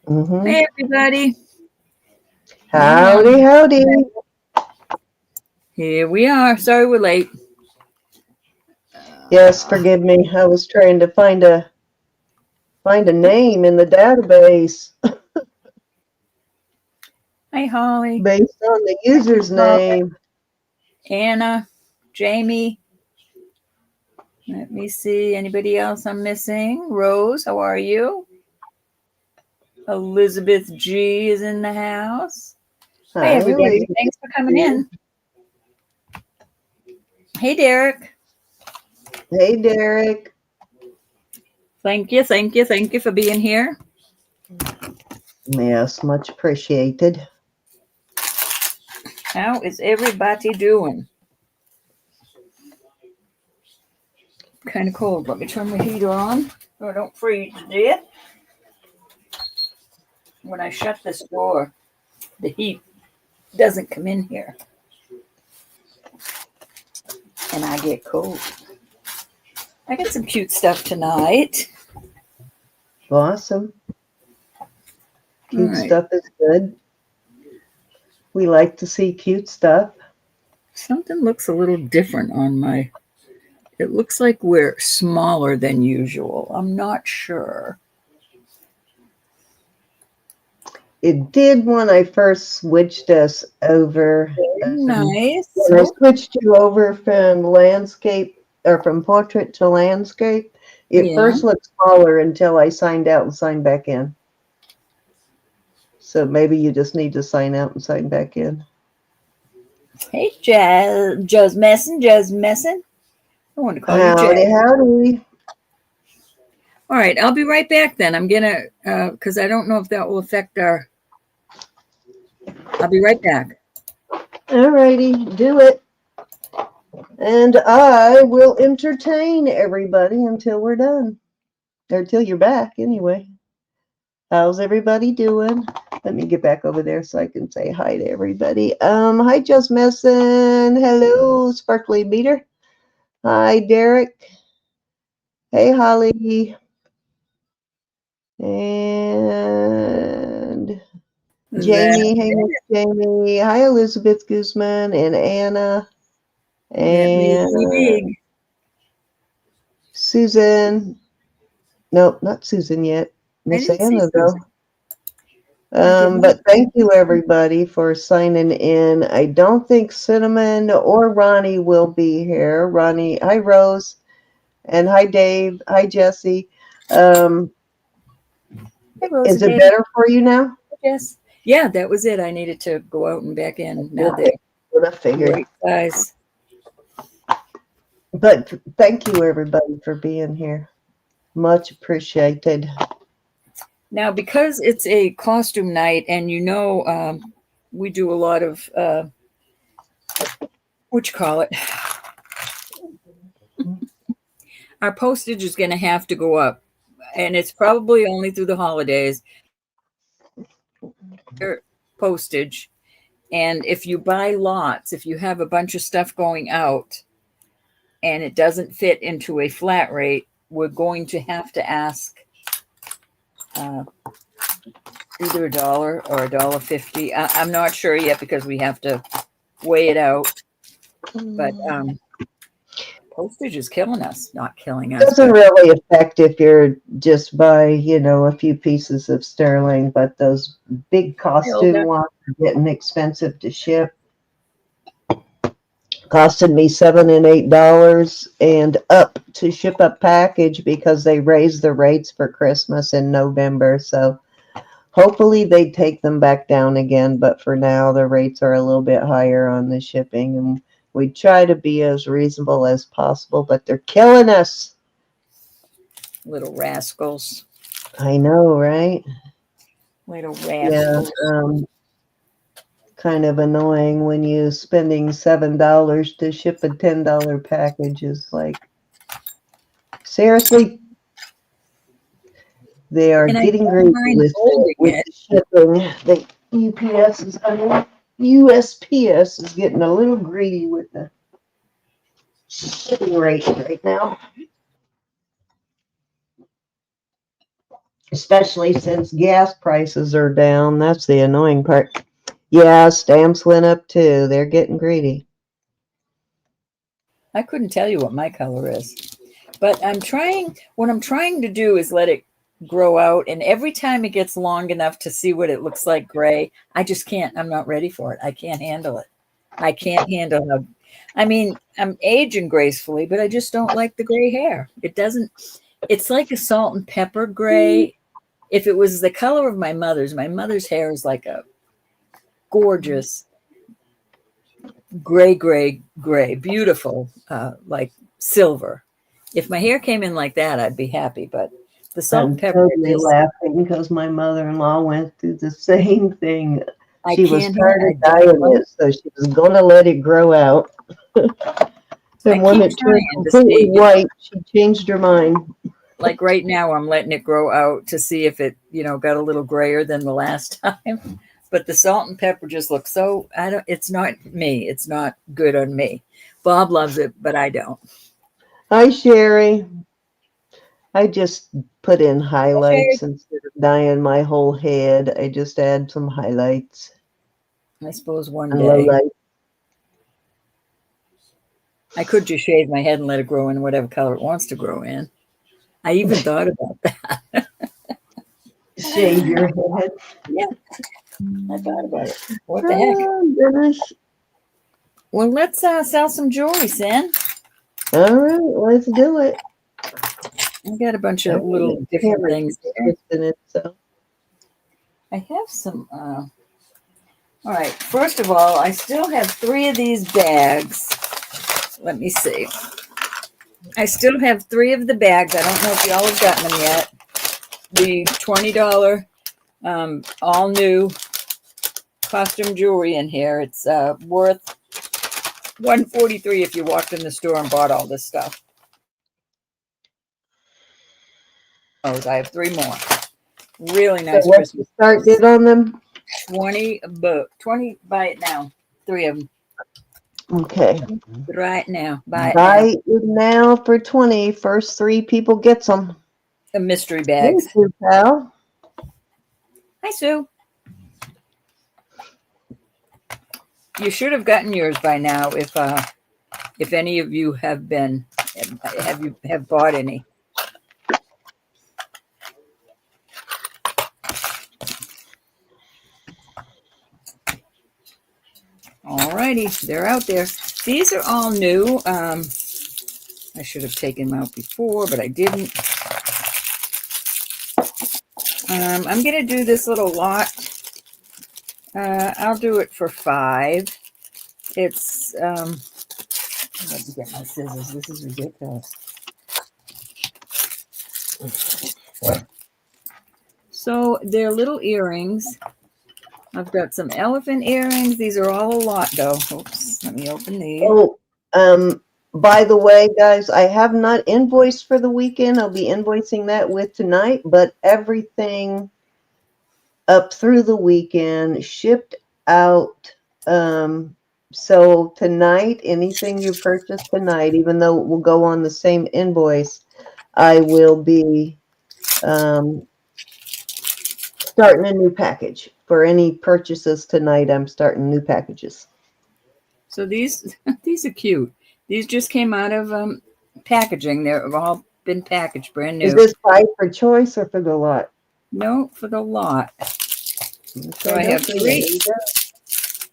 Mm-hmm. Hey, everybody. Hang Howdy, on. howdy. Here we are. Sorry we're late. Yes, Uh, forgive me. I was trying to find a name in the database Hi, Holly. based on the user's Holly. name. Anna. Jamie. Let me see. Anybody else I'm missing? Rose, how are you? Elizabeth G is in the house. Hi, Hi, everybody. Elizabeth. Thanks for coming in. Hey, Derek. Hey, Derek. Thank you. Thank you. Thank you for being here. Yes, much appreciated. How is everybody doing? Kind of cold. Let me turn the heater on so I don't freeze to death. When I shut this door, the heat doesn't come in here and I get cold. I got some cute stuff tonight. Awesome. All Cute right. stuff is good. We like to see cute stuff. Something looks a little different on my. It looks like we're smaller than usual. I'm not sure. It did when I first switched us over. Very nice. When I switched you over from landscape or from portrait to landscape, it Yeah. first looked smaller until I signed out and signed back in. So maybe you just need to sign out and sign back in. Hey, Jazz. Joe's messing. Joe's messing. I want to call you Jazz. Howdy, howdy. All right. I'll be right back then. I'm going to, because I don't know if that will affect our. I'll be right back. Alrighty, do it. And I will entertain everybody until we're done. Or till you're back, anyway. How's everybody doing? Let me get back over there so I can say hi to everybody. Hi, Just Messin. Hello, Sparkly Beater. Hi, Derek. Hey, Holly. And That Jamie. Hey, Miss Jamie. Hi, Elizabeth Guzman and Anna. may And be big. Susan. Nope, not Susan yet. I Miss didn't see Anna, though. Susan. I did not. But thank you, everybody, for signing in. I don't think Cinnamon or Ronnie will be here. Ronnie, hi, Rose. And hi, Dave. Hi, Jesse. Um, Hey, Rose is and it David. better for you now? Yes. Yeah, that was it. I needed to go out and back in. Now Okay, they're what I the figured. right size. But thank you, everybody, for being here. Much appreciated. Now, because it's a costume night, and we do a lot of what you call it. Our postage is going to have to go up, and it's probably only through the holidays. Postage, and if you buy lots, if you have a bunch of stuff going out, and it doesn't fit into a flat rate, we're going to have to ask uh, either $1 or $1.50. I'm not sure yet because we have to weigh it out. But postage is killing us. Not killing us, Doesn't but really affect if you're just by, a few pieces of sterling, but those big costume ones are getting expensive to ship. Costed me $7 and $8 and up to ship a package because they raised the rates for Christmas in November. So hopefully they take them back down again. But for now, the rates are a little bit higher on the shipping, and we try to be as reasonable as possible. But they're killing us. little rascals. I know, right? Little Yeah. rascals. Kind of annoying when you spending $7 to ship a $10 package is like, seriously, they are And I getting don't greedy mind holding with it. the shipping. The USPS is getting a little greedy with the shipping rate right now. especially since gas prices are down. That's the annoying part. Yeah, stamps went up too. They're getting greedy. I couldn't tell you what my color is. But what I'm trying to do is let it grow out. And every time it gets long enough to see what it looks like gray, I just can't, I'm not ready for it. I can't handle it. I can't handle how, I mean, I'm aging gracefully, but I just don't like the gray hair. It's like a salt and pepper gray. If it was the color of my mother's hair is like a gorgeous gray, beautiful, like silver. If my hair came in like that, I'd be happy. But the salt and I'm pepper totally just, laughing because my mother-in-law went through the same thing. I She was can't, tired I of don't dyeing like, it, so she was going to let it grow out. I And when keep it turned trying to completely see, white, she changed her mind. like right now, I'm letting it grow out to see if it, got a little grayer than the last time. But the salt and pepper just looks so, it's not me. It's not good on me. Bob loves it, but I don't. Hi, Sherry. I just put in Hi, Sherry. highlights instead of dyeing my whole head. I just add some highlights I suppose one and day lowlights. I could just shave my head and let it grow in whatever color it wants to grow in. I even thought about that. Shave your head. Yeah, I thought about it. What the heck? Oh, goodness. Well, let's sell some jewelry, Sin. All right, let's do it. I got a bunch I of think little the different camera things keeps here. twisting itself. I have some. All right. First of all, I still have 3 of these bags. Let me see. I still have 3 of the bags. I don't know if y'all have gotten them yet. The $20 all new costume jewelry in here. It's worth $143 if you walked in the store and bought all this stuff. Oh, I have 3 more. Really So nice what's the Christmas. start date on them? 20 buy it now. 3 of them Okay. right now. Buy it now. Buy it now for 20. First 3 people gets them. The mystery Hey, bags. Sue Pal. Hi, Sue. You should have gotten yours by now if any of you have bought any. Alrighty, they're out there. These are all new. I should have taken them out before, but I didn't. I'm gonna do this little lot. I'll do it for 5. It's let me get my scissors. This is ridiculous. So they're little earrings. I've got some elephant earrings. These are all a lot, though. Oops, let me open these. Oh, by the way, guys, I have not invoiced for the weekend. I'll be invoicing that with tonight, but everything up through the weekend shipped out. So tonight, anything you purchase tonight, even though it will go on the same invoice, I will be starting a new package. For any purchases tonight, I'm starting new packages. So these these are cute. These just came out of packaging. They've all been packaged brand Is new. this 5 for choice or for the lot? No, for the lot. So Okay, I have okay, there you go.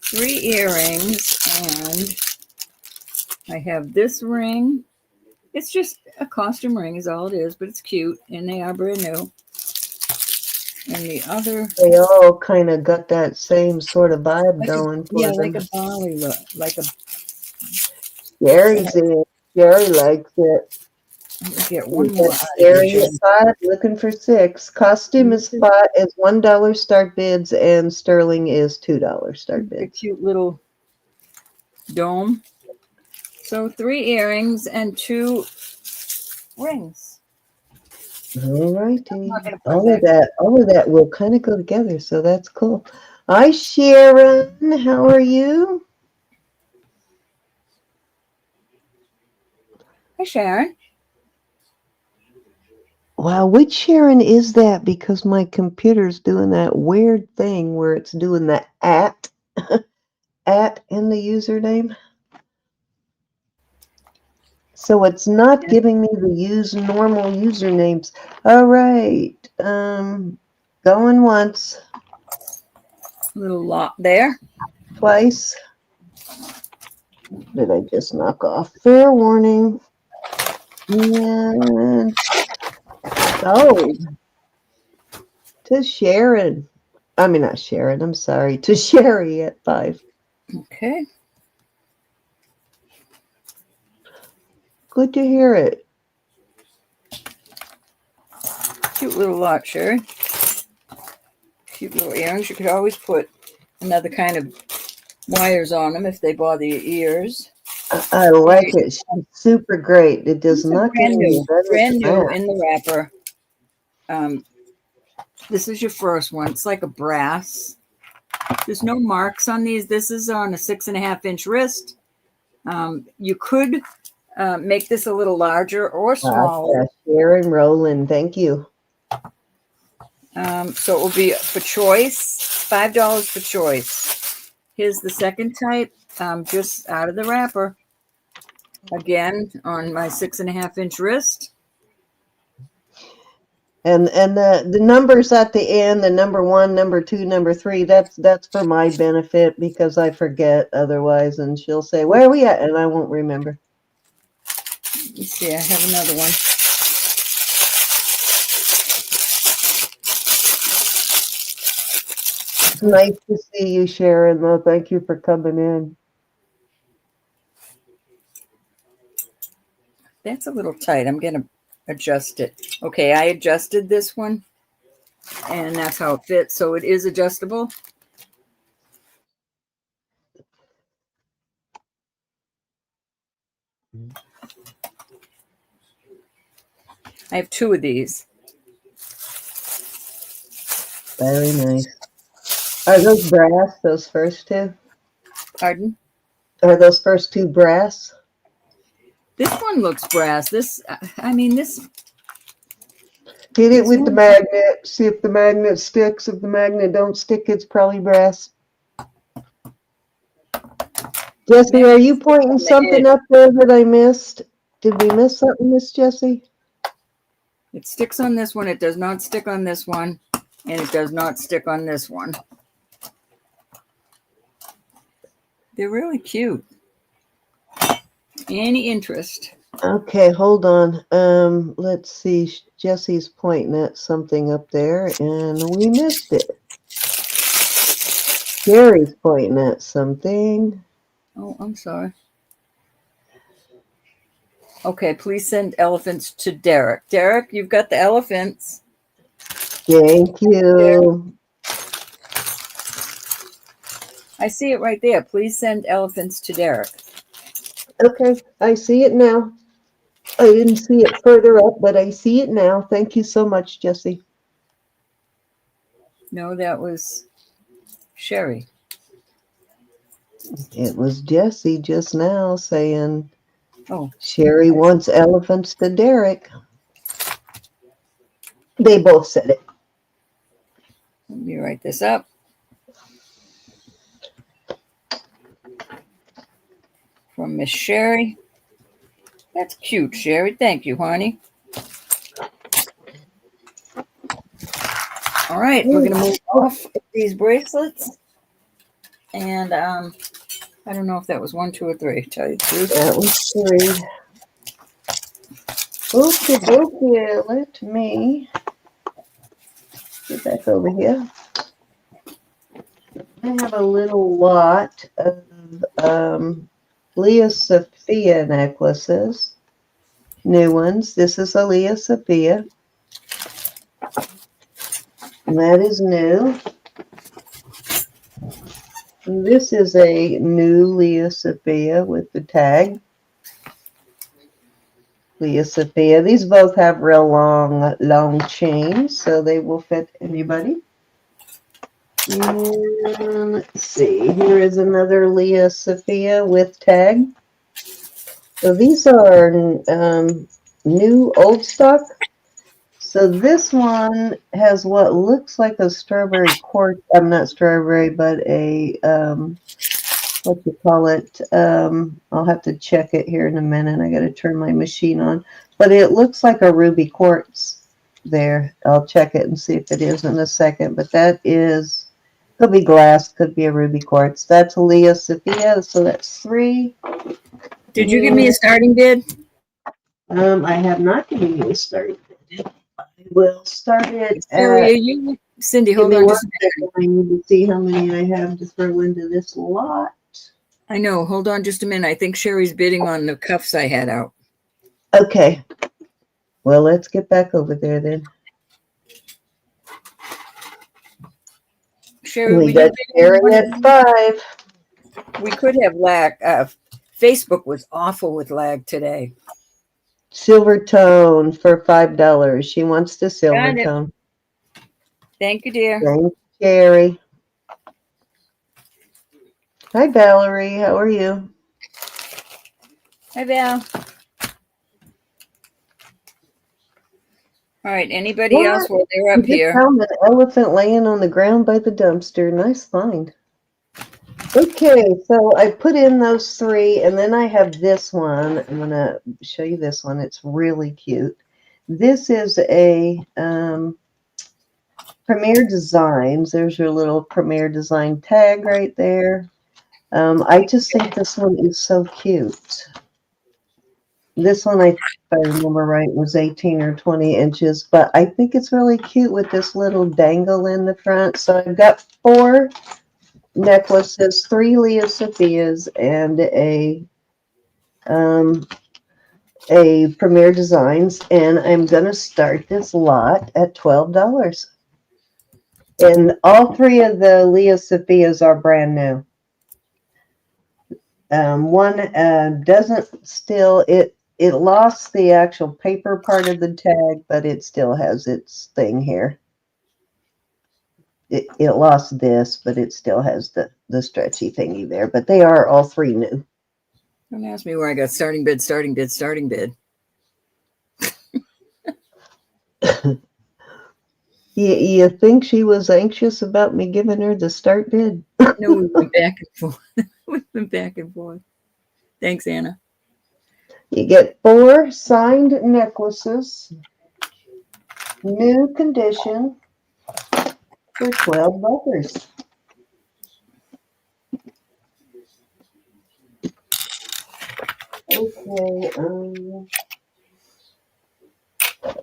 3 earrings, and I have this ring. It's just a costume ring, is all it is, but it's cute, and they are brand new. And the other, They all kind of got that same sort of vibe going for like them. a Bali look, like a. Jerry's in. Jerry likes it. Let me get We one more got out of Jerry here. at 5, looking for 6. Costume is $1 start bids, and sterling is $2 start A bids. cute little dome. So 3 earrings and 2 rings. All righty. I'm not gonna put them All of back. that will kind of go together, so that's cool. Hi, Sharon. How are you? Hi, Sharon. Wow, which Sharon is that? Because my computer's doing that weird thing where it's doing the at in the username. So it's not giving me the use normal usernames. All right. Going once, Little lot there. twice. Did I just knock off? Fair warning. And sold to Sharon. I mean, not Sharon. I'm sorry. To Sherry at 5. Okay. Good to hear it. Cute little lot, Sherry. Cute little earrings. You could always put another kind of wires on them if they bother your ears. I like it. She's super great. It does These are not get brand any new. better Brand than new that. in the wrapper. This is your first one. It's like a brass. There's no marks on these. This is on a 6.5-inch wrist. You could make this a little larger or smaller. Sharon Rowland. Thank you. So it will be for choice, $5 for choice. Here's the second type, just out of the wrapper. Again, on my 6.5-inch wrist. And the numbers at the end, the number 1, number 2, number 3, that's for my benefit because I forget otherwise, and she'll say, "Where are we at?" and I won't remember. Let me see, I have another one. It's nice to see you, Sharon, though. Thank you for coming in. That's a little tight. I'm going to adjust it. Okay, I adjusted this one, and that's how it fits. So it is adjustable. I have 2 of these. Very nice. Are those brass, those first 2? Pardon? Are those first 2 brass? This one looks brass. This, I mean, this. Hit it with the magnet. See if the magnet sticks. If the magnet don't stick, it's probably brass. Jessie, are you pointing something up there that I missed? Did we miss something, Miss Jessie? It sticks on this one. It does not stick on this one. And it does not stick on this one. They're really cute. Any interest? Okay, hold on. Let's see. Jessie's pointing at something up there, and we missed it. Gary's pointing at something. Oh, I'm sorry. Okay, please send elephants to Derek. Derek, you've got the elephants. Thank you. I see it right there. Please send elephants to Derek. Okay, I see it now. I didn't see it further up, but I see it now. Thank you so much, Jessie. No, that was Sherry. It was Jessie just now saying, Oh, Sherry wants elephants to Derek. They both said it. let me write this up. From Miss Sherry. That's cute, Sherry. Thank you, honey. All right, we're going to move off these bracelets. And I don't know if that was 1, 2, or 3. Tell you the truth. That was 3. Okay, let me get back over here. I have a little lot of Leah Sophia necklaces, new ones. This is a Leah Sophia. And that is new. And this is a new Leah Sophia with the tag. Leah Sophia. These both have real long chains, so they will fit anybody. And let's see, here is another Leah Sophia with tag. So these are new old stock. So this one has what looks like a strawberry quartz. I'm not strawberry, but a what you call it? I'll have to check it here in a minute. I got to turn my machine on, but it looks like a ruby quartz. There, I'll check it and see if it is in a second. But that is could be glass, could be a ruby quartz. That's Leah Sophia. So that's 3. Did you give me a starting bid? I have not given you a start. I will start it Sherry, at. are you? Cindy, Give hold me on one just a second. minute. I need to see how many I have to throw into this lot. I know. Hold on just a minute. I think Sherry's bidding on the cuffs I had out. Okay. Well, let's get back over there then. Sherry, were We you got bidding on Sherry one of at these? 5. We could have lag. Facebook was awful with lag today. Silver tone for $5. She wants the silver Got it. tone. Thank you, dear. Thanks, Sherry. Hi, Valerie. How are you? Hi, Val. All right. Anybody else? What? Well, they're You up just here. found an elephant laying on the ground by the dumpster. Nice find. Okay, so I put in those 3, and then I have this one. I'm going to show you this one. It's really cute. This is a Premier Designs. There's your little Premier Design tag right there. I just think this one is so cute. This one, if I remember right, was 18 or 20 inches, but I think it's really cute with this little dangle in the front. So I've got 4 necklaces, 3 Leah Sophias, and Premier Designs, and I'm gonna start this lot at $12. And all 3 of the Leah Sophias are brand new. One doesn't still it lost the actual paper part of the tag, but it still has its thing here. It lost this, but it still has the stretchy thingy there. But they are all 3 new. Don't ask me where I got starting bid, starting bid, starting bid. You think she was anxious about me giving her the start bid? No, we went back and forth. We went back and forth. Thanks, Anna. You get 4 signed necklaces, new condition, for $12. Okay, find a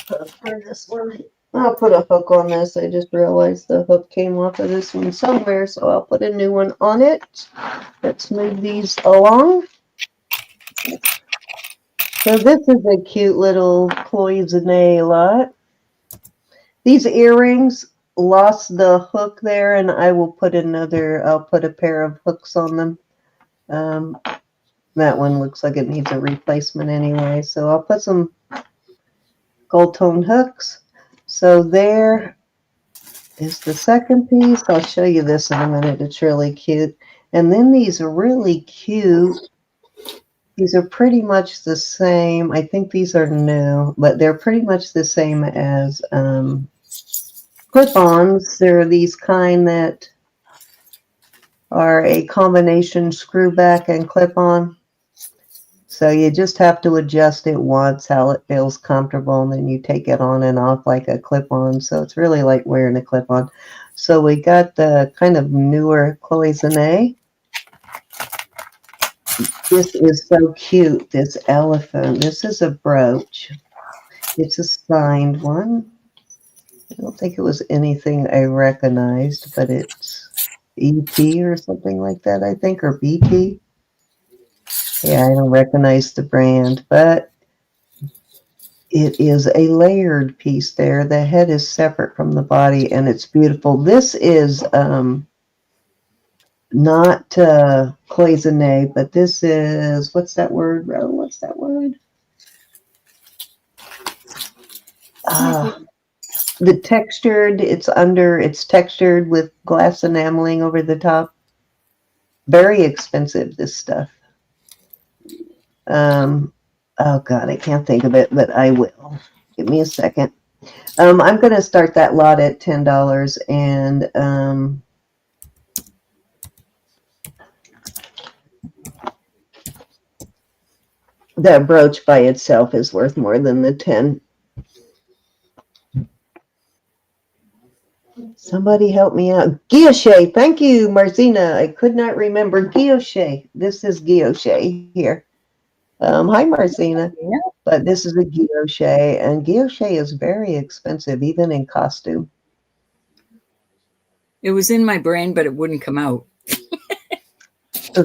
hook for this one. I'll put a hook on this. I just realized the hook came off of this one somewhere, so I'll put a new one on it. Let's move these along. So this is a cute little cloisonne lot. These earrings lost the hook there, and I will put I'll put a pair of hooks on them. That one looks like it needs a replacement anyway, so I'll put some gold tone hooks. So there is the second piece. I'll show you this in a minute. It's really cute. And then these are really cute. These are pretty much the same. I think these are new, but they're pretty much the same as clip-ons. They're these kind that are a combination screw back and clip-on. So you just have to adjust it once how it feels comfortable, and then you take it on and off like a clip-on. So it's really like wearing a clip-on. So we got the kind of newer cloisonne. This is so cute, this elephant. This is a brooch. It's a signed one. I don't think it was anything I recognized, but it's ET or something like that, I think, or BT. Yeah, I don't recognize the brand, but it is a layered piece there. The head is separate from the body, and it's beautiful. This is not cloisonne, but this is, what's that word, Ro? What's that word? The textured, it's textured with glass enameling over the top. Very expensive, this stuff. Oh God, I can't think of it, but I will. Give me a second. I'm going to start that lot at $10, and that brooch by itself is worth more than the 10. Somebody help me out. Guilloche. Thank you, Marcina. I could not remember guilloche. This is guilloche here. Hi, Marcina. Yeah. But this is a guilloche, and guilloche is very expensive, even in costume. It was in my brain, but it wouldn't come out.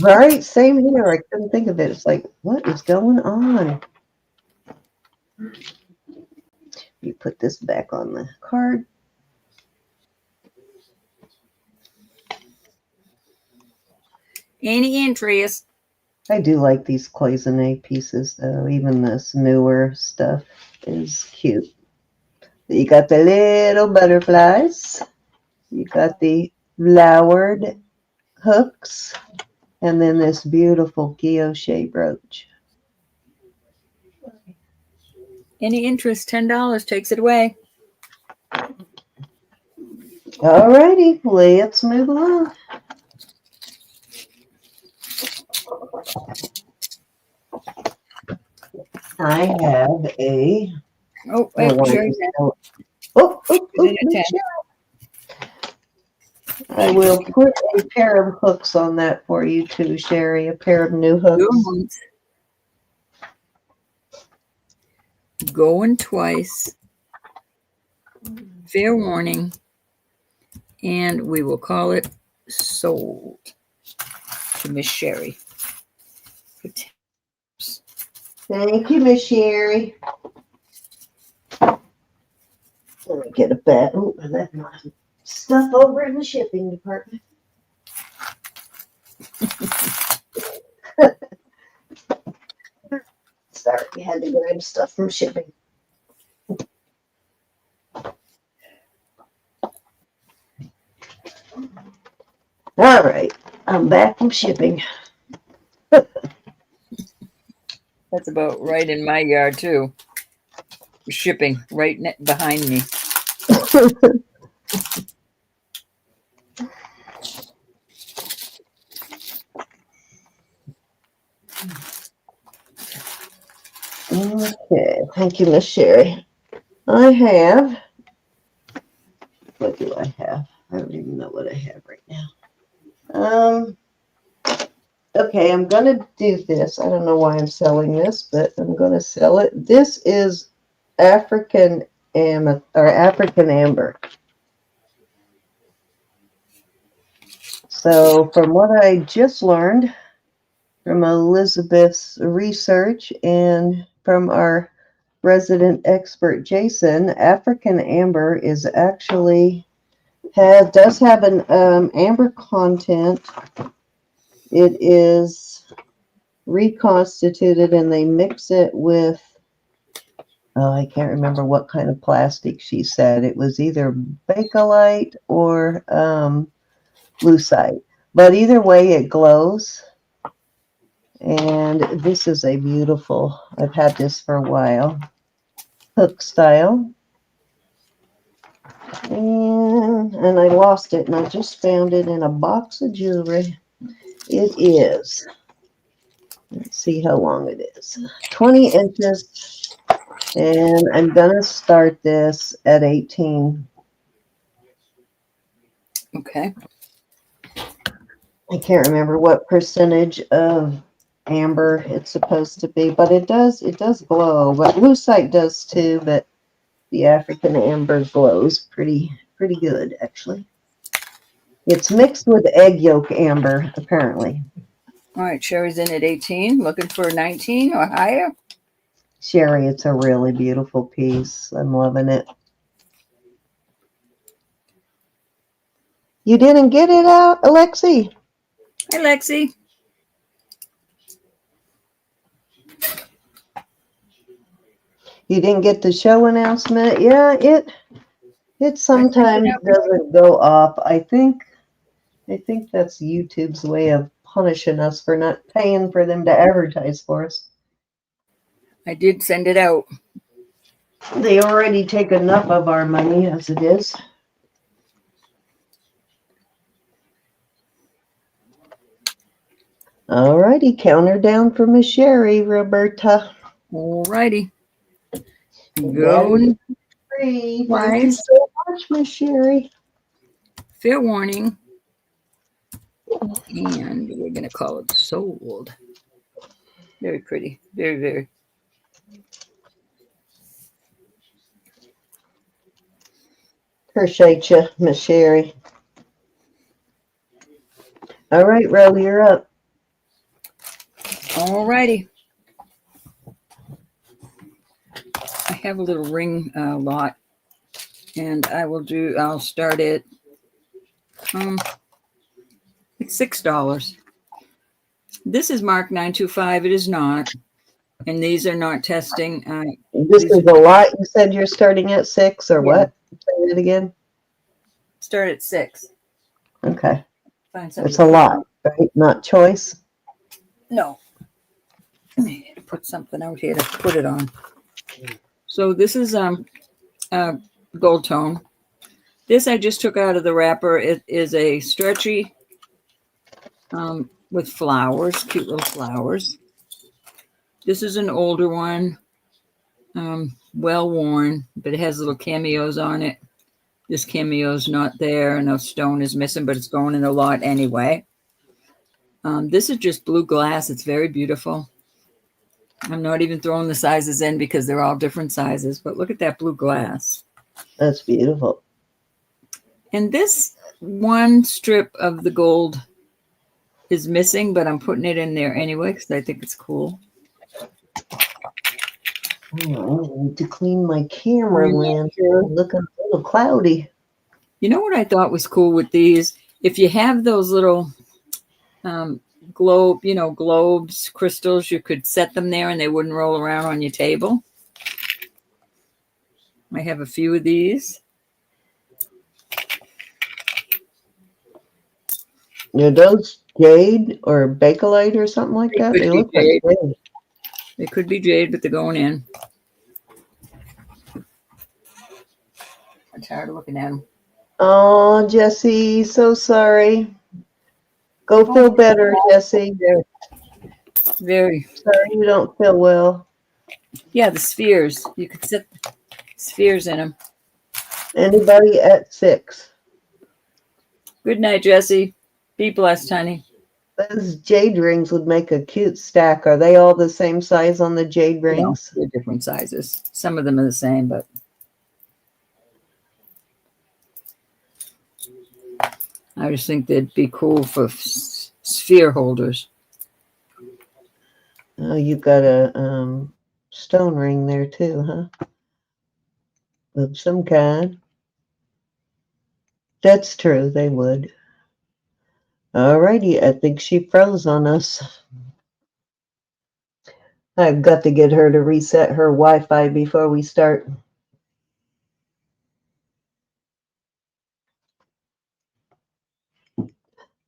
Right? Same here. I couldn't think of it. It's like, what is going on? You put this back on the card. Any interest? I do like these cloisonne pieces, though. Even this newer stuff is cute. You got the little butterflies. You got the flowered hooks. And then this beautiful guilloche brooch. Any interest? $10 takes it away. Alrighty, let's move along. I have a. Oh, wait, Sherry's in. She's in at 10. I will put a pair of hooks on that for you too, Sherry. A pair of new hooks. Going twice. Fair warning. And we will call it sold to Miss Sherry. Thank you, Miss Sherry. Let me get a bag. Oh, I left my stuff over in the shipping department. Sorry, you had to grab stuff from shipping. All right, I'm back from shipping. That's about right in my yard too. Shipping right behind me. Okay, thank you, Miss Sherry. I have. What do I have? I don't even know what I have right now. Okay, I'm gonna do this. I don't know why I'm selling this, but I'm gonna sell it. This is African African amber. So from what I just learned from Elizabeth's research and from our resident expert Jason, African amber is actually does have an amber content. It is reconstituted and they mix it with, oh, I can't remember what kind of plastic she said. It was either Bakelite or lucite. But either way, it glows. And this is a beautiful, I've had this for a while, hook style. And I lost it and I just found it in a box of jewelry. It is, let's see how long it is, 20 inches. And I'm going to start this at 18. Okay. I can't remember what percentage of amber it's supposed to be, but it does glow. But lucite does too, but the African amber glows pretty good actually. It's mixed with egg yolk amber, apparently. All right, Sherry's in at 18, looking for 19 or higher. Sherry, it's a really beautiful piece. I'm loving it. You didn't get it out, Alexi? Hi, Lexi. You didn't get the show announcement? Yeah, it sometimes doesn't go up. I think that's YouTube's way of punishing us for not paying for them to advertise for us. I did send it out. They already take enough of our money as it is. Alrighty, counter down for Miss Sherry, Roberta. Alrighty. That is Go free. Thank you twice. so much, Miss Sherry. Fair warning. And we're going to call it sold. Very pretty. Very, very. Appreciate you, Miss Sherry. All right, Ro, you're up. Alrighty. I have a little ring lot, and I'll start it. It's $6. This is marked 925. It is not. And these are not testing. This is a lot. You said you're starting at 6 or Yeah. what? Say it again. Start at 6. Okay. Find something. It's a lot, right? Not choice. No. Let me put something out here to put it on. So this is gold tone. This I just took out of the wrapper. It is a stretchy with flowers, cute little flowers. This is an older one, well worn, but it has little cameos on it. This cameo's not there, and a stone is missing, but it's going in a lot anyway. This is just blue glass. It's very beautiful. I'm not even throwing the sizes in because they're all different sizes, but look at that blue glass. That's beautiful. And this one strip of the gold is missing, but I'm putting it in there anyway because I think it's cool. Oh, I need to clean my camera lens. Looking a little cloudy. You know what I thought was cool with these? If you have those little globes, crystals, you could set them there and they wouldn't roll around on your table. I have a few of these. Are those jade or bakelite or something like that? They look like jade. They could be jade, but they're going in. I'm tired of looking at them. Oh, Jesse, so sorry. Go feel better, Jesse. Very. Sorry you don't feel well. Yeah, the spheres. You could set spheres in them. Anybody at 6? Good night, Jesse. Be blessed, honey. Those jade rings would make a cute stack. Are they all the same size on the jade rings? No, they're different sizes. Some of them are the same, but I just think they'd be cool for sphere holders. Oh, you've got a stone ring there too, huh? Of some kind. That's true, they would. Alrighty, I think she froze on us. I've got to get her to reset her Wi-Fi before we start.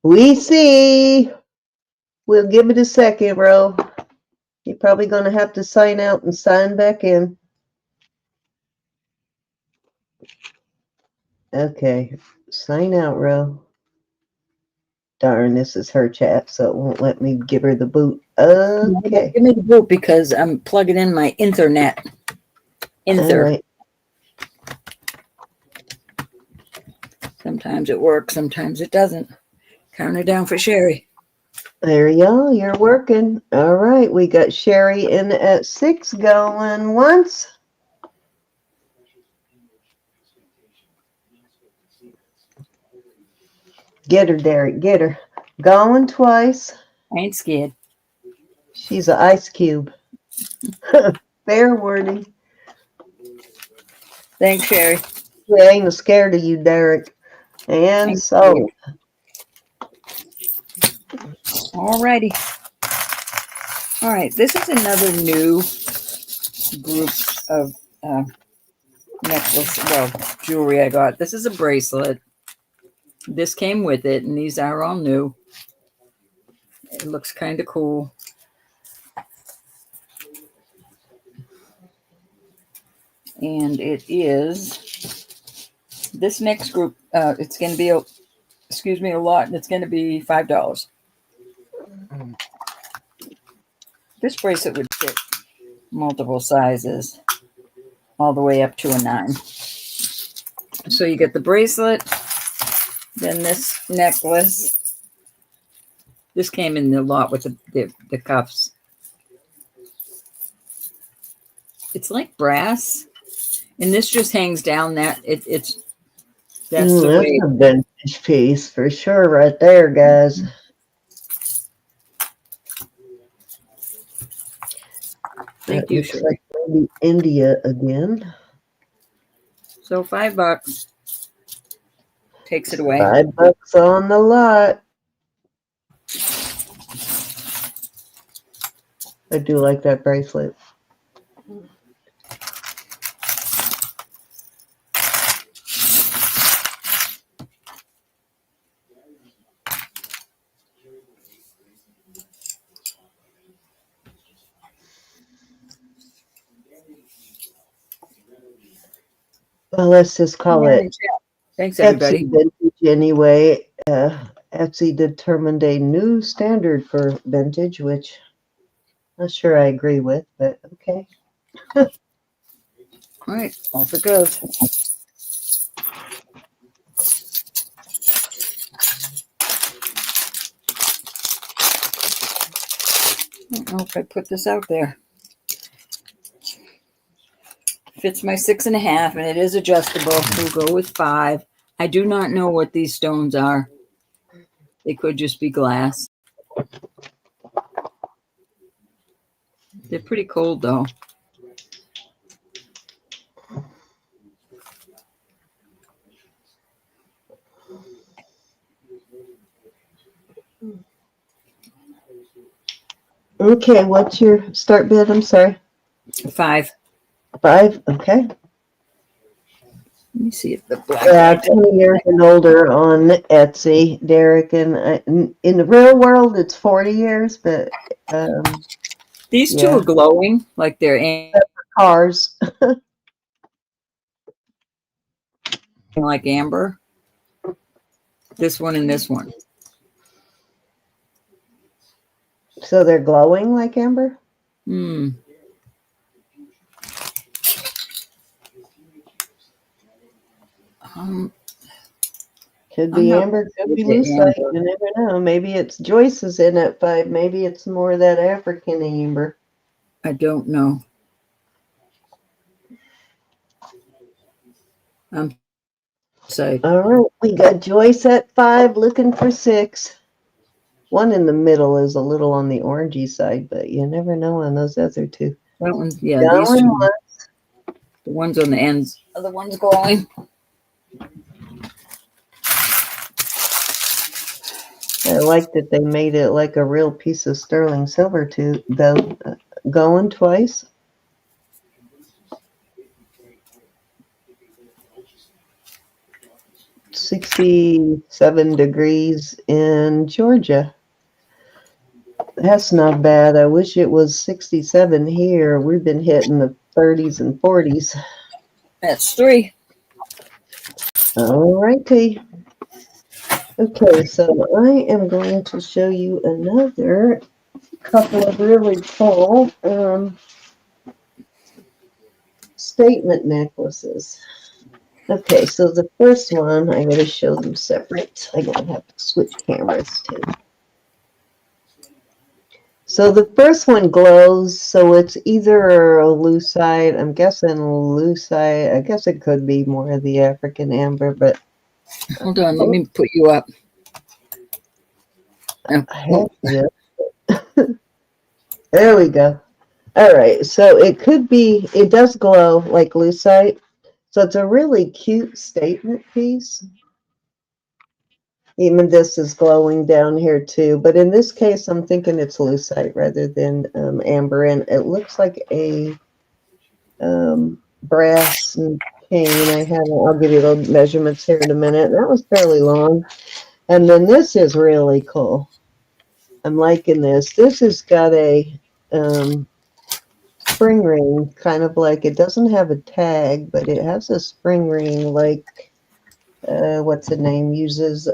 We see. We'll give it a second, Ro. You're probably going to have to sign out and sign back in. Okay, sign out, Ro. Darn, this is her chat, so it won't let me give her the boot. Okay. Give me the boot because I'm plugging in my internet. All right. Sometimes it works, sometimes it doesn't. Count her down for Sherry. There you are. You're working. All right. We got Sherry in at 6 going once. Get her, Derek. Get her. Going twice. I ain't scared. She's an ice cube. Fair wording. Thanks, Sherry. I ain't scared of you, Derek. And so. Alrighty. All right. This is another new group of jewelry I got. This is a bracelet. This came with it, and these are all new. It looks kind of cool. And it is this next group. It's going to be a lot, and it's going to be $5. This bracelet would fit multiple sizes, all the way up to a 9. So you get the bracelet, then this necklace. This came in the lot with the cuffs. It's like brass, and this just hangs down. That's the way. That's a vintage piece for sure, right there, guys. Thank you, looks like maybe India again. So $5 takes it away. $5 on the lot. I do like that bracelet. Well, let's just call it Thanks, everybody. Etsy vintage anyway. Etsy determined a new standard for vintage, which I'm not sure I agree with, but okay. All right, off it goes. I don't know if I put this out there. Fits my 6.5, and it is adjustable. We'll go with 5. I do not know what these stones are. They could just be glass. They're pretty cold, though. Okay, what's your start bid? I'm sorry. 5. 5, okay. Let me see if the black. Yeah, 20 years and older on Etsy, Derek. And in the real world, it's 40 years, but these two are glowing like they're cars. Like amber. This one and this one. So they're glowing like amber? Hmm. Could be amber, could be lucite. You never know. Maybe it's Joyce's in at 5. Maybe it's more of that African amber. I don't know. All right, we got Joyce at 5, looking for 6. One in the middle is a little on the orangey side, but you never know on those other two. That one, yeah, these two. The ones on the ends are the ones glowing. I like that they made it like a real piece of sterling silver too, though. Going twice. $67 degrees in Georgia. That's not bad. I wish it was 67 here. We've been hitting the 30s and 40s. That's 3. All righty. Okay, so I am going to show you another couple of really cool statement necklaces. Okay, so the first one, I'm going to show them separate. I'm going to have to switch cameras too. So the first one glows, so it's either a lucite. I'm guessing lucite. I guess it could be more of the African amber, but hold on, let me put you up. Yeah. There we go. All right, so it could be, it does glow like lucite. So it's a really cute statement piece. Even this is glowing down here too. But in this case, I'm thinking it's lucite rather than amber. And it looks like a brass chain. I'll give you the measurements here in a minute. That was fairly long. And then this is really cool. I'm liking this. This has got a spring ring, kind of like, it doesn't have a tag, but it has a spring ring like, what's the name uses,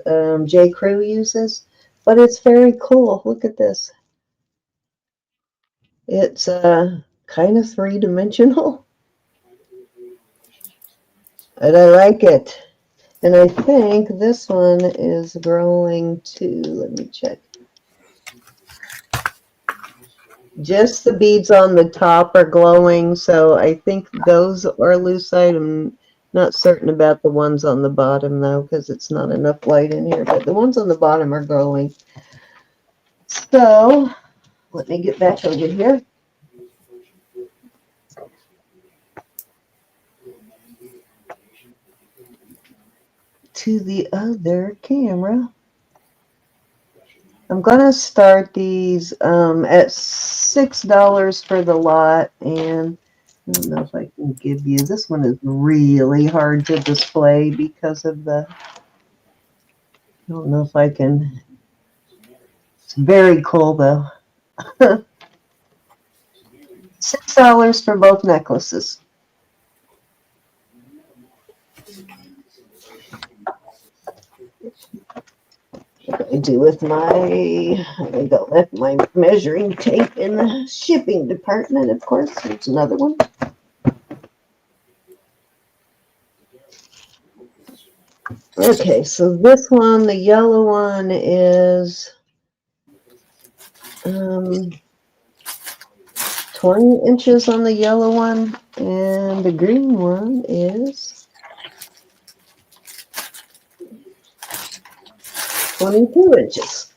J. Crew uses. But it's very cool. Look at this. It's kind of three-dimensional, and I like it. And I think this one is growing too. Let me check. Just the beads on the top are glowing, so I think those are lucite. I'm not certain about the ones on the bottom, though, because it's not enough light in here. But the ones on the bottom are glowing. So let me get back over here to the other camera. I'm going to start these at $6 for the lot, and I don't know if I can give you, this one is really hard to display because of the, I don't know if I can, it's very cool though. $6 for both necklaces. What do I do with my, I got left my measuring tape in the shipping department, of course. There's another one. Okay, so this one, the yellow one is 20 inches on the yellow one, and the green one is 22 inches.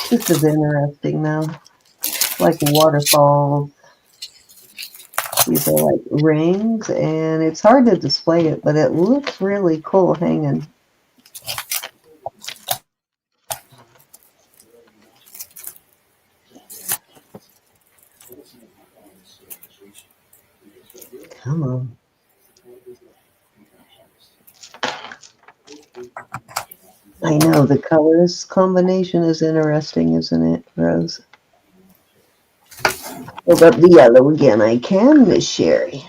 This is interesting though, like waterfalls. These are like rings, and it's hard to display it, but it looks really cool hanging. Come on. I know the colors combination is interesting, isn't it, Rose? Hold up the yellow again. I can, Miss Sherry.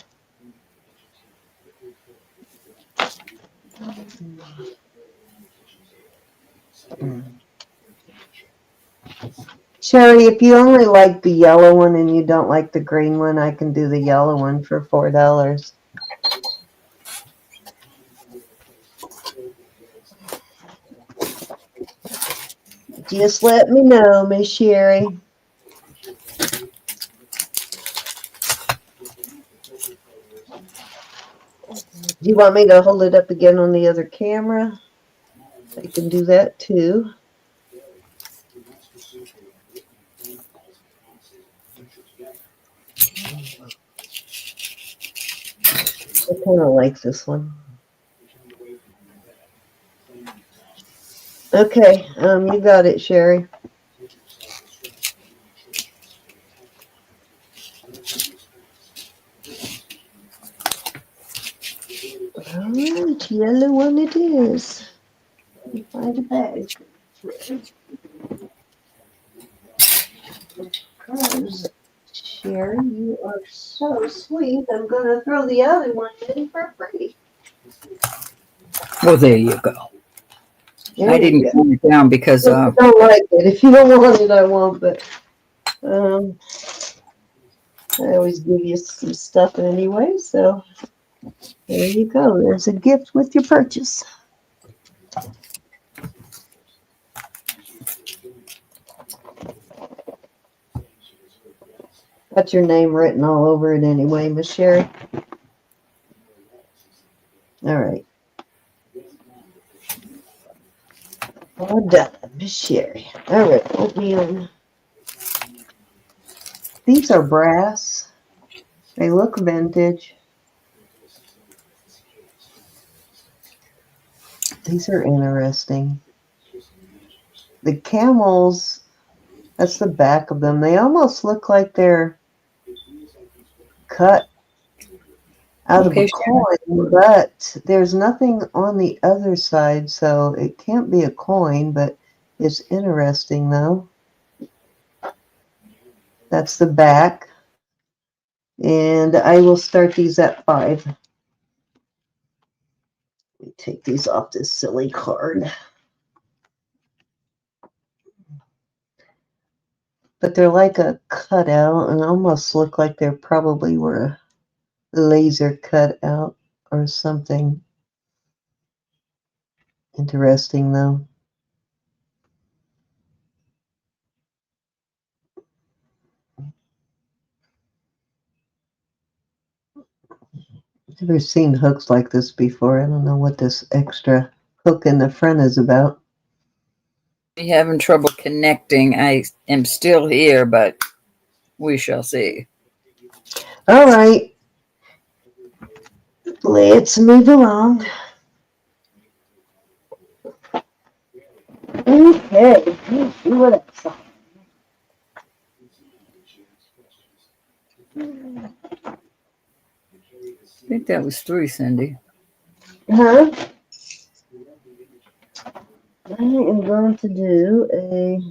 Sherry, if you only like the yellow one and you don't like the green one, I can do the yellow one for $4. Just let me know, Miss Sherry. Do you want me to hold it up again on the other camera? I can do that too. I kind of like this one. Okay, you got it, Sherry. All right, yellow one it is. Let me find a bag. Because, Sherry, you are so sweet. I'm going to throw the other one in for free. Well, there you go. There I you didn't go. count it down because If you don't like it, if you don't want it, I won't. But I always give you some stuff anyway. So there you go. There's a gift with your purchase. Got your name written all over it anyway, Miss Sherry. All right. All done, Miss Sherry. All right, oatmeal. These are brass. They look vintage. These are interesting. The camels, that's the back of them. They almost look like they're cut out of a okay, coin, but there's nothing on the other side, so it can't be a coin, but it's interesting though. That's the back. And I will start these at 5. Let me take these off this silly card. But they're like a cutout and almost look like they probably were a laser cutout or something. Interesting though. Never seen hooks like this before. I don't know what this extra hook in the front is about. Having trouble connecting. I am still here, but we shall see. All right. Let's move along. Okay. Let's see what else. I think that was 3, Cindy. Huh? I am going to do a...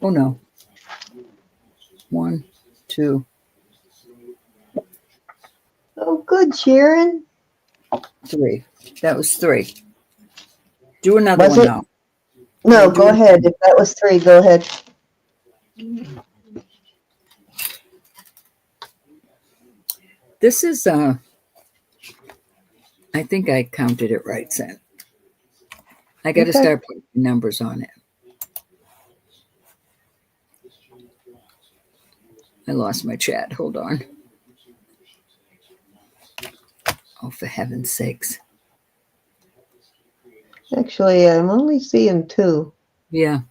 Oh no. 1, 2. Oh, good, Sharon. 3. That was 3. Do another Was one it? now. No, do go ahead. If that was 3, go ahead. This is I think I counted it right, Sen. I got to Okay. start putting numbers on it. I lost my chat. Hold on. Oh, for heaven's sakes. Actually, I'm only seeing 2. Yeah.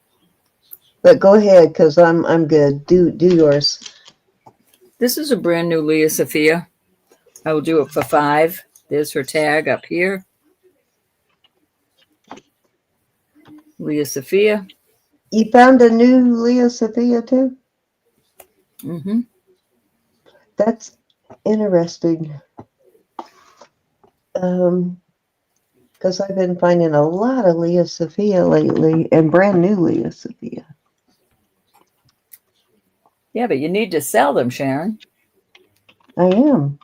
But go ahead, because I'm good. Do yours. This is a brand new Leah Sophia. I will do it for 5. There's her tag up here. Leah Sophia. You found a new Leah Sophia too? Mm-hmm. That's interesting. Because I've been finding a lot of Leah Sophia lately, and brand new Leah Sophia. Yeah, but you need to sell them, Sharon. I am.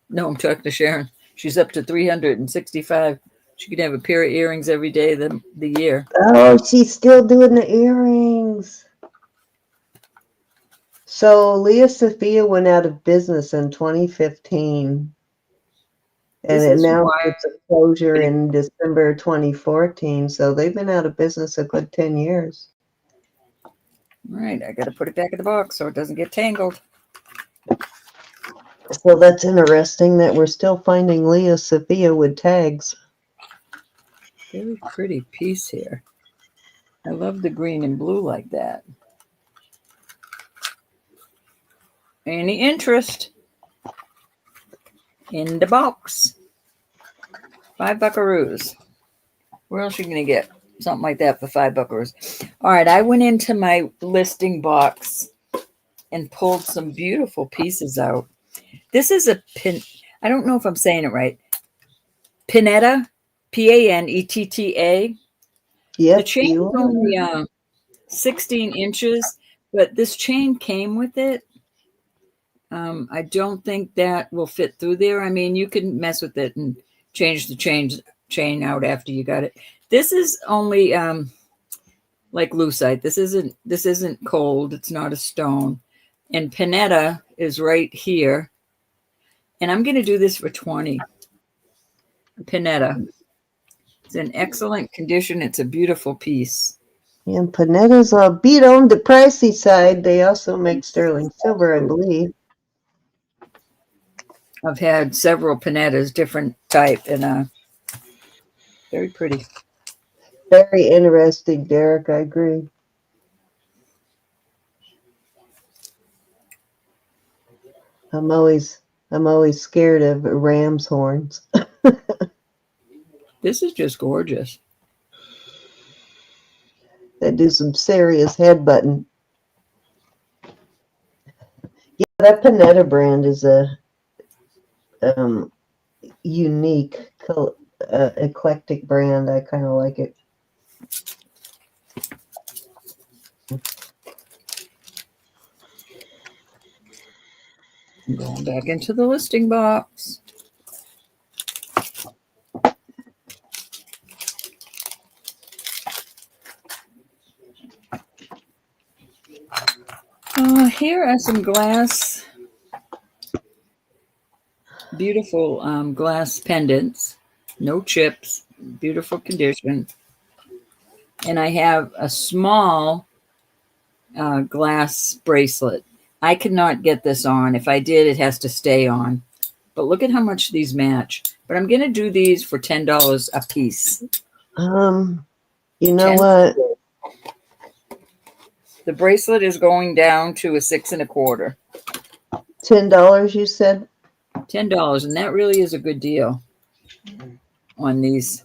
No, I'm talking to Sharon. She's up to 365. She could have a pair of earrings every day the year. Oh, she's still doing the earrings. So Leah Sophia went out of business in 2015. And This it is announced why. its closure in December 2014. So they've been out of business a good 10 years. All right, I got to put it back in the box so it doesn't get tangled. So that's interesting that we're still finding Leah Sophia with tags. Very pretty piece here. I love the green and blue like that. Any interest in the box? 5 buckaroos. Where else are you going to get something like that for 5 buckaroos? All right, I went into my listing box and pulled some beautiful pieces out. This is a pin. I don't know if I'm saying it right. Pinetta, Panetta. The Yep, chain you is are. only 16 inches, but this chain came with it. I don't think that will fit through there. I mean, you can mess with it and change the chain out after you got it. This is only like lucite. This isn't cold. It's not a stone. And Pinetta is right here. And I'm going to do this for 20. Pinetta. It's in excellent condition. It's a beautiful piece. And Panetta's a beat on the pricey side. They also make sterling silver, I believe. I've had several Pinettas, different type, and very pretty. Very interesting, Derek. I agree. I'm always scared of ram's horns. This is just gorgeous. They do some serious headbutting. Yeah, that Panetta brand is a unique, eclectic brand. I kind of like it. I'm going back into the listing box. Here are some beautiful glass pendants. No chips, beautiful condition. And I have a small glass bracelet. I cannot get this on. If I did, it has to stay on. But look at how much these match. But I'm going to do these for $10 a piece. You know 10. what? The bracelet is going down to a 6 1/4. $10, you said? $10, and that really is a good deal on these.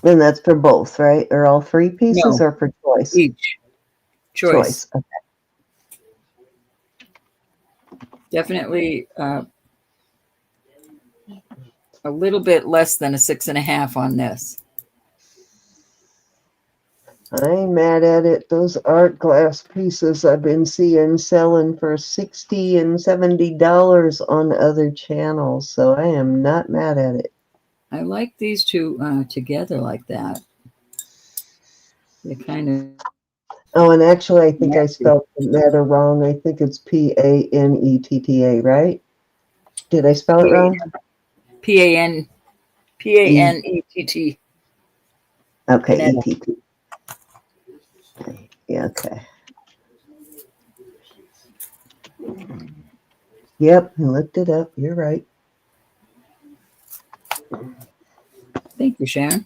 And that's for both, right? Or all three pieces, No, or for choice? each choice. Okay. Definitely a little bit less than a 6 1/2 on this. I ain't mad at it. Those art glass pieces I've been seeing selling for $60 and $70 on other channels, so I am not mad at it. I like these two together like that. They kind of. Oh, and actually, I think I spelled Panetta wrong. I think it's Panetta, right? Did I spell it wrong? Panett. Okay, Panetta. ETT. Yeah, okay. Yep, I looked it up. You're right. Thank you, Sharon.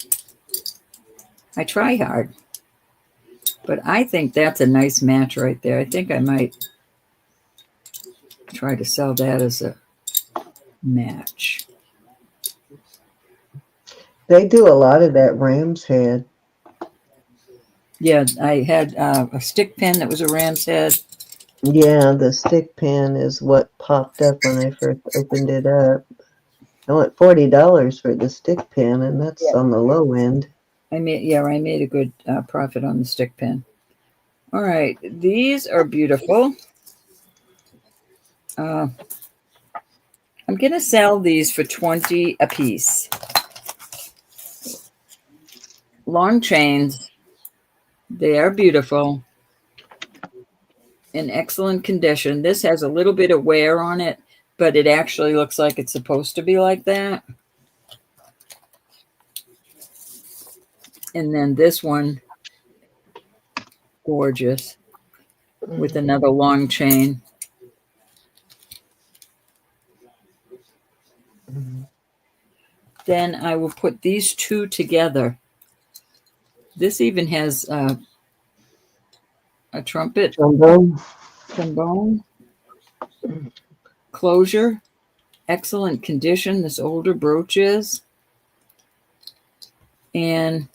I try hard. But I think that's a nice match right there. I think I might try to sell that as a match. They do a lot of that ram's head. Yeah, I had a stick pin that was a ram's head. Yeah, the stick pin is what popped up when I first opened it up. I want $40 for the stick pin, and that's on the low end. I made a good profit on the stick pin. All right, these are beautiful. I'm going to sell these for $20 a piece. Long chains. They are beautiful. In excellent condition. This has a little bit of wear on it, but it actually looks like it's supposed to be like that. And then this one, gorgeous, with another long chain. Then I will put these two together. This even has a trombone closure, excellent condition. This older brooch is, and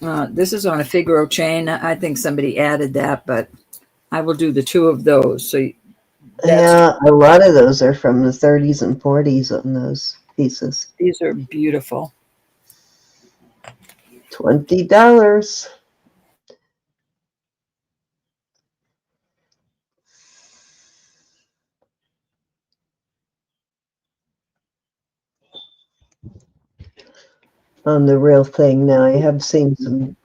this is on a Figaro chain. I think somebody added that, but I will do the two of those. So yeah, a lot of those are from the 30s and 40s on those pieces. These are beautiful. $20. On the real thing now. I have seen some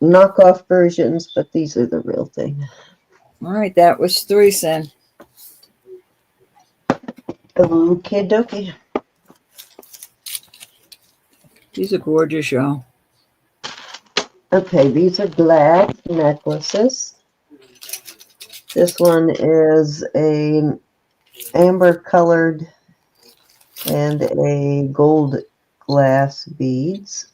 knockoff versions, but these are the real thing. All right, that was 3 cents. Okay, dokie. These are gorgeous, y'all. Okay, these are glass necklaces. This one is a amber colored and a gold glass beads.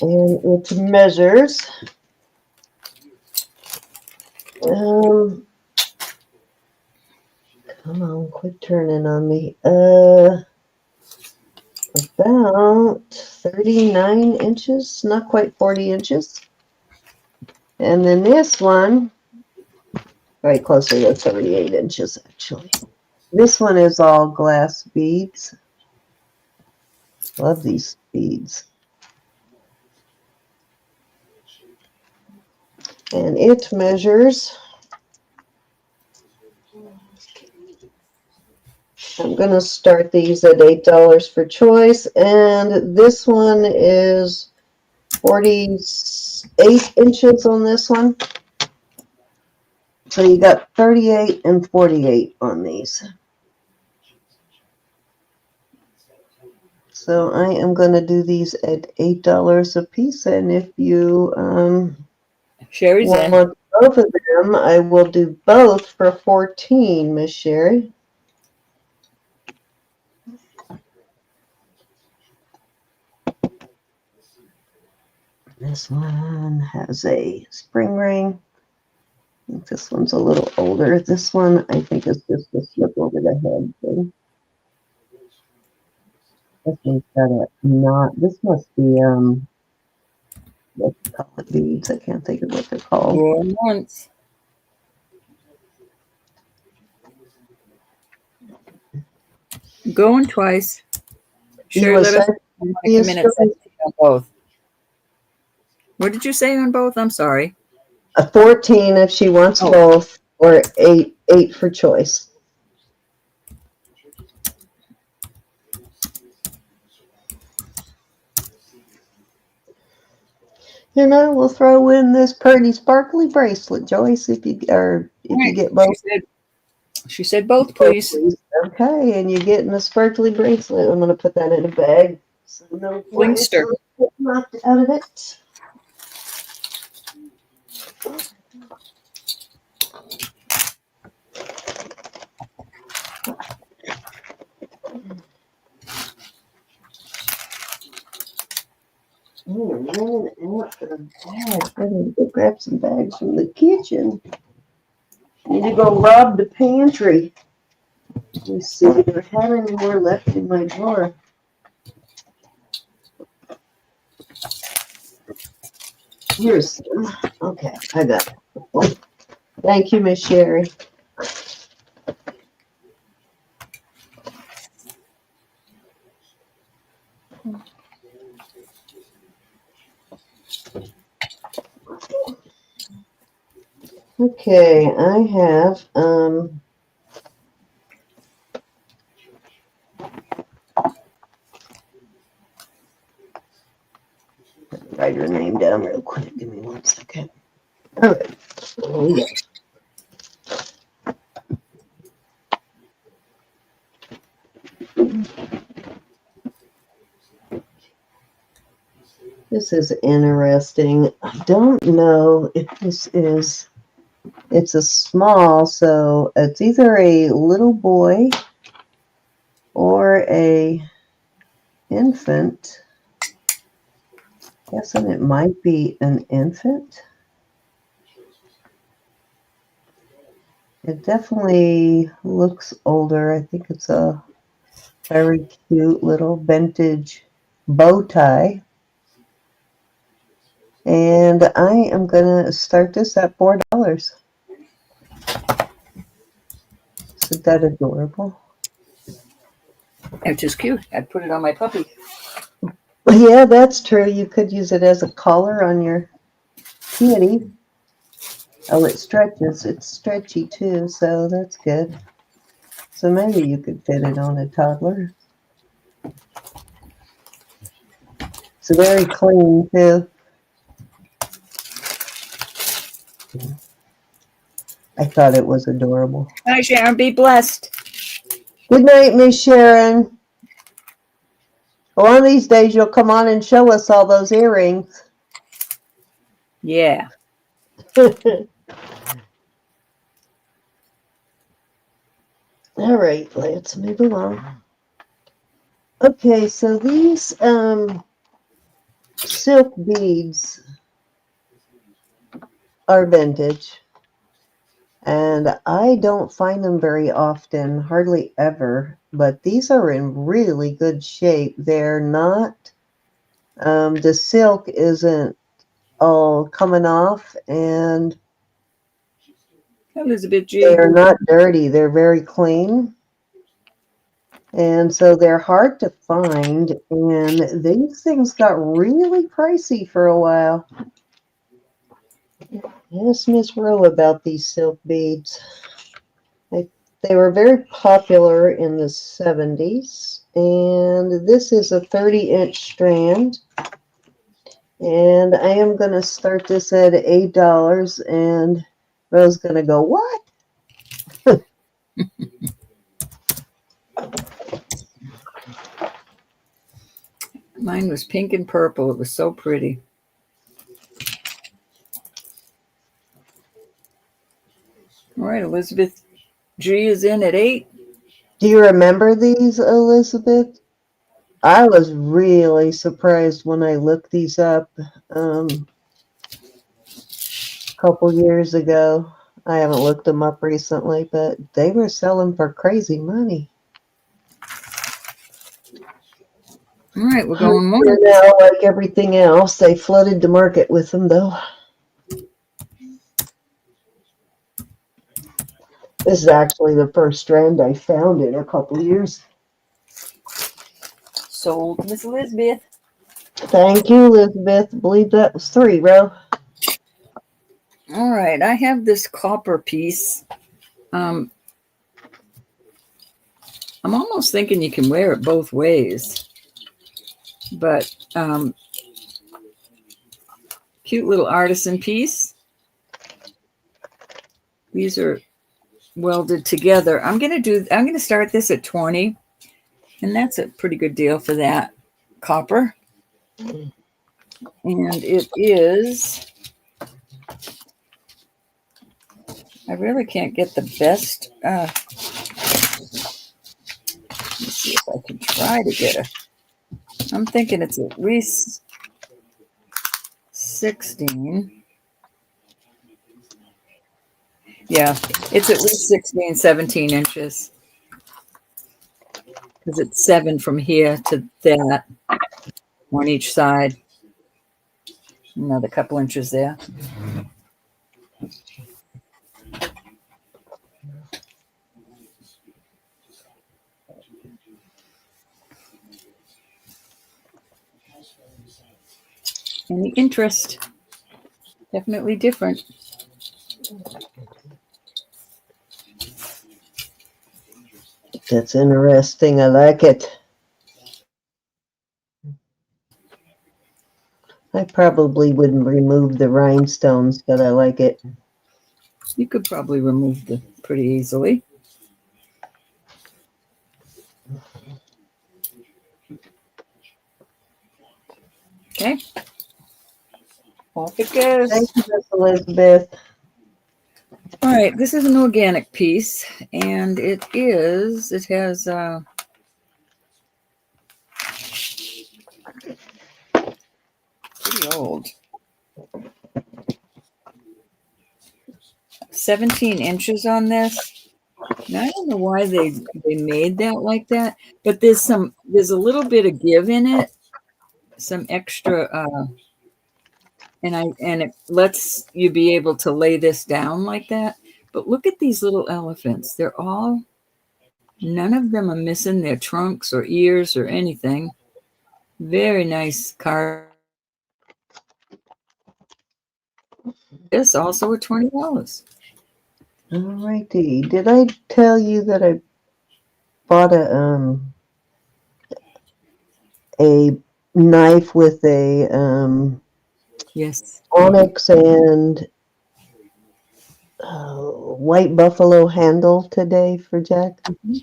And it measures come on, quit turning on me. About 39 inches, not quite 40 inches. And then this one, right closer to 38 inches, actually. This one is all glass beads. Love these beads. And it measures, I'm going to start these at $8 for choice. And this one is 48 inches on this one. So you got 38 and 48 on these. So I am going to do these at $8 a piece. And if you Sherry's in. want both of them, I will do both for 14, Miss Sherry. This one has a spring ring. I think this one's a little older. This one, I think, is just a slip over the head thing. This one's got a knot. This must be, what do you call it, beads? I can't think of what they're called. Going once. Going twice. Sherry, let us know if you want to come in at 17 on both. What did you say on both? I'm sorry. A 14 if she wants both, or 8 for choice. And I will throw in this pretty sparkly bracelet, Joyce, if you get both. She said both, please. Okay, and you're getting a sparkly bracelet. I'm going to put that in a bag so no Flingster. get knocked out of it. Oh, I'm running out of bags. I need to go grab some bags from the kitchen. Need to go rob the pantry. Let me see if I have any more left in my drawer. Here's some. Okay, I got it. Thank you, Miss Sherry. Okay, I have write her name down real quick. Give me 1 second. All right. Here we go. This is interesting. I don't know if this is, it's a small, so it's either a little boy or a infant. Guessing it might be an infant. It definitely looks older. I think it's a very cute little vintage bow tie. And I am going to start this at $4. Isn't that adorable? It's just cute. I'd put it on my puppy. Yeah, that's true. You could use it as a collar on your kitty. Oh, it stretches. It's stretchy too, so that's good. So maybe you could fit it on a toddler. It's very clean too. I thought it was adorable. Hi, Sharon. Be blessed. Good night, Miss Sharon. One of these days you'll come on and show us all those earrings. Yeah. All right, let's move along. Okay, so these silk beads are vintage, and I don't find them very often, hardly ever, but these are in really good shape. They're not, the silk isn't all coming off, and Elizabeth G. they're not dirty. They're very clean. And so they're hard to find, and these things got really pricey for a while. Ask Miss Rowe about these silk beads. I, they were very popular in the 70s, and this is a 30-inch strand. And I am going to start this at $8, and Rose's going to go, what? Mine was pink and purple. It was so pretty. All right, Elizabeth G is in at 8. Do you remember these, Elizabeth? I was really surprised when I looked these up a couple years ago. I haven't looked them up recently, but they were selling for crazy money. All right, we're going You once. know, like everything else, they flooded the market with them, though. This is actually the first strand I found in a couple years. Sold, Miss Elizabeth. Thank you, Elizabeth. I believe that was 3, Ro. All right, I have this copper piece. I'm almost thinking you can wear it both ways, but cute little artisan piece. These are welded together. I'm going to start this at 20, and that's a pretty good deal for that copper. And it is, I really can't get the best. Let's see if I can try to get I'm thinking it's at least 16. Yeah, it's at least 16, 17 inches. Because it's 7 from here to that on each side. Another couple inches there. And the interest, definitely different. That's interesting. I like it. I probably wouldn't remove the rhinestones, but I like it. You could probably remove them pretty easily. Okay. Off it goes. Thank you, Miss Elizabeth. All right, this is an organic piece, and it has pretty old. 17 inches on this. Now, I don't know why they made that like that, but there's a little bit of give in it, some extra, and it lets you be able to lay this down like that. But look at these little elephants. None of them are missing their trunks or ears or anything. Very nice card. This also at $20. All righty. Did I tell you that I bought a knife with a Yes. onyx and white buffalo handle today for Jack? Mm-hmm.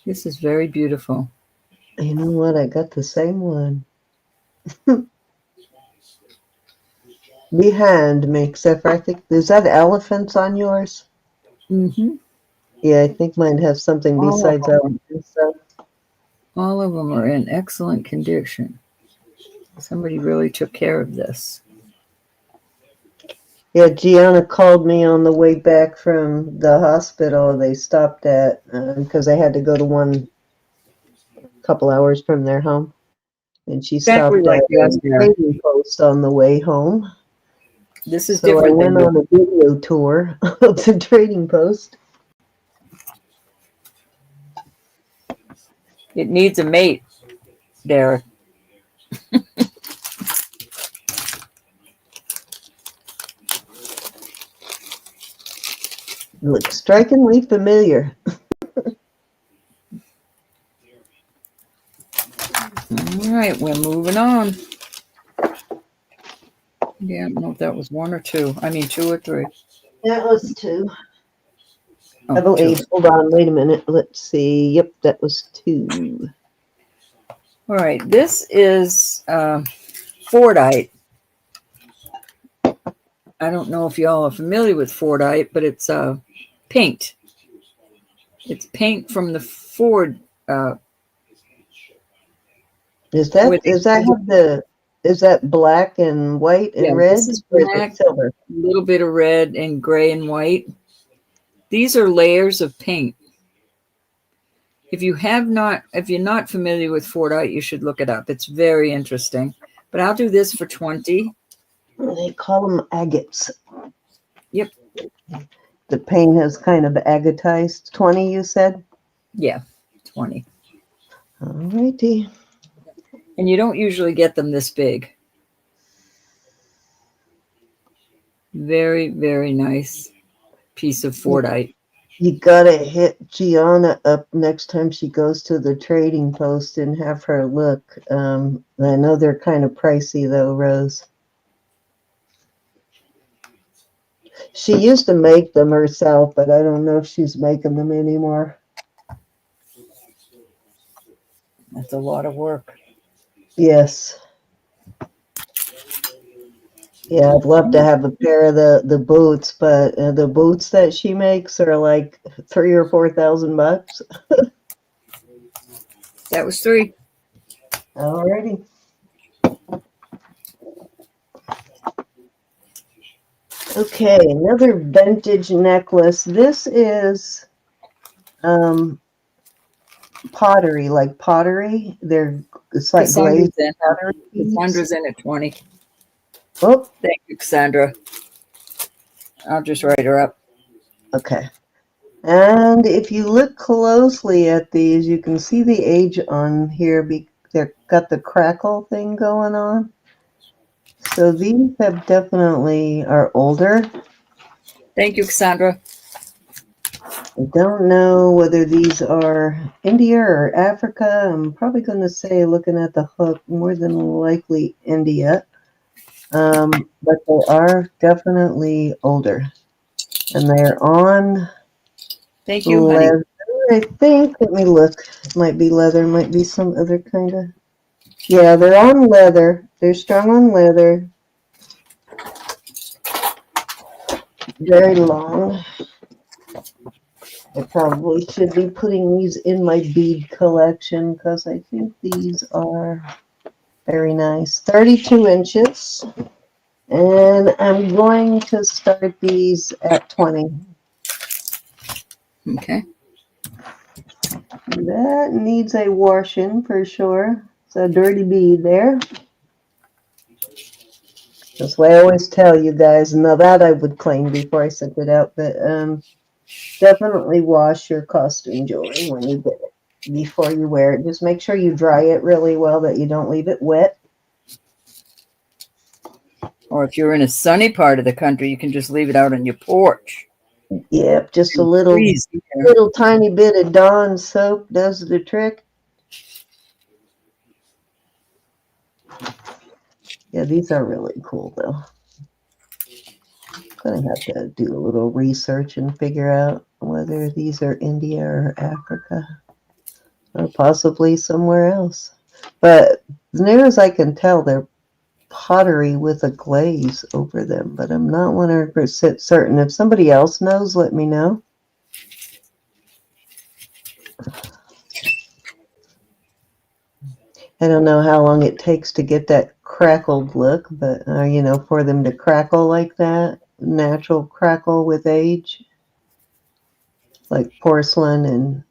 This is very beautiful. You know what? I got the same one. Behind me, except for I think, is that elephants on yours? Mm-hmm. Yeah, I think mine has something besides elephants. So. All of them are in excellent condition. Somebody really took care of this. Yeah, Gianna called me on the way back from the hospital. They stopped at, because they had to go to one couple hours from their home. And she Exactly stopped at like a yours there. trading post on the way home. This is So I different than went yours. on a video tour of the trading post. It needs a mate, Derek. Looks strikingly familiar. All right, we're moving on. Yeah, I don't know if that was one or two. I mean, two or three. That was two. Oh, I believe. two. Hold on, wait a minute. Let's see. Yep, that was two. All right, this is Fordite. I don't know if y'all are familiar with Fordite, but it's paint. It's paint from the Ford. Is Where that they, is that black and white yeah, and this red? is Or is it black, silver? a little bit of red and gray and white. These are layers of paint. If you're not familiar with Fordite, you should look it up. It's very interesting. But I'll do this for 20. They call them agates. Yep. The paint has kind of agatized. 20, you said? Yeah, 20. All righty. And you don't usually get them this big. Very, very nice piece of Fordite. You gotta hit Gianna up next time she goes to the trading post and have her look. I know they're kind of pricey though, Rose. She used to make them herself, but I don't know if she's making them anymore. That's a lot of work. Yes. Yeah, I'd love to have a pair of the boots, but the boots that she makes are like $3,000 or $4,000. That was 3. Alrighty. Okay, another vintage necklace. This is pottery, like pottery. It's like glazed Cassandra's in. pottery beads. Cassandra's in at 20. Oh, Thank you, Cassandra. I'll just write her up. okay. And if you look closely at these, you can see the age on here. They've got the crackle thing going on. So these have definitely are older. Thank you, Cassandra. I don't know whether these are India or Africa. I'm probably going to say, looking at the hook, more than likely India. But they are definitely older. And they're on Thank you, honey. leather, I think. Let me look. It might be leather, might be some other kind of. Yeah, they're on leather. They're strung on leather. Very long. I probably should be putting these in my bead collection because I think these are very nice. 32 inches. And I'm going to start these at 20. Okay. That needs a washing for sure. It's a dirty bead there. That's why I always tell you guys. Now that I would claim before I sent it out, but definitely wash your costume jewelry when you get it before you wear it. Just make sure you dry it really well, that you don't leave it wet. Or if you're in a sunny part of the country, you can just leave it out on your porch. Yep, just a Freeze. little tiny bit of Dawn soap does the trick. Yeah, these are really cool though. Gonna have to do a little research and figure out whether these are India or Africa or possibly somewhere else. But as near as I can tell, they're pottery with a glaze over them, but I'm not 100% certain. If somebody else knows, let me know. I don't know how long it takes to get that crackled look, but for them to crackle like that, natural crackle with age, like porcelain and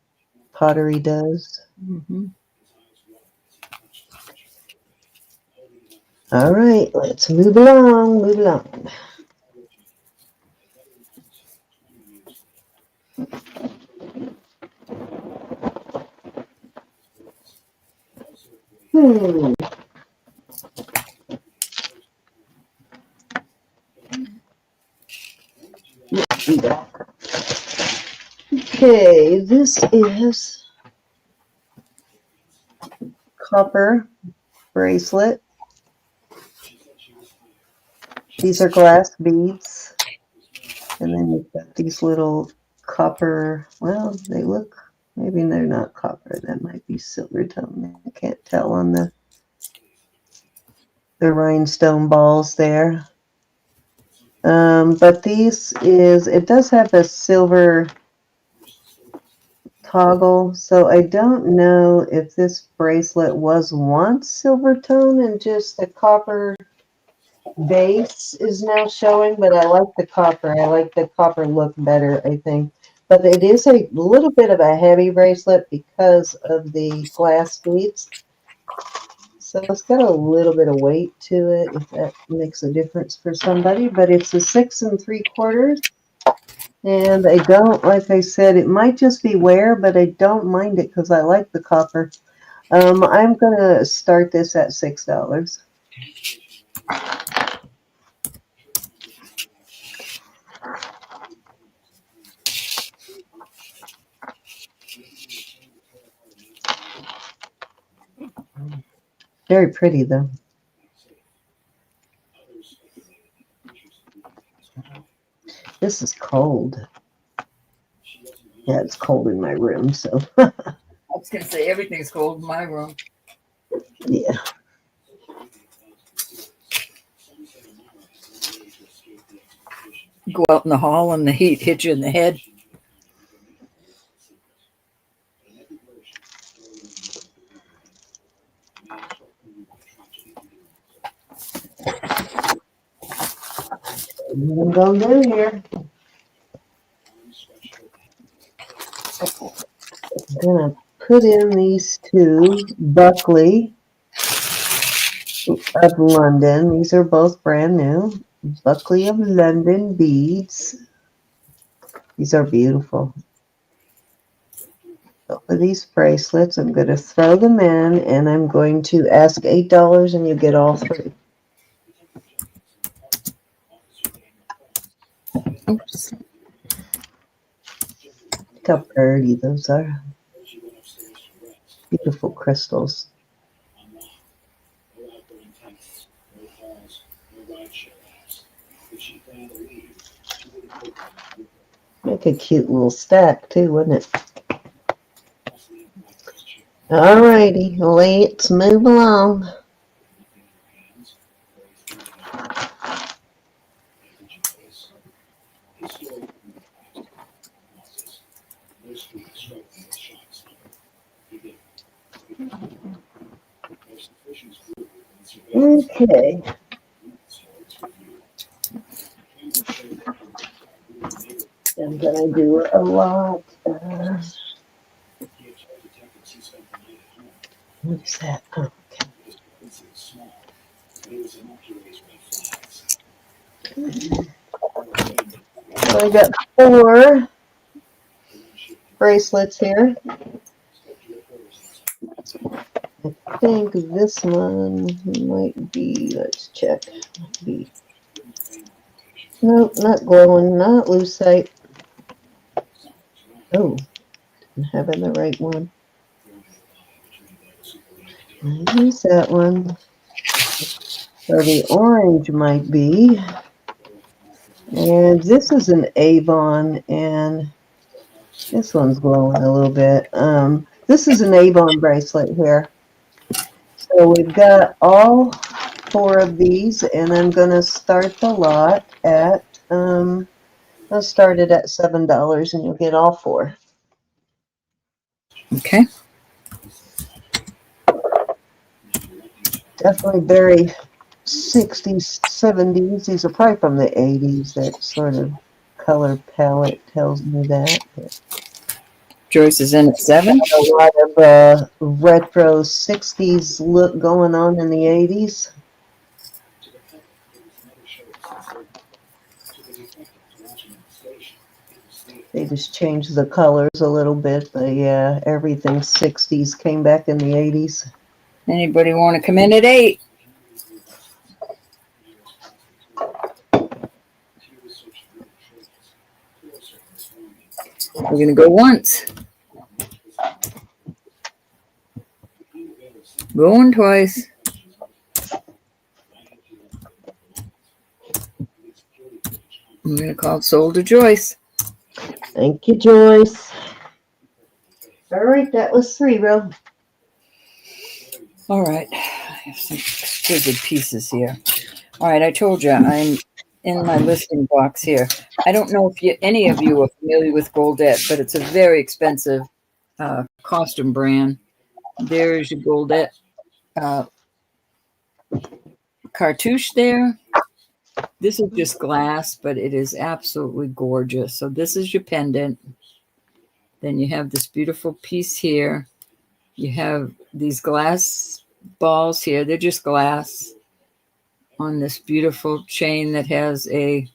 pottery does. Mm-hmm. All right, let's move along, move along. Hmm. Let's do that. Okay, this is copper bracelet. These are glass beads. And then you've got these little copper, well, they look, maybe they're not copper. That might be silver tone. I can't tell on the rhinestone balls there. But it does have a silver toggle, so I don't know if this bracelet was once silver tone and just the copper base is now showing, but I like the copper. I like the copper look better, I think. But it is a little bit of a heavy bracelet because of the glass beads. So it's got a little bit of weight to it, if that makes a difference for somebody. But it's a 6 3/4. And I don't, like I said, it might just be wear, but I don't mind it because I like the copper. I'm going to start this at $6. Very pretty, though. This is cold. Yeah, it's cold in my room, so I was going to say everything's cold in my room. yeah. Go out in the hall and the heat hit you in the head. What I'm going to do here, I'm going to put in these two Buckley of London. These are both brand new. Buckley of London beads. These are beautiful. For these bracelets, I'm going to throw them in, and I'm going to ask $8, and you get all three. Oops. Look how pretty those are. Beautiful crystals. Make a cute little stack too, wouldn't it? Alrighty, let's move along. Okay. I'm gonna do a lot. What's that? Oh, okay. So I got 4 bracelets here. I think this one might be, let's check. Might be, nope, not glowing, not lucite. Oh, I'm having the right one. I use that one. So the orange might be. And this is an Avon, and this one's glowing a little bit. This is an Avon bracelet here. So we've got all 4 of these, and I'm going to start the lot at, I'll start it at $7, and you'll get all 4. Okay. Definitely very 60s, 70s. These are probably from the 80s. That sort of color palette tells me that. Joyce is in at 7. A lot of retro 60s look going on in the 80s. They just changed the colors a little bit, but yeah, everything 60s came back in the 80s. Anybody want to come in at 8? We're going to go once. Going twice. I'm going to call Soldier Joyce. Thank you, Joyce. All right, that was 3, Ro. All right. I have some exquisite pieces here. All right, I told you I'm in my listing box here. I don't know if any of you are familiar with Goldette, but it's a very expensive costume brand. There's your Goldette cartouche there. This is just glass, but it is absolutely gorgeous. So this is your pendant. Then you have this beautiful piece here. You have these glass balls here. They're just glass on this beautiful chain that has a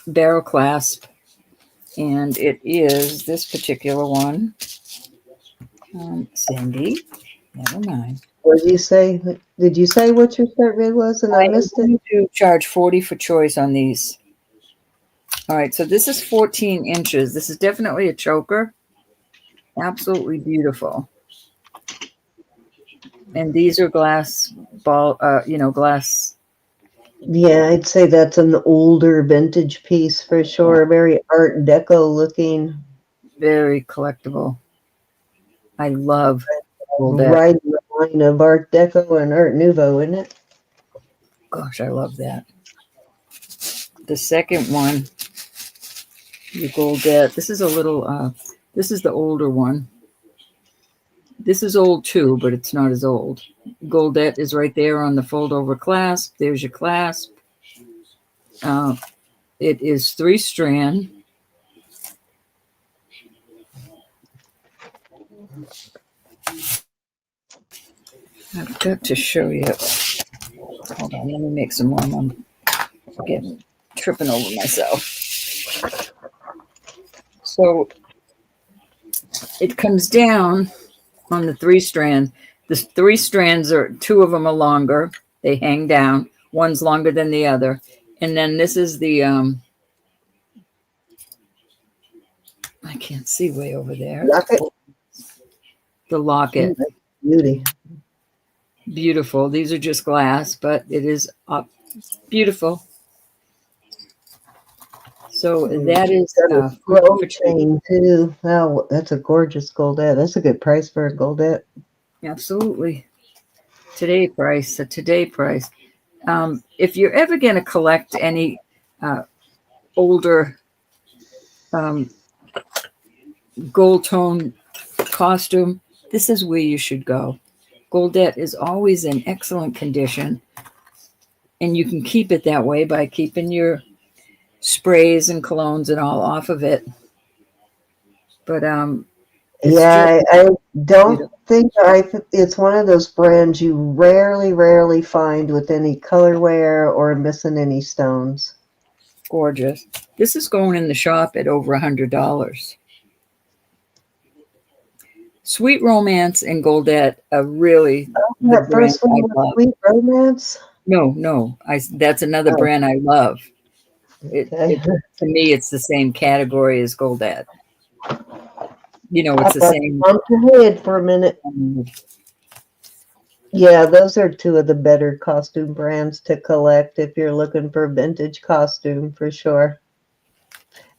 barrel clasp. And it is this particular one. Cindy, never mind. What did you say? Did you say what your start bid was and I missed I'm it? going to charge 40 for choice on these. All right, so this is 14 inches. This is definitely a choker. Absolutely beautiful. And these are glass glass. Yeah, I'd say that's an older vintage piece for sure. Very Art Deco looking. Very collectible. I love Goldette. Right in the line of Art Deco and Art Nouveau, isn't it? Gosh, I love that. The second one, the Goldette. This is a little, this is the older one. This is old too, but it's not as old. Goldette is right there on the fold over clasp. There's your clasp. It is 3-strand. I've got to show you. Hold on, let me make some more. I'm getting tripping over myself. So it comes down on the 3-strand. The 3 strands are 2 of them are longer. They hang down. One's longer than the other. And then this is the I can't see way over there. Locket. The locket. Beauty. Beautiful. These are just glass, but it is beautiful. So that is a gold chain too. Wow, that's a gorgeous Goldette. That's a good price for a Goldette. Absolutely. Today price. If you're ever going to collect any older gold tone costume, this is where you should go. Goldette is always in excellent condition, and you can keep it that way by keeping your sprays and colognes and all off of it. But yeah, I don't think it's one of those brands you rarely find with any colorware or missing any stones. Gorgeous. This is going in the shop at over $100. Sweet Romance and Goldette are really the That first one was Sweet Romance? No. That's another brand I love. Okay. To me, it's the same category as Goldette. You know, it's the same. Bump your head for a minute. Yeah, those are 2 of the better costume brands to collect if you're looking for vintage costume for sure.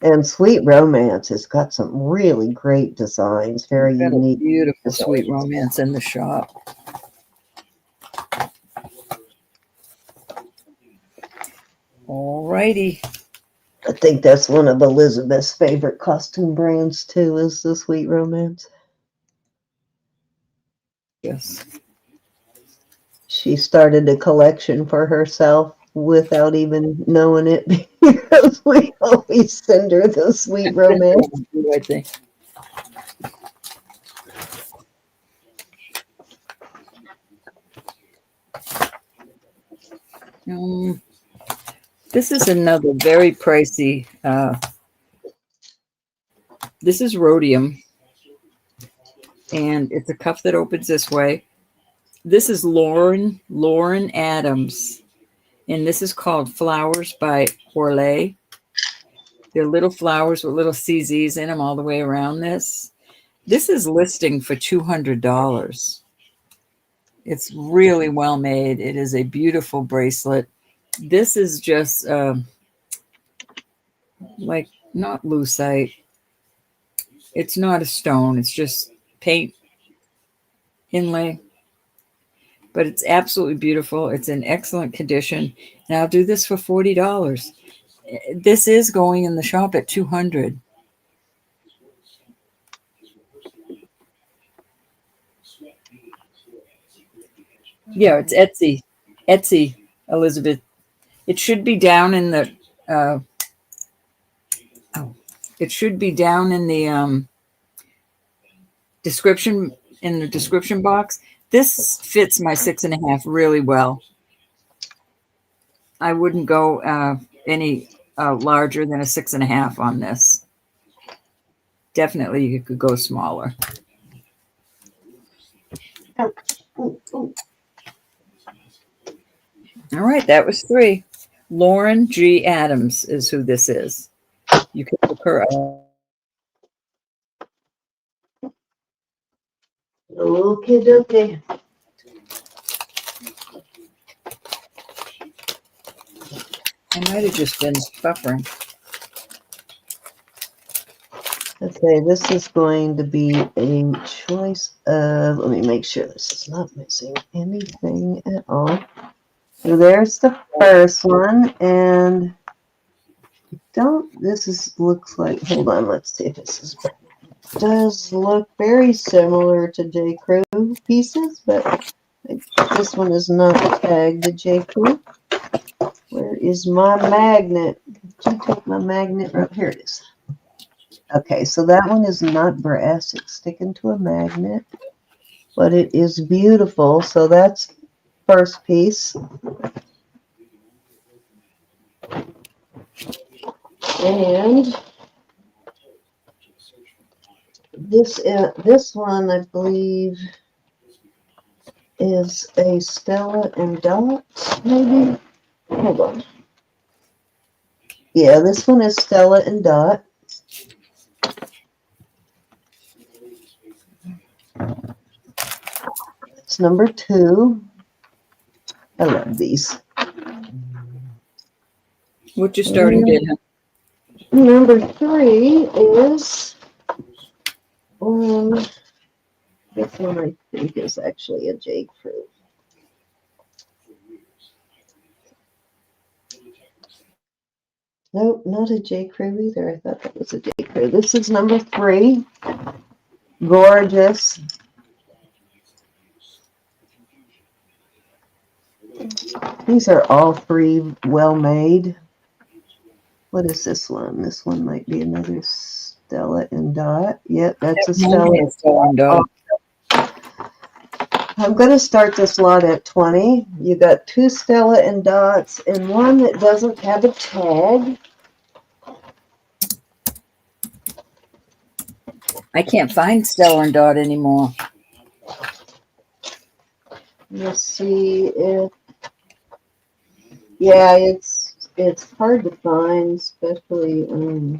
And Sweet Romance has got some really great designs, very unique. Beautiful Sweet Romance in the shop. All righty. I think that's one of Elizabeth's favorite costume brands too, is the Sweet Romance. Yes. She started a collection for herself without even knowing it because we always send her the Sweet Romance. I think. This is another very pricey. This is rhodium, and it's a cuff that opens this way. This is Lauren Adams, and this is called Flowers by Orlay. They're little flowers with little CZs in them all the way around this. This is listing for $200. It's really well made. It is a beautiful bracelet. This is just like not lucite. It's not a stone. It's just paint inlay. But it's absolutely beautiful. It's in excellent condition. And I'll do this for $40. This is going in the shop at $200. Yeah, it's Etsy. Etsy, Elizabeth. It should be down in the oh, it should be down in the description box. This fits my 6.5 really well. I wouldn't go any larger than a 6.5 on this. Definitely, you could go smaller. Ooh, ooh. All right, that was 3. Lauren G. Adams is who this is. You can look her up. Okay, okay. I might have just been buffering. Okay, this is going to be a choice of, let me make sure this is not missing anything at all. So there's the first one, and looks like, hold on, let's see if this does look very similar to J. Crew pieces, but this one is not tagged to J. Crew. Where is my magnet? Did you take my magnet? Right here it is. Okay, so that one is not brass. It's sticking to a magnet, but it is beautiful. So that's first piece. And this one, I believe, is a Stella and Dot, maybe? Hold on. Yeah, this one is Stella and Dot. It's number 2. I love these. What's your starting bid? Number 3 is this one I think is actually a J. Crew. Nope, not a J. Crew either. I thought that was a J. Crew. This is number 3. Gorgeous. These are all 3 well made. What is this one? This one might be another Stella and Dot. Yep, that's a Stella and Dot. I'm going to start this lot at 20. You got 2 Stella and Dots and one that doesn't have a tag. I can't find Stella and Dot anymore. Let's see if, yeah, it's hard to find, especially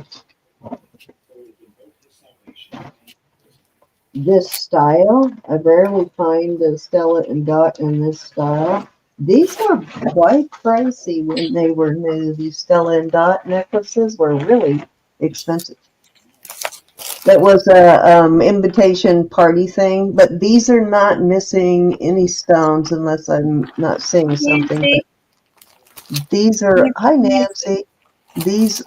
this style. I rarely find a Stella and Dot in this style. These were quite pricey when they were new. These Stella and Dot necklaces were really expensive. That was a invitation party thing, but these are not missing any stones unless I'm not seeing something. These are, hi Nancy, these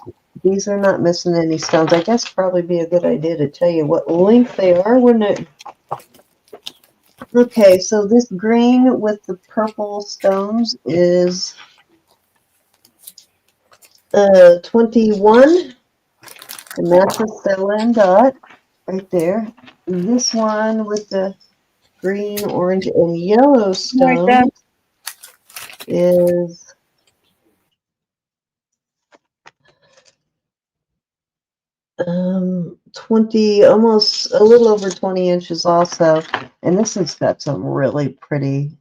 are not missing any stones. I guess probably be a good idea to tell you what length they are, wouldn't it? Okay, so this green with the purple stones is 21, and that's a Stella and Dot right there. This one with the green, orange, and yellow stones is 20, almost a little over 20 inches also. And this has got some really pretty,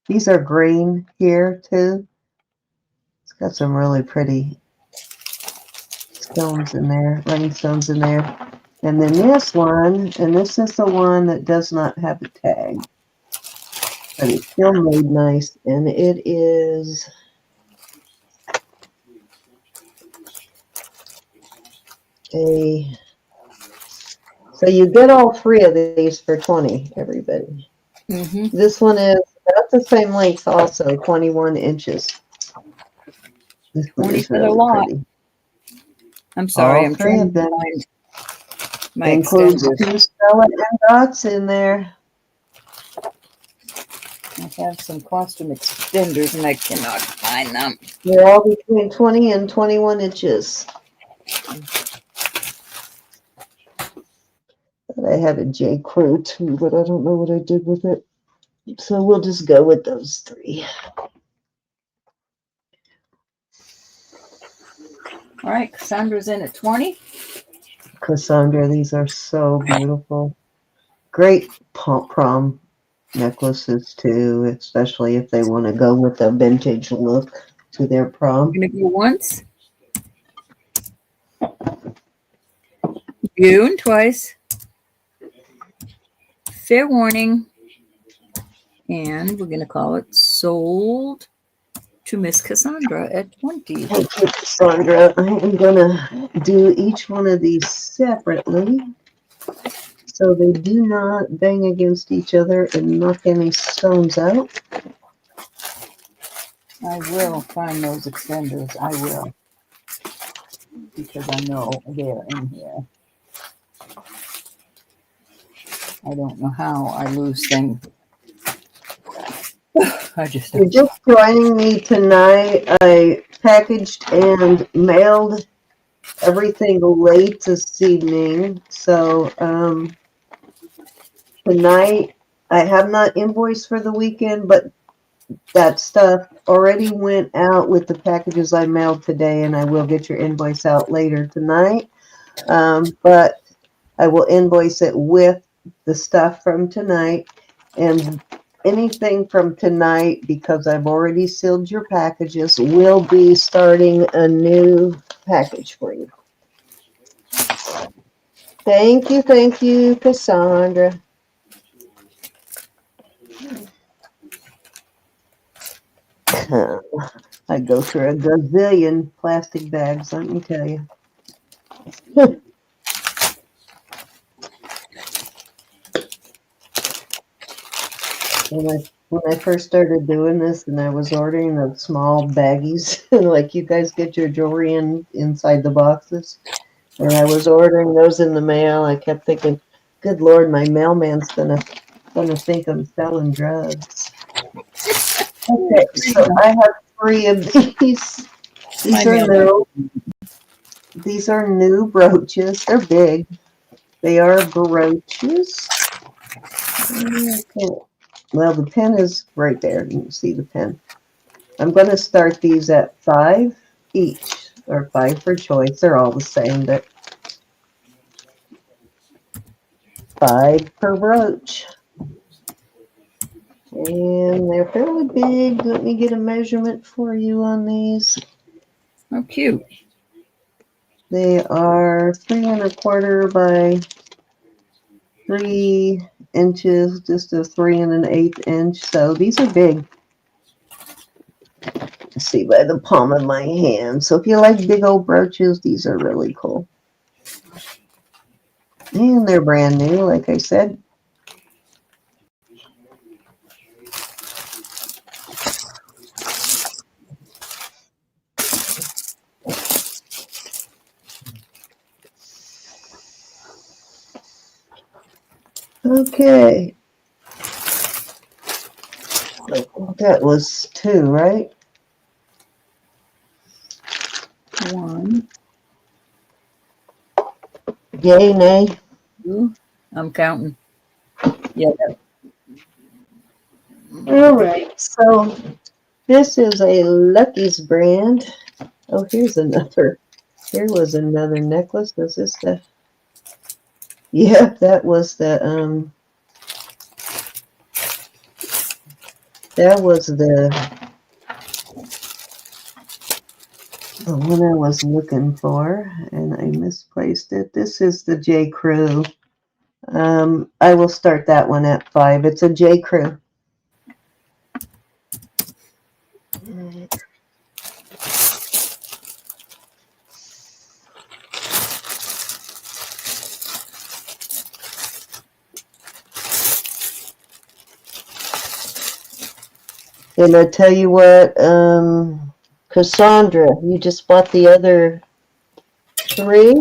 these are green here too. It's got some really pretty stones in there, rhinestones in there. And then this one, and this is the one that does not have a tag, but it's still made nice, and it is so you get all three of these for 20, everybody. Mm-hmm. This one is about the same length also, 21 inches. This one 20 is for the really lot. pretty. I'm sorry, All I'm three trying of to them. find my Includes extenders. 2 skeleton dots in there. I have some costume extenders and I cannot find them. They're all between 20 and 21 inches. I had a J. Crew too, but I don't know what I did with it. So we'll just go with those 3. All right, Cassandra's in at 20. Cassandra, these are so beautiful. Great prom necklaces too, especially if they want to go with a vintage look to their I'm prom. going to go once. You and twice. Fair warning. And we're going to call it sold to Miss Cassandra at 20. Thank you, Cassandra. I am going to do each one of these separately so they do not bang against each other and knock any stones out. I will find those extenders. I will. Because I know they're in here. I don't know how I lose things. I just You're just joining me tonight. I packaged and mailed everything late this evening. So tonight I have not invoiced for the weekend, but that stuff already went out with the packages I mailed today, and I will get your invoice out later tonight. But I will invoice it with the stuff from tonight, and anything from tonight, because I've already sealed your packages, will be starting a new package for you. Thank you, Cassandra. I go through a gazillion plastic bags, let me tell you. When I first started doing this, and I was ordering the small baggies, like you guys get your jewelry inside the boxes, and I was ordering those in the mail, I kept thinking, good Lord, my mailman's gonna think I'm selling drugs. Okay, so I have 3 of these. These are new brooches. They're big. They are brooches. Okay. Well, the pen is right there. You can see the pen. I'm going to start these at 5 each, or 5 for choice. They're all the same, but 5 per brooch. And they're fairly big. Let me get a measurement for you on these. How cute. They are 3 1/4 by 3 inches, just a 3 1/8 inch. So these are big. To see by the palm of my hand. So if you like big old brooches, these are really cool. And they're brand new, like I said. Okay. That was 2, right? 1, Yay, nay? 2. I'm counting. Yeah. All right. So this is a Lucky's brand. Oh, here's another. Here was another necklace. Was this the? Yep, that was the That was the one I was looking for, and I misplaced it. This is the J. Crew. I will start that one at 5. It's a J. Crew. And I tell you what, Cassandra, you just bought the other 3.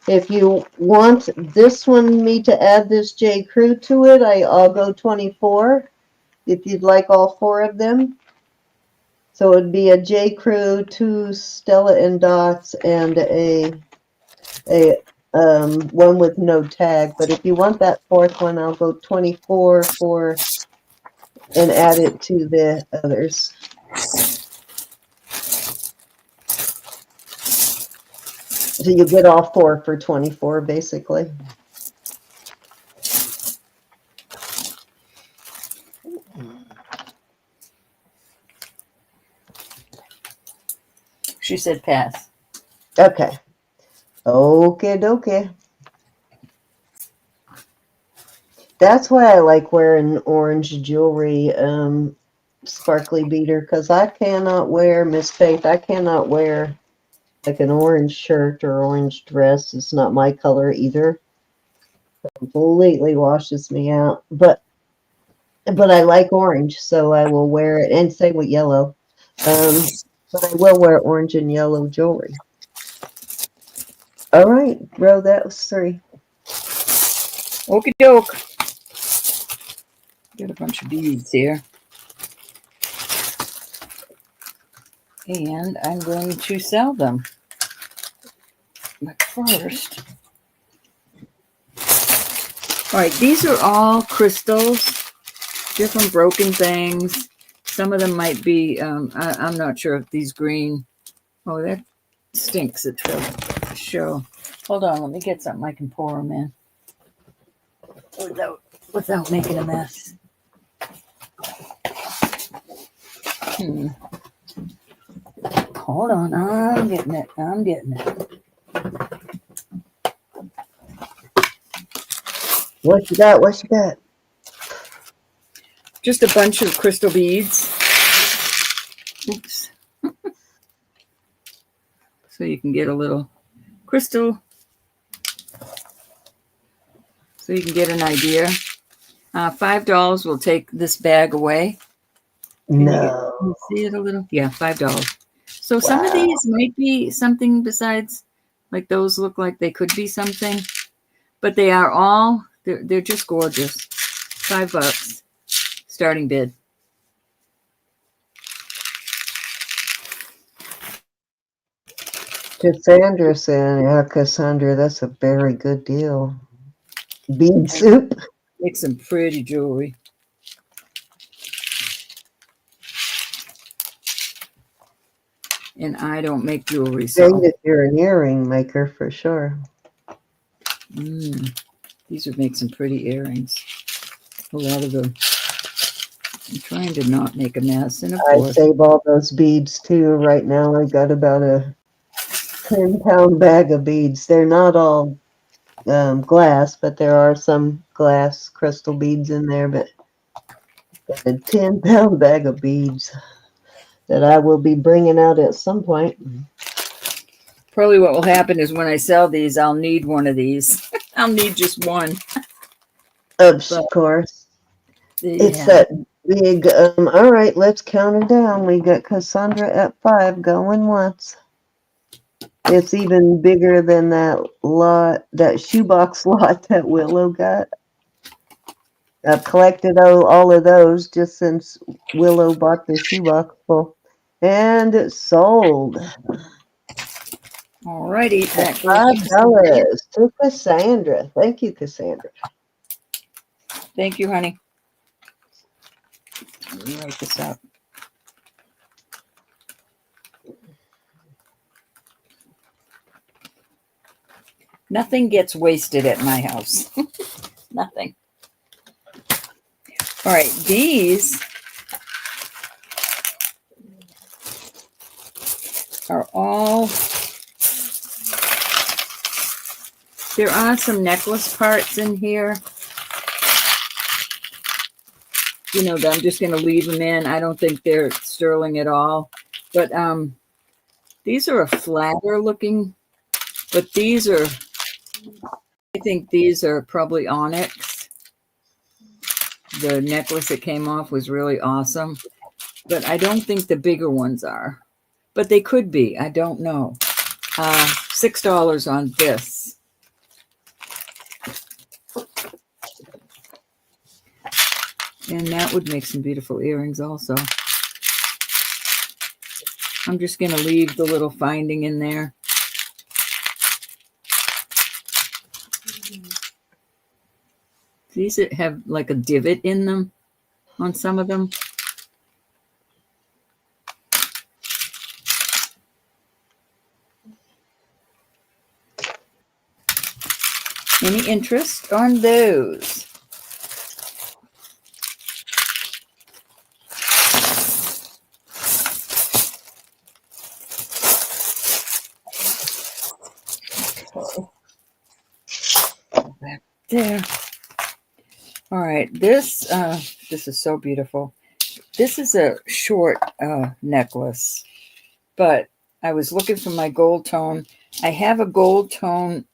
If you want this one, me to add this J. Crew to it, I'll go 24. If you'd like all 4 of them. So it'd be a J. Crew, 2 Stella and Dots, and a one with no tag. But if you want that 4th one, I'll go 24 for and add it to the others. So you get all 4 for 24, basically. She said pass. Okay. Okay, dokie. That's why I like wearing orange jewelry, sparkly beater, because I cannot wear, Miss Faith, I cannot wear like an orange shirt or orange dress. It's not my color either. It completely washes me out. But I like orange, so I will wear it, and same with yellow. But I will wear orange and yellow jewelry. All right, Ro, that was 3. Okie doke. Got a bunch of beads here. And I'm going to sell them. But first, all right, these are all crystals, different broken things. Some of them might be, I'm not sure if these green, oh, that stinks at the show. Hold on, let me get something I can pour them in without making a mess. Hold on, I'm getting it. What you got? What you got? Just a bunch of crystal beads. Oops. So you can get a little crystal. So you can get an idea. $5 will take this bag away. Can you see it a little? Yeah, $5. So some of these might be something besides, like those look like they could be something, but they are all, they're just gorgeous. $5 starting bid. Cassandra said, yeah, Cassandra, that's a very good deal. Bead soup. Make some pretty jewelry. And I don't make jewelry, so. Great if you're an earring maker, for sure. These would make some pretty earrings. A lot of them. I'm trying to not make a mess. And of I course, save all those beads too. Right now, I got about a 10-pound bag of beads. They're not all glass, but there are some glass crystal beads in there. But got a 10-pound bag of beads that I will be bringing out at some point. probably what will happen is when I sell these, I'll need one of these. I'll need just one. Of course. It's that big, all right, let's count her down. We got Cassandra at 5 going once. It's even bigger than that shoebox lot that Willow got. I've collected all of those just since Willow bought the shoebox full. And it's sold. Alrighty, that $5 to Cassandra. Thank you, Cassandra. Thank you, honey. Let me write this up. Nothing gets wasted at my house. Nothing. All right, these are all, there are some necklace parts in here. You know, I'm just going to leave them in. I don't think they're sterling at all. But these are a flatter looking, but these are, I think these are probably onyx. The necklace that came off was really awesome. But I don't think the bigger ones are. But they could be. I don't know. $6 on this. And that would make some beautiful earrings also. I'm just going to leave the little finding in there. These have like a divot in them on some of them. Any interest on those? Back there. All right, this is so beautiful. This is a short necklace, but I was looking for my gold tone. I have a gold tone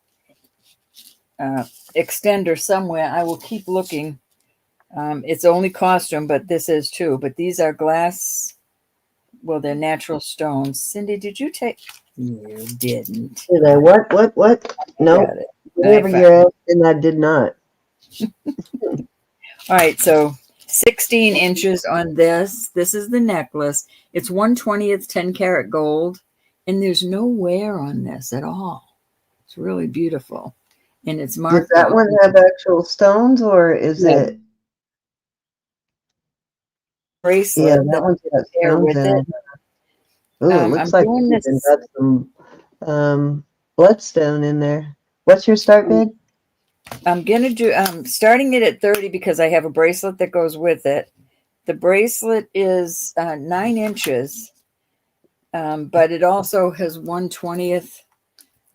extender somewhere. I will keep looking. It's only costume, but this is too. But these are glass. Well, they're natural stones. Cindy, did you take? You didn't. Did I? What? No. Got it. Whatever you're asking, I did not. All right, so 16 inches on this. This is the necklace. It's 1/20th 10 karat gold, and there's no wear on this at all. It's really beautiful, and it's marked. Does that one have actual stones, or is it? Bracelet. Yeah, that one's got stones in it. Ooh, it looks like it's even got some bloodstone in there. What's your start bid? I'm gonna do. Starting it at 30 because I have a bracelet that goes with it. The bracelet is 9 inches, but it also has 1/20th.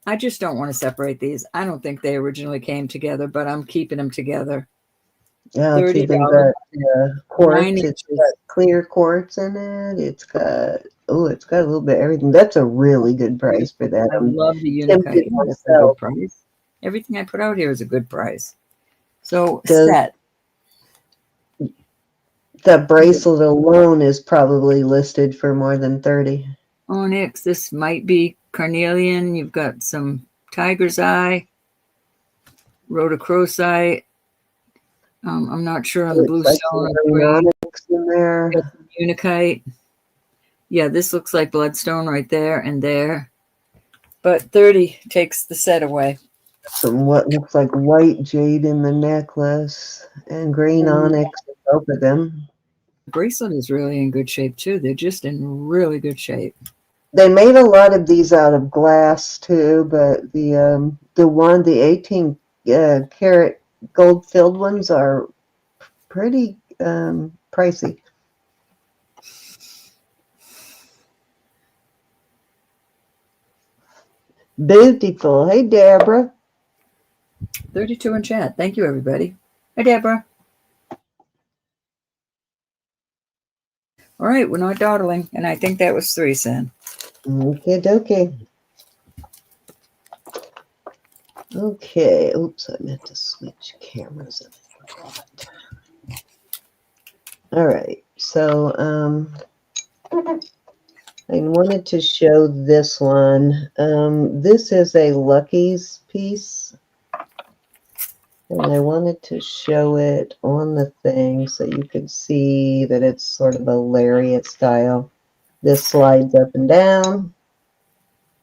I just don't want to separate these. I don't think they originally came together, but I'm keeping them together. Yeah, it's even got quartz. It's got clear quartz in it. It's got a little bit of everything. That's a really good price for that. I love the Unicite. That's a good price. Everything I put out here is a good price. So set. The bracelet alone is probably listed for more than 30. Onyx. This might be carnelian. You've got some tiger's eye, rhodochrosite. I'm not sure on the blue stone. Onyx in there. Unicite. Yeah, this looks like bloodstone right there and there. But 30 takes the set away. Some what looks like white jade in the necklace and green onyx in both of them. The bracelet is really in good shape too. They're just in really good shape. They made a lot of these out of glass too, but the 18 karat gold filled ones are pretty pricey. Beautiful. Hey, Deborah. 32 in chat. Thank you, everybody. Hi, Deborah. All right, we're not dawdling, and I think that was 3 cents. Okay. Okay. Oops, I meant to switch cameras. I forgot. All right. So, I wanted to show this one. This is a Lucky's piece. And I wanted to show it on the thing so you could see that it's sort of a lariat style. This slides up and down.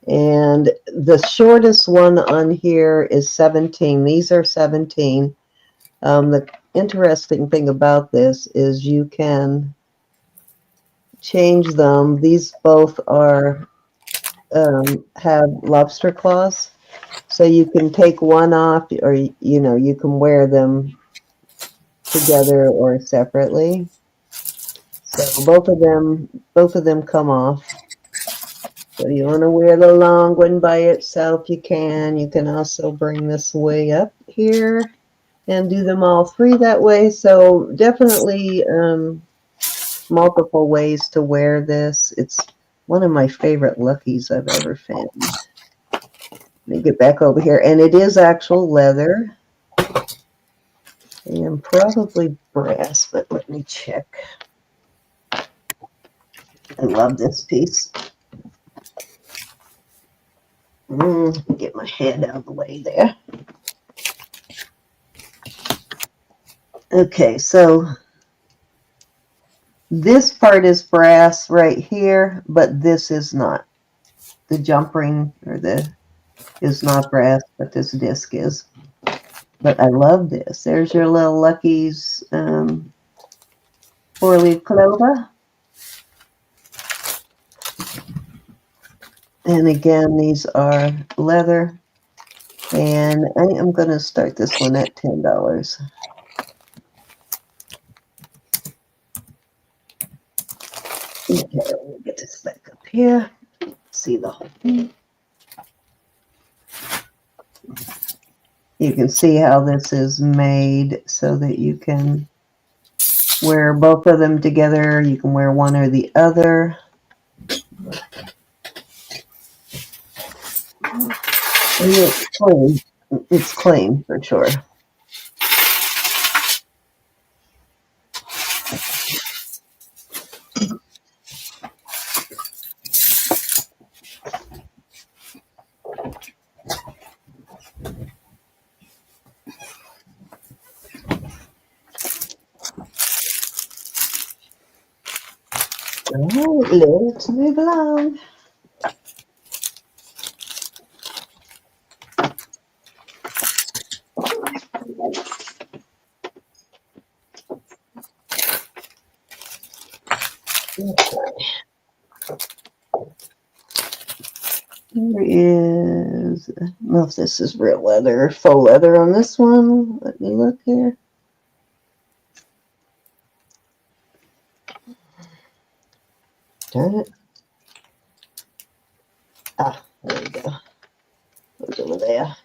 And the shortest one on here is 17. These are 17. The interesting thing about this is you can change them. These both are have lobster claws. So you can take one off, or you can wear them together or separately. So both of them come off. So you want to wear the long one by itself, you can. You can also bring this way up here and do them all three that way. So definitely multiple ways to wear this. It's one of my favorite luckies I've ever found. Let me get back over here. And it is actual leather and probably brass, but let me check. I love this piece. Get my head out of the way there. Okay, so this part is brass right here, but this is not. The jump ring is not brass, but this disc is. But I love this. There's your little Lucky's 4-leaf clover. And again, these are leather. And I am going to start this one at $10. Okay, let me get this back up here. See the whole thing. You can see how this is made so that you can wear both of them together. You can wear one or the other. And it's clean. It's clean for sure. All right, let's move along. Here is, I don't know if this is real leather or faux leather on this one. Let me look here. Darn it. Ah, there we go. Goes over there.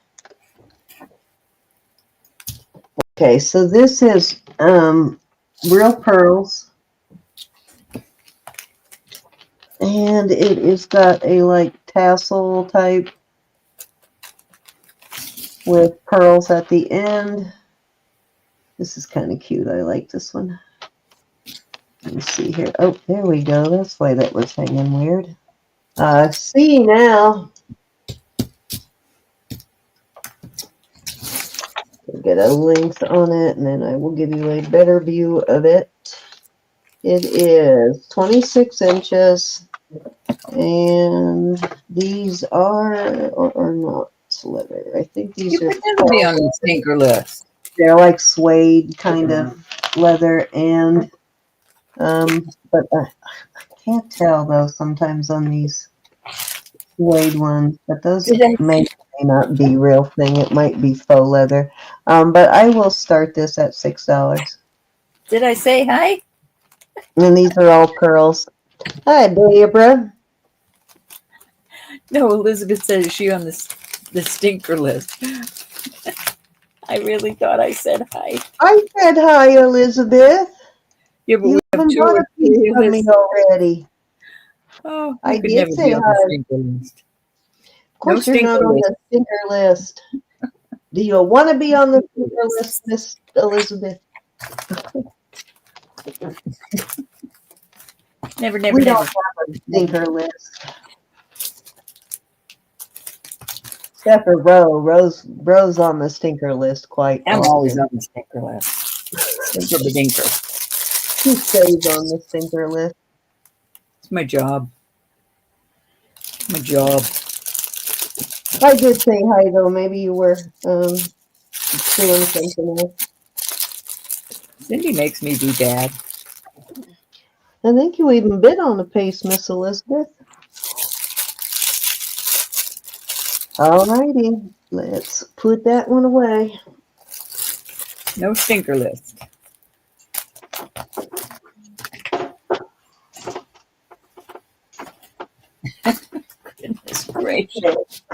Okay, so this is real pearls. And it is got a like tassel type with pearls at the end. This is kind of cute. I like this one. Let me see here. Oh, there we go. That's why that was hanging weird. See now. We'll get a length on it, and then I will give you a better view of it. It is 26 inches, and these are or are not leather. I think these You are. could never be on the stinker list. They're like suede kind of leather, and but I can't tell though sometimes on these suede ones, but those may not be real thing. It might be faux leather. But I will start this at $6. Did I say hi? And these are all pearls. Hi, Deborah. No, Elizabeth said, is she on the stinker list? I really thought I said hi. I said hi, Elizabeth. Yeah, but You we have haven't two bought or a piece three from me lists. already. Oh, I you could did never say be on the hi. stinker list. Of course, you're not stinker on list. the stinker list. Do you want to be on the stinker list, Miss Elizabeth? Never, We don't never. have a stinker list. Except for Rose on the stinker list quite I'm often. always on the stinker list. Stinker the dinker. She stays on the stinker list. It's my job. My job. I did say hi though. Maybe you were doing something else. Cindy makes me be bad. I think you even bid on the piece, Miss Elizabeth. Alrighty, let's put that one away. No stinker list. decoration.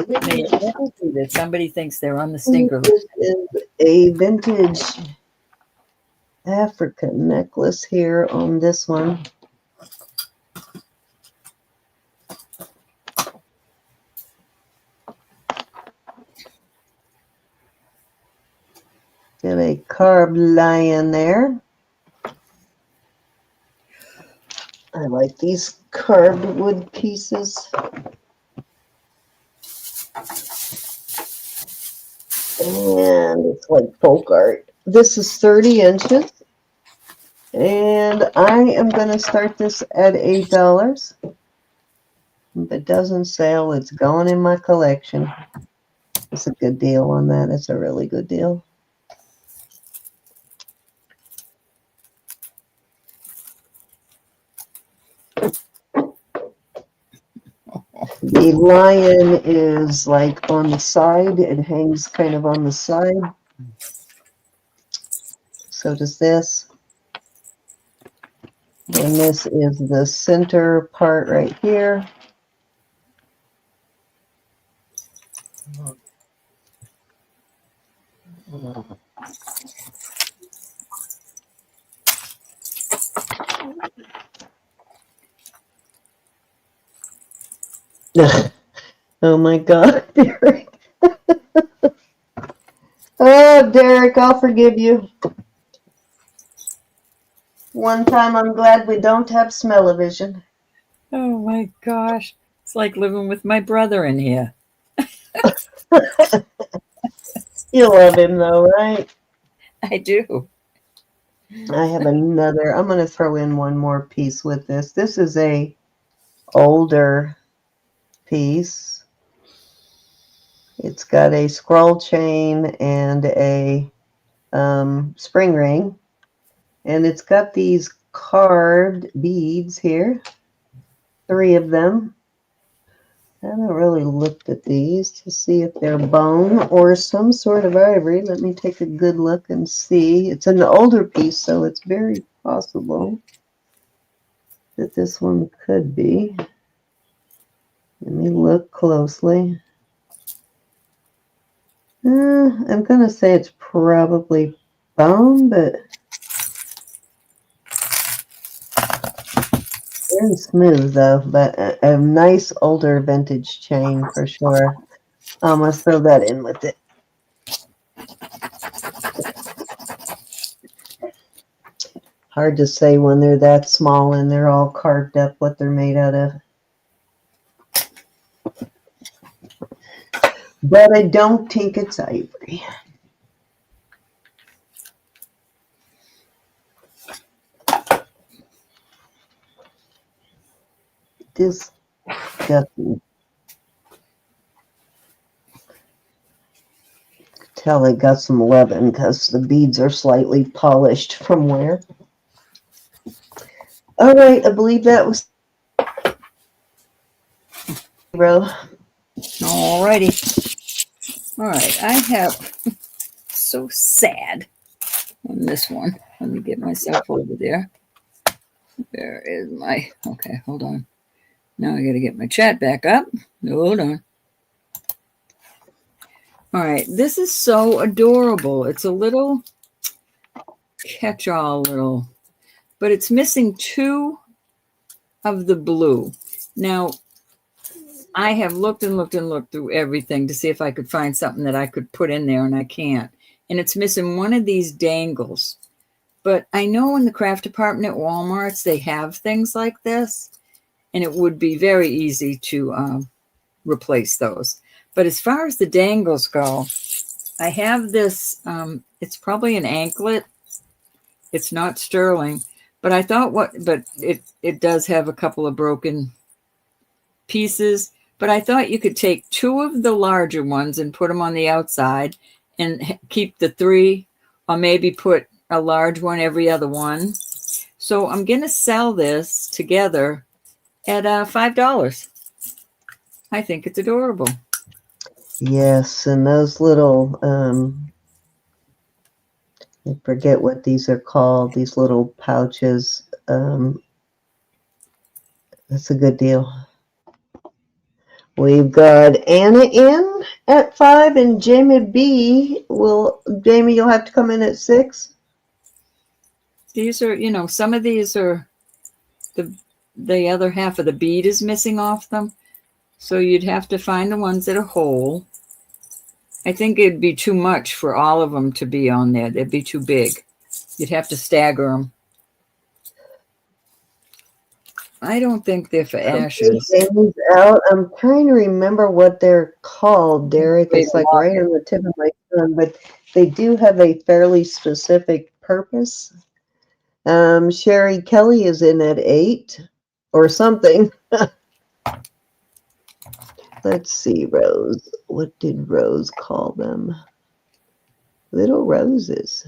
May it never be that somebody thinks they're on the stinker list. This is a vintage African necklace here on this one. Got a carved lion there. I like these carved wood pieces. And it's like folk art. This is 30 inches. And I am going to start this at $8. If it doesn't sell, it's going in my collection. It's a good deal on that. It's a really good deal. The lion is like on the side. It hangs kind of on the side. So does this. And this is the center part right here. Oh my God, Derek. Oh, Derek, I'll forgive you. One time I'm glad we don't have smell-o-vision. Oh my gosh. It's like living with my brother in here. You love him though, right? I do. I have another. I'm going to throw in one more piece with this. This is a older piece. It's got a scroll chain and a spring ring. And it's got these carved beads here. 3 of them. I haven't really looked at these to see if they're bone or some sort of ivory. Let me take a good look and see. It's an older piece, so it's very possible that this one could be. Let me look closely. I'm going to say it's probably bone, but very smooth though. But a nice older vintage chain for sure. I'm going to throw that in with it. Hard to say when they're that small and they're all carved up what they're made out of. But I don't think it's ivory. This got some, tell it got some leaven because the beads are slightly polished from wear. All right, I believe that was zero. All righty. All right. I have so sad on this one. Let me get myself over there. There is my, okay, hold on. Now I got to get my chat back up. Hold on. All right. This is so adorable. It's a little catch-all little, but it's missing 2 of the blue. Now, I have looked and looked and looked through everything to see if I could find something that I could put in there, and I can't. And it's missing one of these dangles. But I know in the craft department at Walmart's, they have things like this, and it would be very easy to replace those. But as far as the dangles go, I have this, it's probably an anklet. It's not sterling, but I thought but it does have a couple of broken pieces. But I thought you could take 2 of the larger ones and put them on the outside and keep the 3, or maybe put a large one every other one. So I'm going to sell this together at $5. I think it's adorable. Yes, and those little, I forget what these are called, these little pouches. That's a good deal. We've got Anna in at 5 and Jamie B. Jamie, you'll have to come in at 6. These are, some of these are the other half of the bead is missing off them. So you'd have to find the ones that are whole. I think it'd be too much for all of them to be on there. They'd be too big. You'd have to stagger them. I don't think they're for ashes. Jamie's out. I'm trying to remember what they're called, Derek. It's like right on the tip of my tongue, but they do have a fairly specific purpose. Sherry Kelly is in at 8 or something. Let's see, Rose. What did Rose call them? Little roses.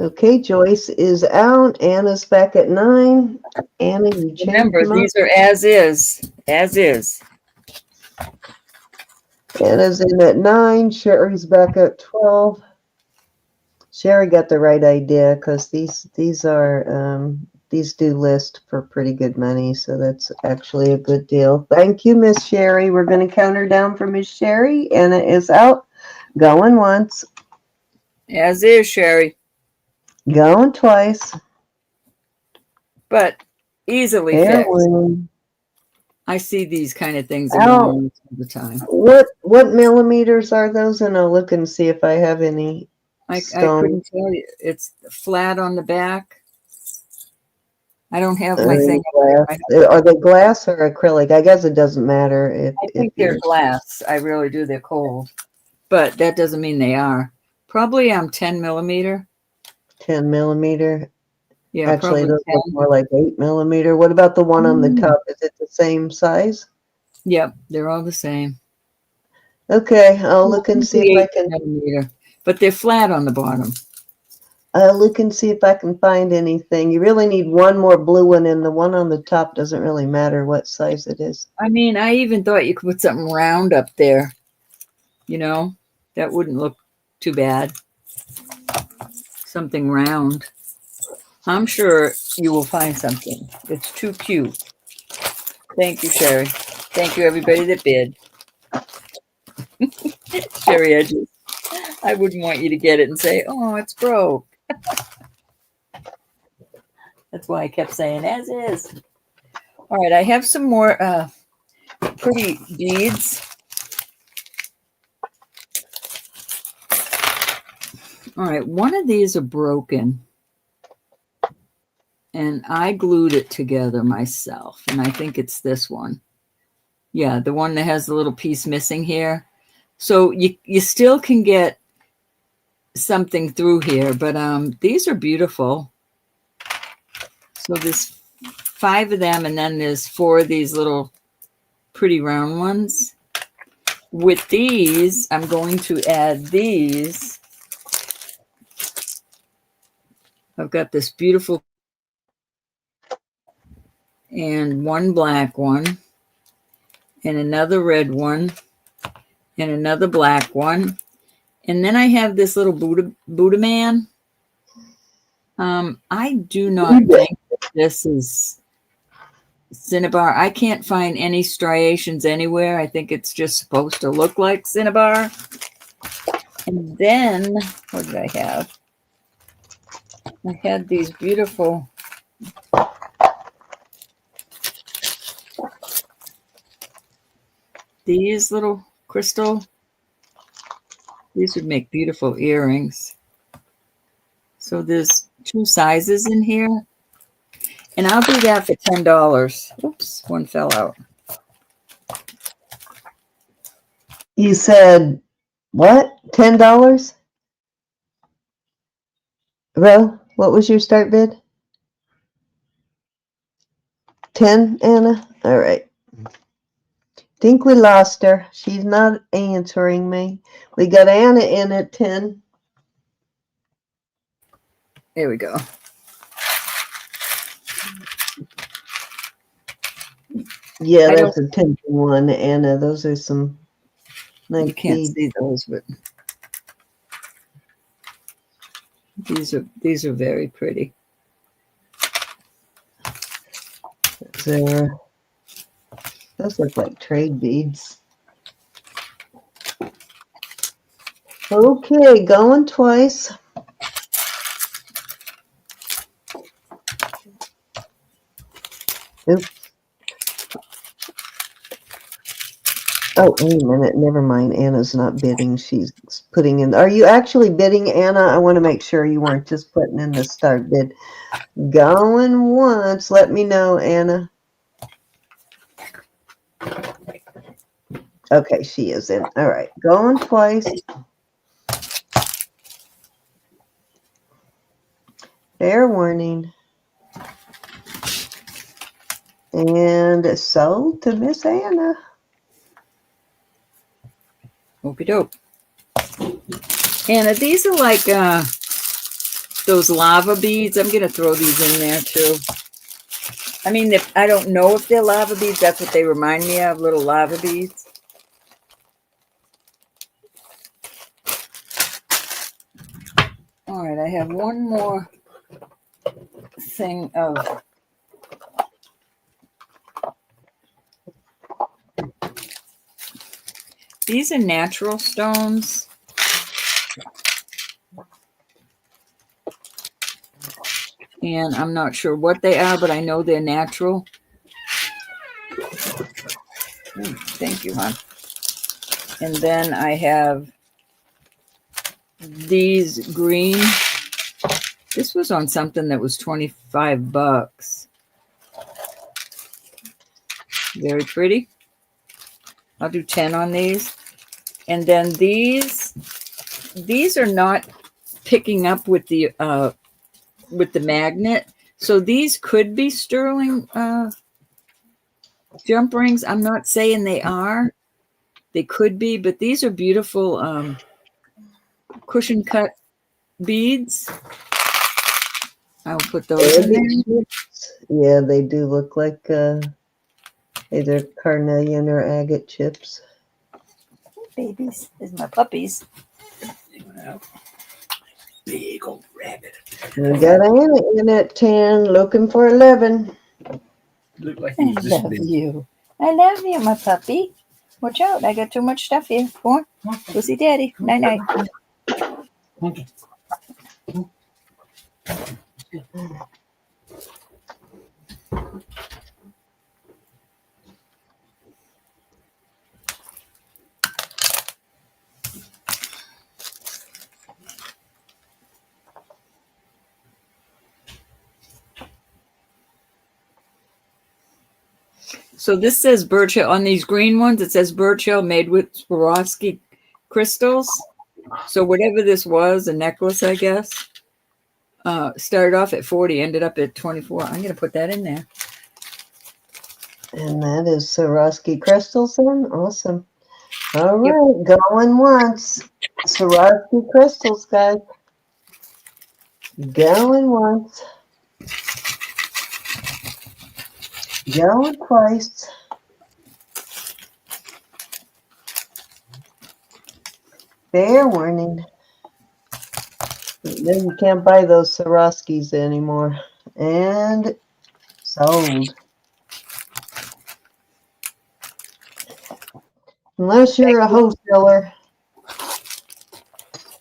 Okay, Joyce is out. Anna's back at 9. Anna, you changed Remember, them up. these are as is. As is. Anna's in at 9. Sherry's back at 12. Sherry got the right idea because these do list for pretty good money, so that's actually a good deal. Thank you, Miss Sherry. We're going to count her down for Miss Sherry. Anna is out. Going once. As is, Sherry. Going twice. But easily Heirloom. fixed. I see these kind of things Out. all the time. What millimeters are those? And I'll look and see if I have any I stone. couldn't tell you. It's flat on the back. I don't have my thing. Are they glass or acrylic? I guess it doesn't matter. I think they're glass. I really do. They're cold. But that doesn't mean they are. Probably 10 millimeter. 10 millimeter. Yeah, actually, those 10. look more like 8 millimeter. What about the one on the top? Is it the same size? Yep, they're all the same. Okay, I'll look and see if I can. Millimeter, but they're flat on the bottom. I'll look and see if I can find anything. You really need one more blue one, and the one on the top doesn't really matter what size it is. I mean, I even thought you could put something round up there. That wouldn't look too bad. Something round. I'm sure you will find something. It's too cute. Thank you, Sherry. Thank you, everybody that bid. Sherry, I wouldn't want you to get it and say, oh, it's broke. That's why I kept saying, as is. All right, I have some more pretty beads. All right, one of these are broken. And I glued it together myself. And I think it's this one. Yeah, the one that has the little piece missing here. So you still can get something through here. But these are beautiful. So there's 5 of them. And then there's 4 of these little pretty round ones. With these, I'm going to add these. I've got this beautiful and one black one and another red one and another black one. And then I have this little Buddha man. I do not think this is cinnabar. I can't find any striations anywhere. I think it's just supposed to look like cinnabar. And then, what did I have? I had these beautiful these little crystal. These would make beautiful earrings. So there's 2 sizes in here. And I'll do that for $10. Oops, one fell out. You said what? $10? Ro, what was your start bid? 10, Anna? All right. Think we lost her. She's not answering me. We got Anna in at 10. There we go. Yeah, that's a 10 one, Anna. Those are some nice. You can't see those, but these are very pretty. Those look like trade beads. Okay, going twice. Oops. Oh, wait a minute. Never mind. Anna's not bidding. She's putting in. Are you actually bidding, Anna? I want to make sure you weren't just putting in the start bid. Going once. Let me know, Anna. Okay, she is in. All right. Going twice. Fair warning. And so to Miss Anna. Okie doke. Anna, these are like those lava beads. I'm going to throw these in there too. I mean, I don't know if they're lava beads. That's what they remind me of, little lava beads. All right, I have one more thing of these are natural stones. And I'm not sure what they are, but I know they're natural. Thank you, hon. And then I have these green. This was on something that was $25. Very pretty. I'll do 10 on these. And then these are not picking up with the magnet. So these could be sterling jump rings. I'm not saying they are. They could be, but these are beautiful cushion cut beads. I'll put those in there. Yeah, they do look like either carnelian or agate chips. Babies is my puppies. Big old rabbit. We got Anna in at 10, looking for 11. Look like I he was this love big. you. I love you, my puppy. Watch out. I got too much stuff here. Go on. Go see Daddy. Night night. Okay. So this says Birch Hill. On these green ones, it says Birch Hill made with Swarovski crystals. So whatever this was, a necklace, I guess, started off at 40, ended up at 24. I'm going to put that in there. And that is Swarovski crystals then? Awesome. All right, going once. Swarovski crystals, guys. Going once. Going twice. Fair warning. Then you can't buy those Swarovskis anymore. And sold. Unless you're a wholesaler.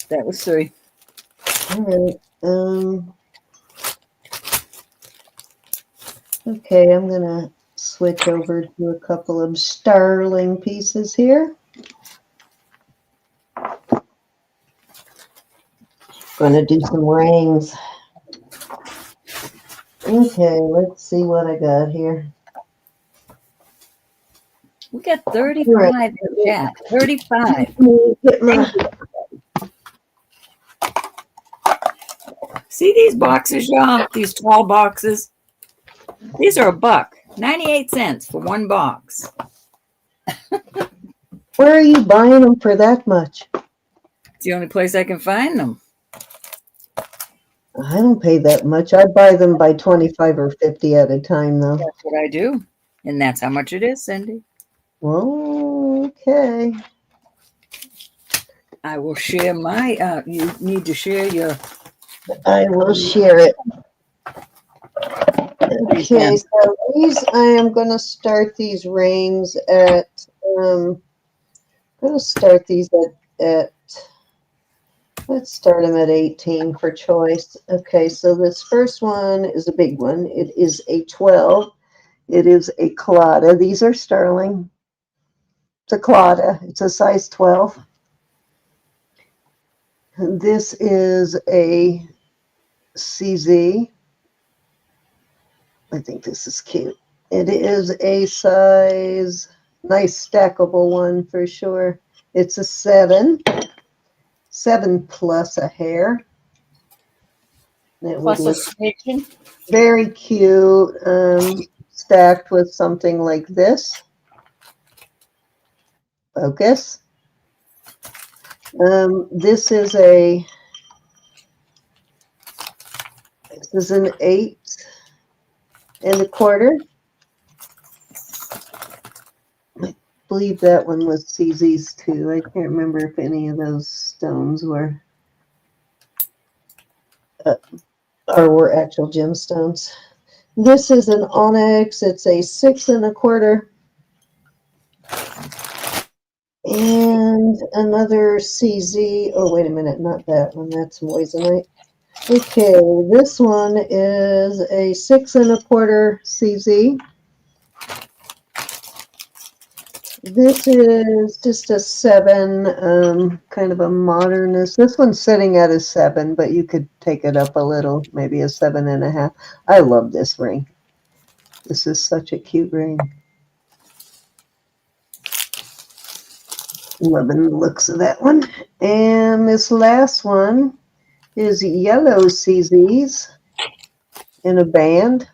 That was 3. All right. Okay, I'm going to switch over to a couple of sterling pieces here. Going to do some rings. Okay, let's see what I got here. We got 35 in chat. 35. See these boxes, y'all? These tall boxes? These are $1. 98 cents for one box. Where are you buying them for that much? It's the only place I can find them. I don't pay that much. I buy them by 25 or 50 at a time, though. That's what I do. And that's how much it is, Cindy. Well, okay. I will share my, you need to share your. I will share it. Okay, so these, I am going to start these rings at, I'm going to start these at, let's start them at 18 for choice. Okay, so this first one is a big one. It is a 12. It is a colada. These are sterling. It's a colada. It's a size 12. This is a CZ. I think this is cute. It is a size, nice stackable one for sure. It's a 7, 7 plus a hair. It would Plus a look smidgen. very cute, stacked with something like this. Focus. This is an 8.25. I believe that one was CZ's too. I can't remember if any of those stones were actual gemstones. This is an onyx. It's a 6.25. And another CZ. Oh, wait a minute. Not that one. That's moissanite. Okay, this one is a 6.25 CZ. This is just a 7, kind of a modernist. This one's sitting at a 7, but you could take it up a little, maybe a 7.5. I love this ring. This is such a cute ring. Loving the looks of that one. And this last one is yellow CZs in a band.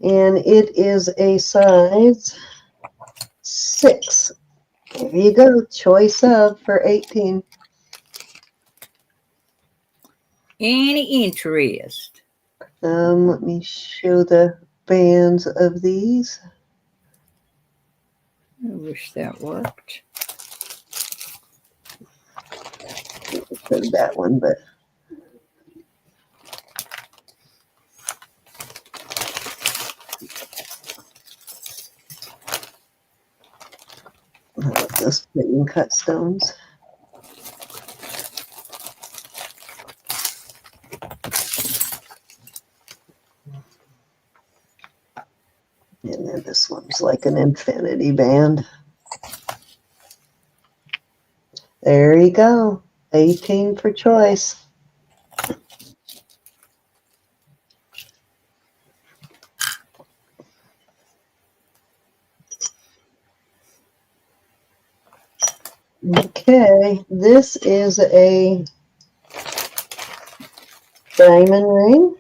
And it is a size 6. There you go. Choice of for 18. Any interest? Let me show the bands of these. I wish that worked. Said that one, but I love those plain cut stones. And then this one's like an infinity band. There you go. 18 for choice. Okay, this is a diamond ring.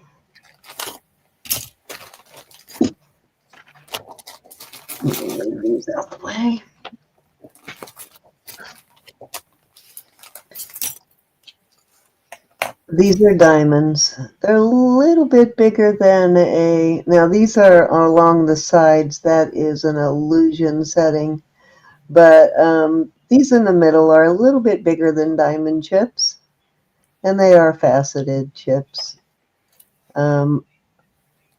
Move these out the way. These are diamonds. They're a little bit bigger than now these are along the sides. That is an illusion setting. But these in the middle are a little bit bigger than diamond chips. And they are faceted chips. I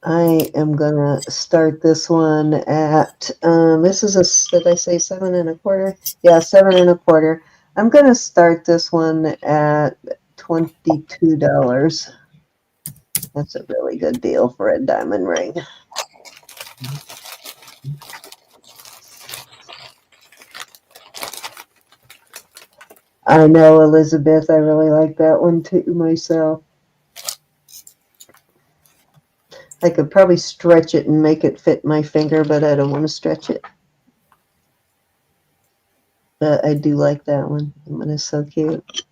am going to start this one at, this is did I say 7.25? Yeah, 7.25. I'm going to start this one at $22. That's a really good deal for a diamond ring. I know, Elizabeth, I really like that one too myself. I could probably stretch it and make it fit my finger, but I don't want to stretch it. But I do like that one. That one is so cute.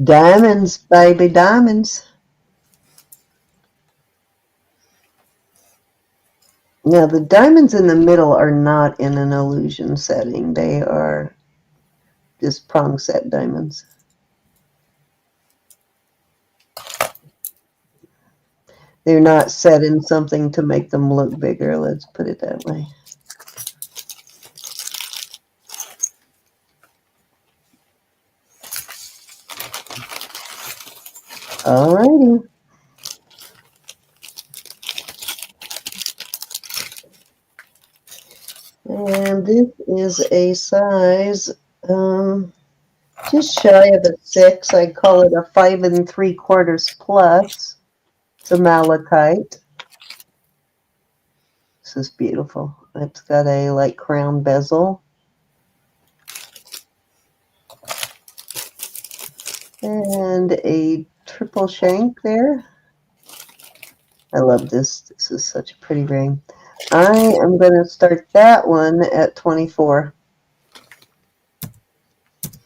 Diamonds, baby, diamonds. Now, the diamonds in the middle are not in an illusion setting. They are just prong set diamonds. They're not set in something to make them look bigger. Let's put it that way. Alrighty. And this is a size just shy of a 6. I call it a 5 3/4 plus. It's a malachite. This is beautiful. It's got a like crown bezel. And a triple shank there. I love this. This is such a pretty ring. I am going to start that one at 24.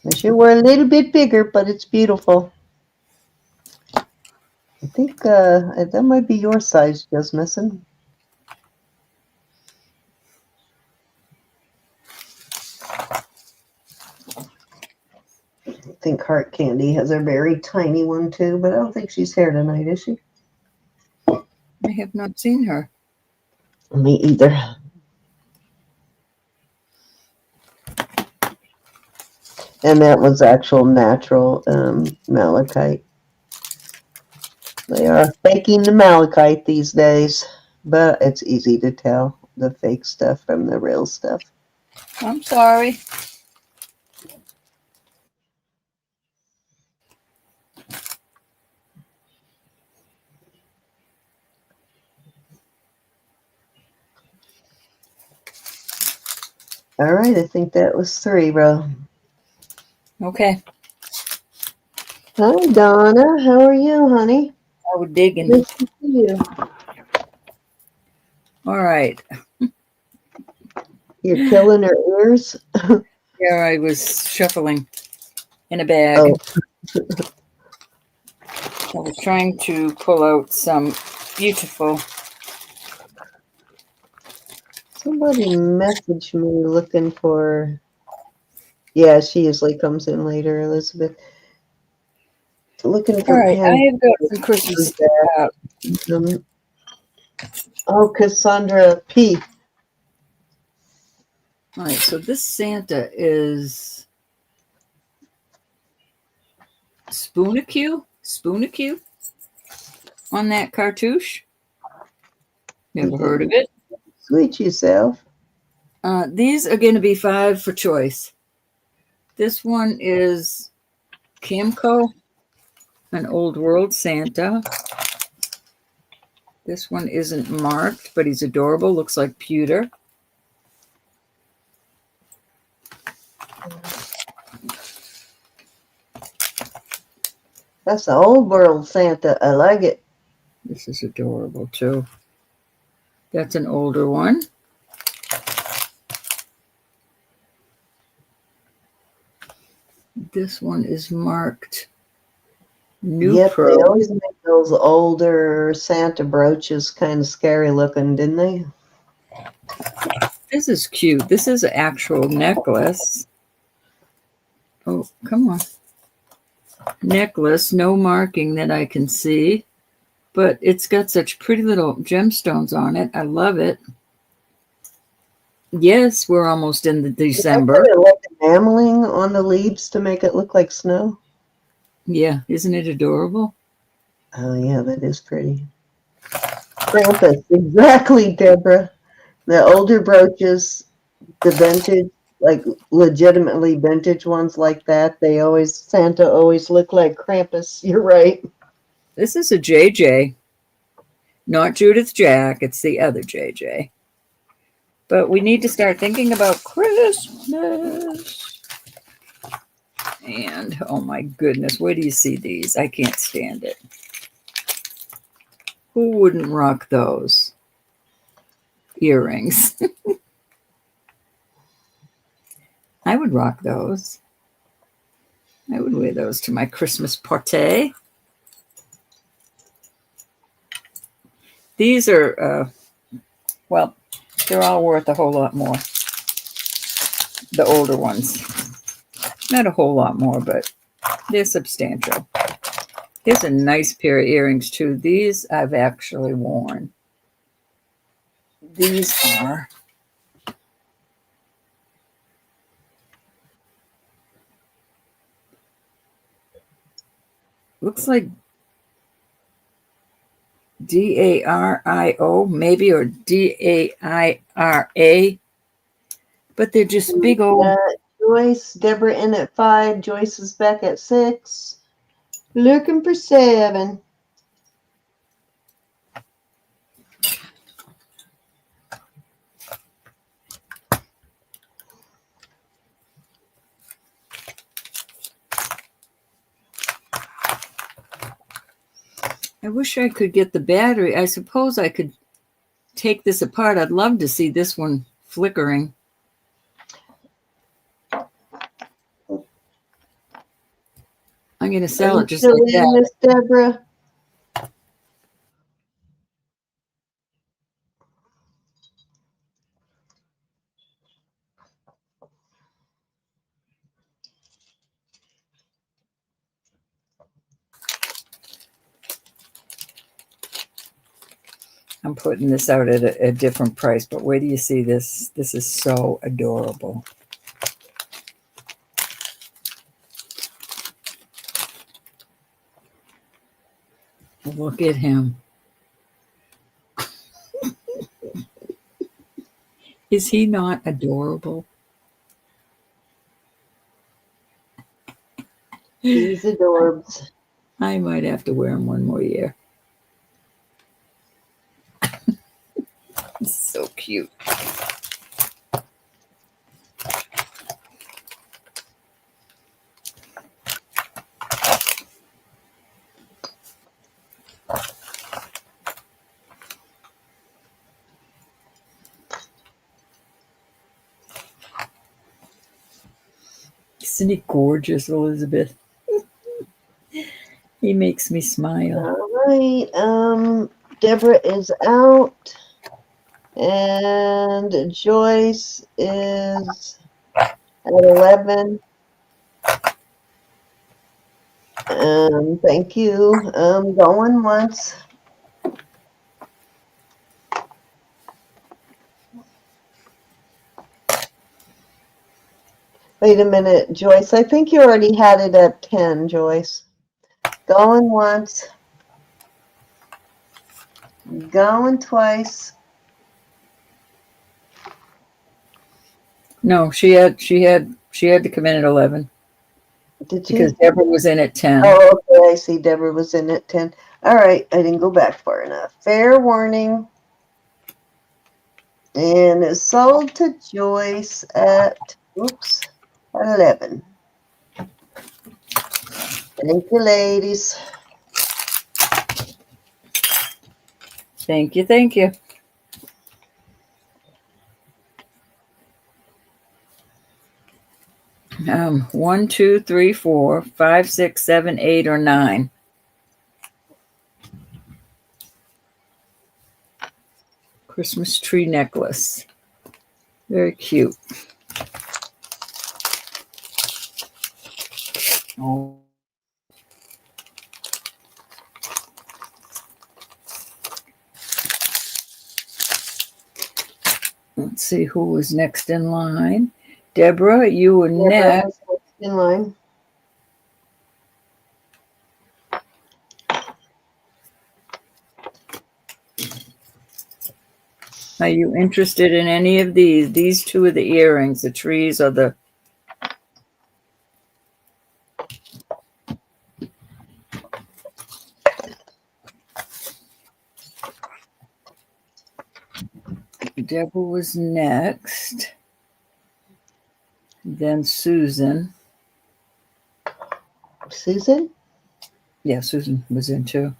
Wish it were a little bit bigger, but it's beautiful. I think that might be your size, just missing. I think Heart Candy has a very tiny one too, but I don't think she's here tonight, is she? I have not seen her. Me either. And that was actual natural malachite. They are faking the malachite these days, but it's easy to tell the fake stuff from the real stuff. I'm sorry. All right, I think that was 3, bro. Okay. Hi, Donna. How are you, honey? I was digging. Nice to see you. All right. You're killing her ears. Here I was shuffling in a bag. Oh, I was trying to pull out some beautiful. somebody messaged me looking for. Yeah, she usually comes in later, Elizabeth. Looking All for right, I pen. have got some Christmas stuff. Oh, Cassandra P. All right, so this Santa is Spoonicue on that cartouche. Never heard of it. Sweet yourself. These are going to be 5 for choice. This one is Camco, an old world Santa. This one isn't marked, but he's adorable. Looks like pewter. That's the old world Santa. I like it. This is adorable too. That's an older one. This one is marked New Yep, Pro. they always make those older Santa brooches kind of scary looking, didn't they? This is cute. This is an actual necklace. Oh, come on. Necklace, no marking that I can see, but it's got such pretty little gemstones on it. I love it. Yes, we're almost in the December. They like enameling on the leaves to make it look like snow. Yeah, isn't it adorable? Oh, yeah, that is pretty. Krampus, exactly, Deborah. The older brooches, the vintage, like legitimately vintage ones like that, Santa always look like Krampus. You're right. This is a JJ, not Judith Jack. It's the other JJ. But we need to start thinking about Christmas. And oh my goodness, where do you see these? I can't stand it. Who wouldn't rock those earrings? I would rock those. I would wear those to my Christmas party. These are, well, they're all worth a whole lot more. The older ones. Not a whole lot more, but they're substantial. Here's a nice pair of earrings, too. These I've actually worn. These are looks like DARIO, maybe, or DAIRA. But they're just big old. Joyce, Deborah in at 5. Joyce is back at 6. Looking for 7. I wish I could get the battery. I suppose I could take this apart. I'd love to see this one flickering. I'm going to sell it just like that. Miss Deborah. I'm putting this out at a different price, but where do you see this? This is so adorable. Look at him. Is he not adorable? He's adorbs. I might have to wear him one more year. He's so cute. Isn't he gorgeous, Elizabeth? He makes me smile. All right. Deborah is out. And Joyce is at 11. Thank you. Going once. Wait a minute, Joyce. I think you already had it at 10, Joyce. Going once. Going twice. No, she had to come in at 11 Did because she? Deborah was in at 10. Oh, okay. I see Deborah was in at 10. All right. I didn't go back far enough. Fair warning. And it's sold to Joyce at, oops, at 11. Thank you, ladies. Thank you, thank you. One, two, three, four, five, six, seven, 8, or 9. Christmas tree necklace. Very cute. Oh. Let's see who was next in line. Deborah, you were next. In line. Are you interested in any of these? These two are the earrings. The trees are the... Deborah was next. Then Susan. Susan? Yeah, Susan was in too.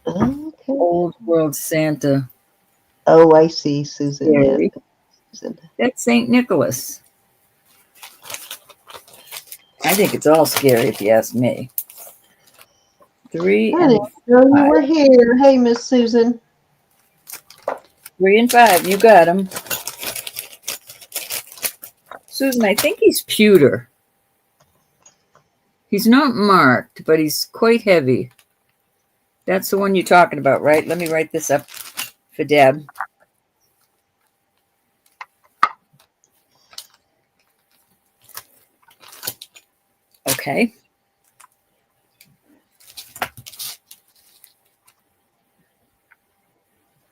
Okay. Old World Santa. Oh, I see, Susan. Scary. Yeah. Susan. That's St. Nicholas. I think it's all scary if you ask me. 3 Honey, and you 5. were here. Hey, Miss Susan. 3 and 5. You got him. Susan, I think he's pewter. He's not marked, but he's quite heavy. That's the one you're talking about, right? Let me write this up for Deb. Okay.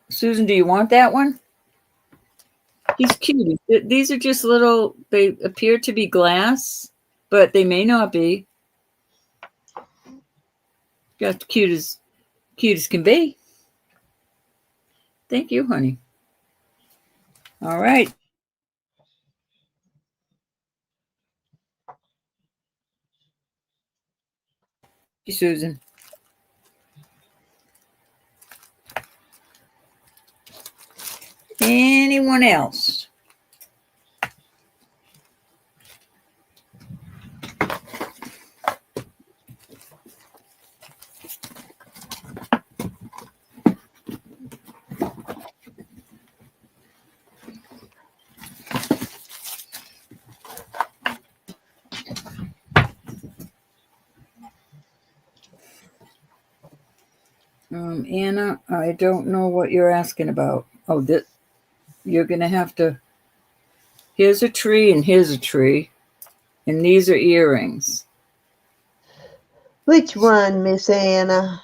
Susan, do you want that one? He's cute. These are just little, they appear to be glass, but they may not be. Got cute as can be. Thank you, honey. All right. Thank you, Susan. Anyone else? Anna, I don't know what you're asking about. Oh, you're going to have to. Here's a tree and here's a tree. And these are earrings. Which one, Miss Anna?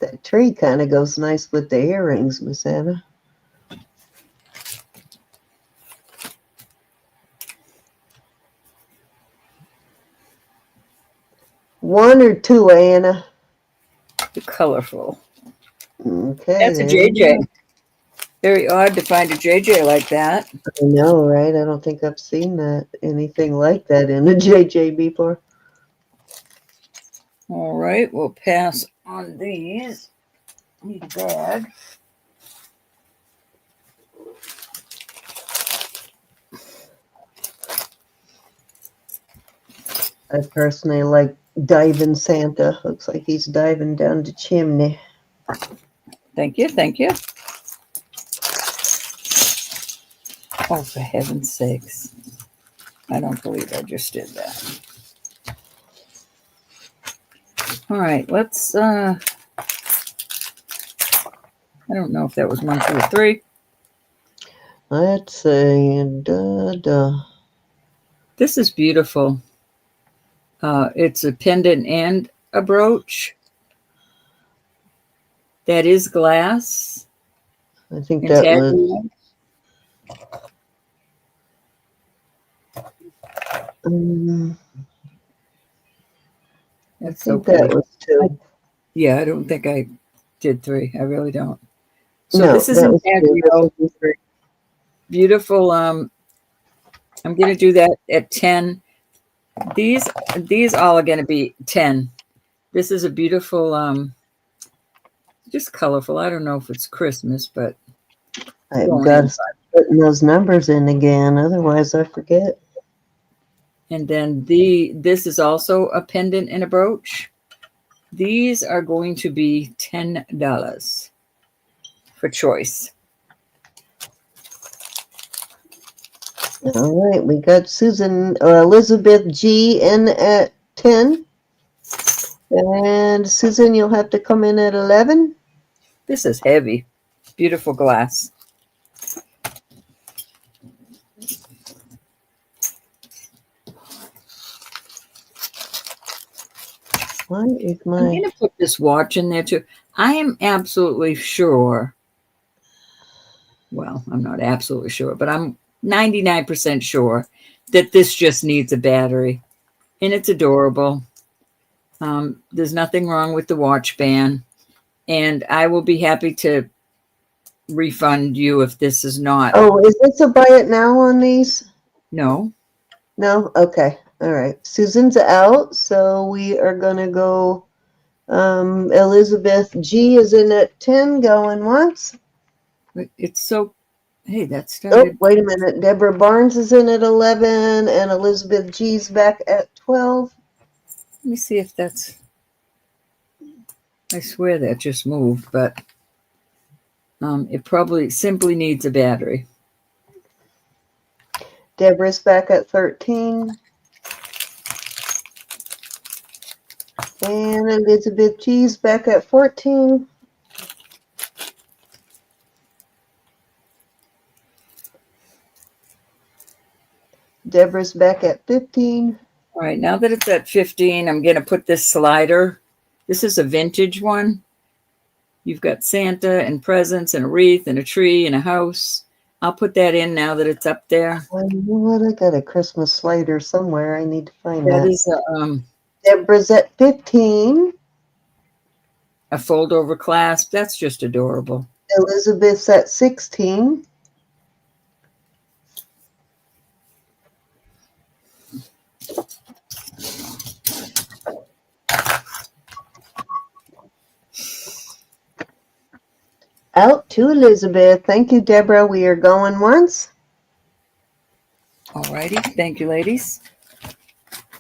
That tree kind of goes nice with the earrings, Miss Anna. One or two, Anna? They're colorful. Okay. That's a JJ. Very odd to find a JJ like that. I know, right? I don't think I've seen anything like that in a JJ before. All right, we'll pass on these. Need a bag. I personally like Diving Santa. Looks like he's diving down the chimney. Thank you, thank you. Oh, for heaven's sakes. I don't believe I just did that. All right, let's, I don't know if that was 1, 2, or 3. Let's see. This is beautiful. It's a pendant and a brooch. That is glass. I think And that tag was. That's I think so that pretty. was 2. Yeah, I don't think I did 3. I really don't. So No, this is that in was 2. This Tagrio. will be 3. Beautiful. I'm going to do that at 10. These all are going to be 10. This is a beautiful, just colorful. I don't know if it's Christmas, but I've got to start putting those numbers in again, otherwise I forget. And then this is also a pendant and a brooch. These are going to be $10 for choice. All right, we got Susan or Elizabeth G in at 10. And Susan, you'll have to come in at 11. This is heavy. Beautiful glass. Why is I'm going to put this watch in there too. I am absolutely sure. Well, I'm not absolutely sure, but I'm 99% sure that this just needs a battery. And it's adorable. There's nothing wrong with the watch band. And I will be happy to refund you if this is not. Oh, is this a buy it now on these? No. No? Okay. All right. Susan's out, so we are going to go. Elizabeth G is in at 10, going once. It's so, hey, that Oh, started. wait a minute. Deborah Barnes is in at 11, and Elizabeth G's back at 12. Let me see if that's, I swear that just moved, but it probably simply needs a battery. Deborah's back at 13. And Elizabeth G's back at 14. Deborah's back at 15. All right, now that it's at 15, I'm going to put this slider. This is a vintage one. You've got Santa and presents and a wreath and a tree and a house. I'll put that in now that it's up there. You know what? I got a Christmas slider somewhere. I need to find That that. is Deborah's at 15. a fold over clasp. That's just adorable. Elizabeth's at 16. Out to Elizabeth. Thank you, Deborah. We are going once. Alrighty. Thank you, ladies.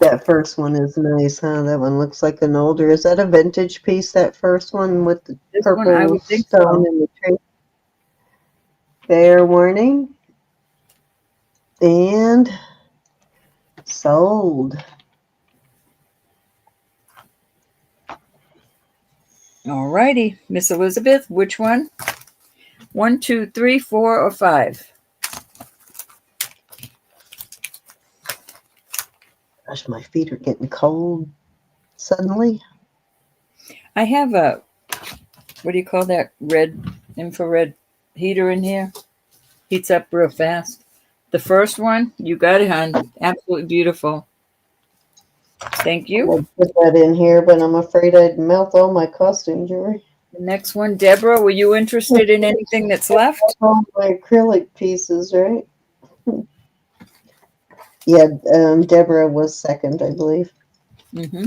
That first one is nice, huh? That one looks like an older. Is that a vintage piece, that first one with the This one, I purple would think stone so. in the tree? Fair warning. And sold. Alrighty. Miss Elizabeth, which one? 1, 2, 3, 4, or 5? Gosh, my feet are getting cold suddenly. I have a, what do you call that? Red infrared heater in here. Heats up real fast. The first one, you got it, hon. Absolutely beautiful. Thank you. I'll put that in here, but I'm afraid I'd melt all my costume jewelry. The next one, Deborah, were you interested in anything that's left? All my acrylic pieces, right? Yeah, Deborah was second, I believe. Mm-hmm.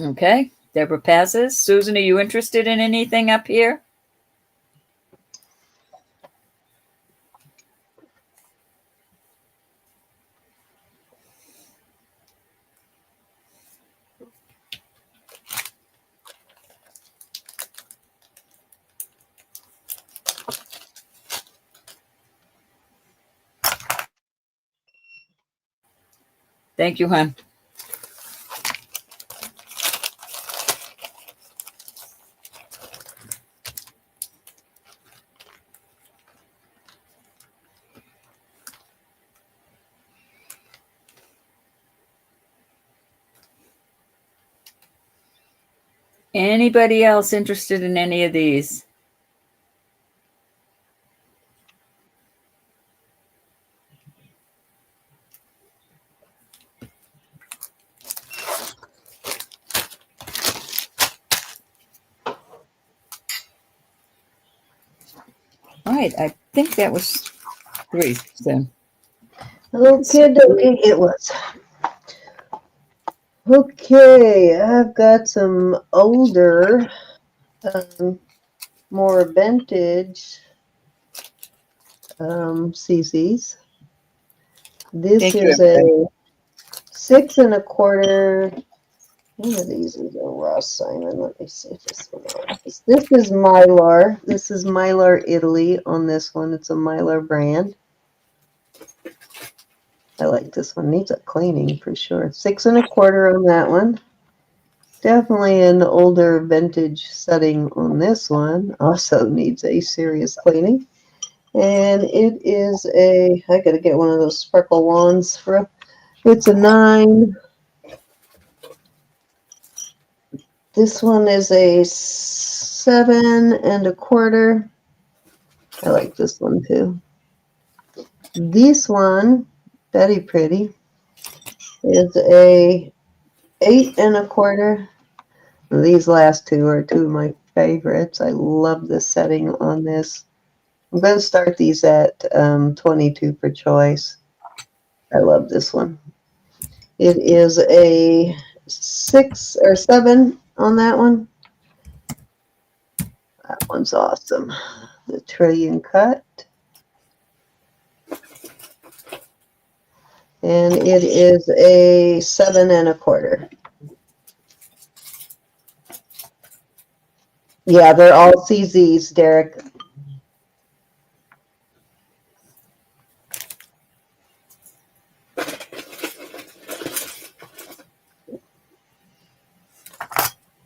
Okay. Deborah passes. Susan, are you interested in anything up here? Thank you, hon. Anybody else interested in any of these? All right. I think that was 3. So Okay, it was. Okay, I've got some older, more vintage CCs. This thank you, is everybody. a 6 1/4. One of these is a Ross Simon. Let me see this one. This is Mylar. This is Mylar Italy on this one. It's a Mylar brand. I like this one. Needs a cleaning for sure. 6 1/4 on that one. Definitely an older vintage setting on this one. Also needs a serious cleaning. And it is I gotta get one of those sparkle wands for, it's a 9. This one is a 7 1/4. I like this one too. This one, very pretty, is a 8 1/4. These last two are two of my favorites. I love the setting on this. I'm going to start these at 22 for choice. I love this one. It is a 6 or 7 on that one. That one's awesome. The trillion cut. And it is a 7 1/4. Yeah, they're all CZs, Derek.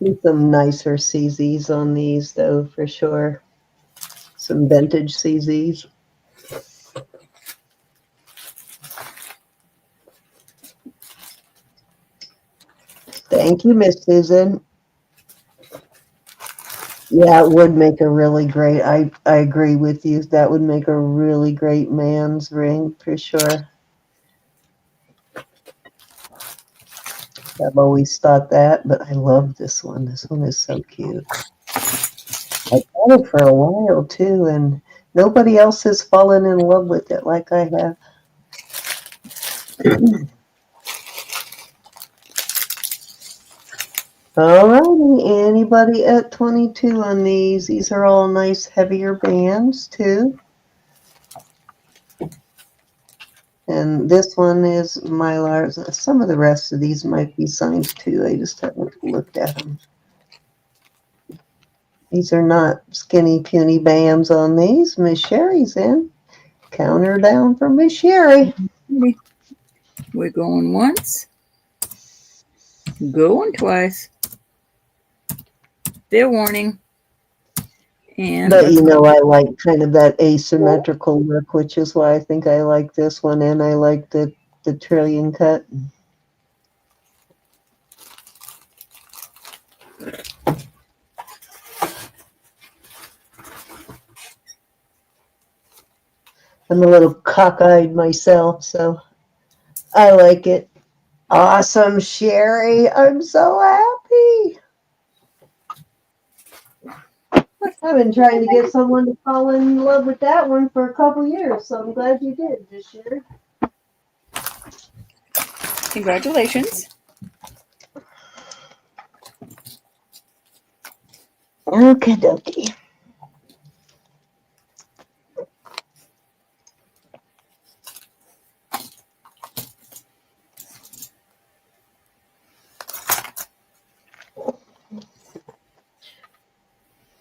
Need some nicer CZs on these, though, for sure. Some vintage CZs. Thank you, Miss Susan. Yeah, it would make a really great, I agree with you. That would make a really great man's ring for sure. I've always thought that, but I love this one. This one is so cute. I've had it for a while too, and nobody else has fallen in love with it like I have. Alrighty, anybody at 22 on these? These are all nice heavier bands too. And this one is Mylar. Some of the rest of these might be signs too. I just haven't looked at them. These are not skinny, puny bands on these. Miss Sherry's in. Counter down for Miss Sherry. We're going once, going twice. Fair warning. And But you know, I like kind of that asymmetrical look, which is why I think I like this one, and I like the trillion cut. I'm a little cockeyed myself, so I like it. Awesome, Sherry. I'm so happy. I've been trying to get someone to fall in love with that one for a couple years, so I'm glad you did this year. congratulations. Okie dokie.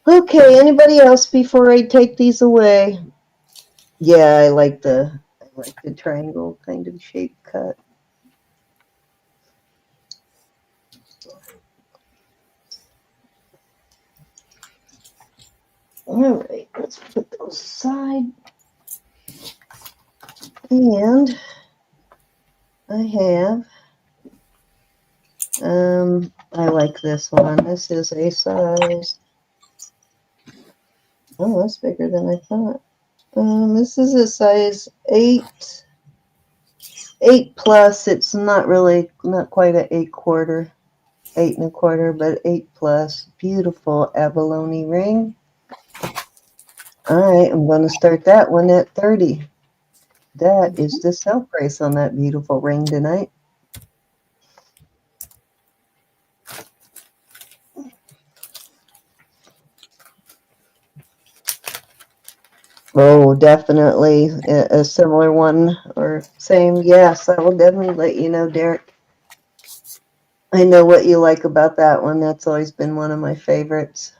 Okay, anybody else before I take these away? Yeah, I like the triangle kind of shape cut. All right, let's put those aside. And I have, I like this one. This is a size, oh, that's bigger than I thought. This is a size 8 plus. It's not quite an 8/4, 8 1/4, but 8 plus. Beautiful abalone ring. All right, I'm going to start that one at 30. That is the sale price on that beautiful ring tonight. Oh, definitely a similar one or same. Yes, I will definitely let you know, Derek. I know what you like about that one. That's always been one of my favorites.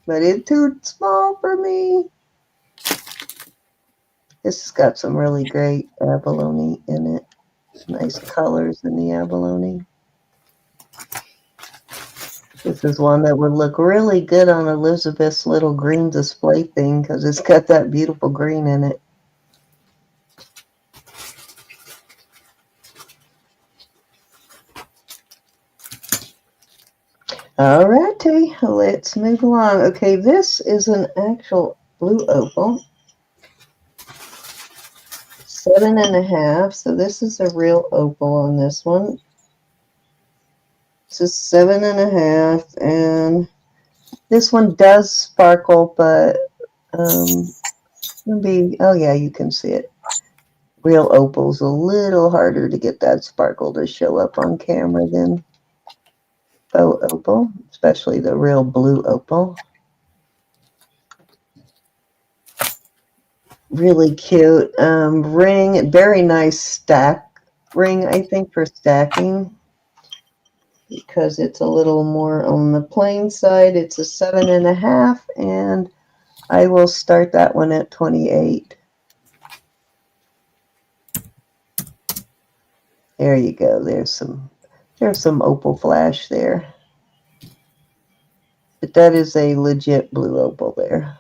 But it's too small for me. This has got some really great abalone in it. Nice colors in the abalone. This is one that would look really good on Elizabeth's little green display thing because it's got that beautiful green in it. Alrighty, let's move along. Okay, this is an actual blue opal. 7.5. So this is a real opal on this one. This is 7.5, and this one does sparkle, but maybe, oh yeah, you can see it. Real opal's a little harder to get that sparkle to show up on camera than faux opal, especially the real blue opal. Really cute ring, very nice stack ring, I think, for stacking, because it's a little more on the plain side. It's a 7.5, and I will start that one at 28. There you go. There's some opal flash there. But that is a legit blue opal there.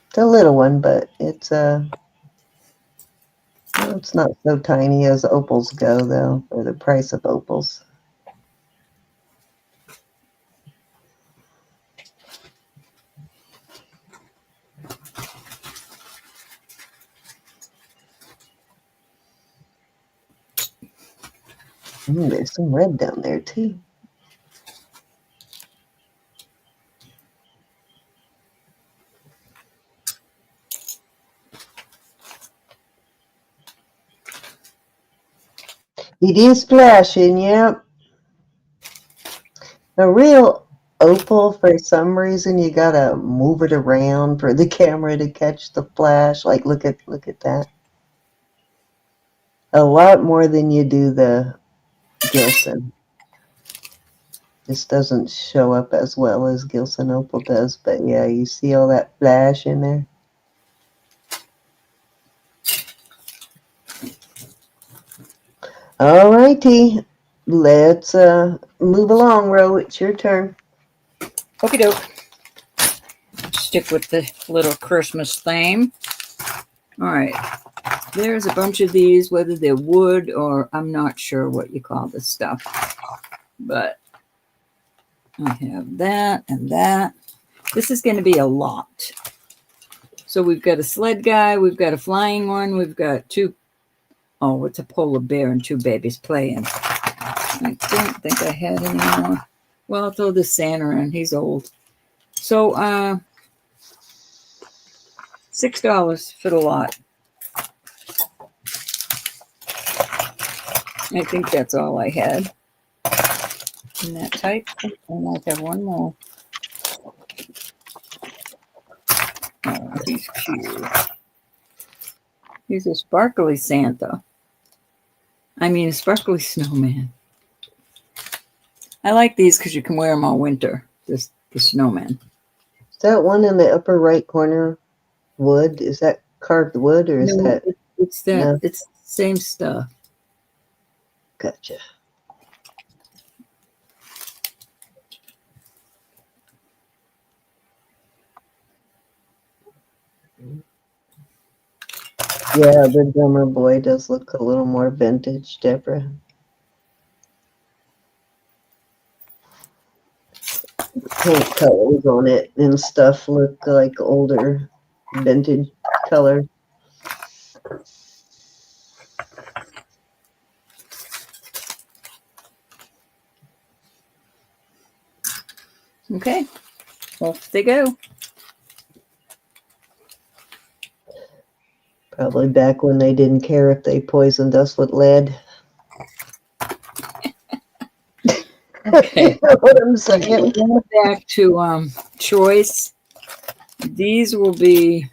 It's a little one, but it's Well, it's not so tiny as opals go, though, for the price of opals. There's some red down there, too. It is flashing, yep. A real opal, for some reason, you gotta move it around for the camera to catch the flash. Like, look at that. A lot more than you do the Gilson. This doesn't show up as well as Gilson opal does, but yeah, you see all that flash in there? All righty. Let's move along, Ro. It's your turn. Okie doke. Stick with the little Christmas theme. All right. There's a bunch of these, whether they're wood or I'm not sure what you call this stuff. But I have that and that. This is going to be a lot. So we've got a sled guy. We've got a flying one. We've got two. Oh, it's a polar bear and two babies playing. I don't think I had any more. Well, I'll throw this Santa in. He's old. So, $6 for the lot. I think that's all I had in that type. I might have one more. Oh, he's cute. He's a sparkly Santa. I mean, a sparkly snowman. I like these because you can wear them all winter. The snowman. Is that one in the upper right corner wood? Is that carved wood or is that? It's that. No. It's the same stuff. Gotcha. Yeah, the drummer boy does look a little more vintage, Deborah. Paint colors on it and stuff look like older vintage color. Okay, off they go. Probably back when they didn't care if they poisoned us with lead. Okay. You know what I'm saying? Going back to choice. These will be.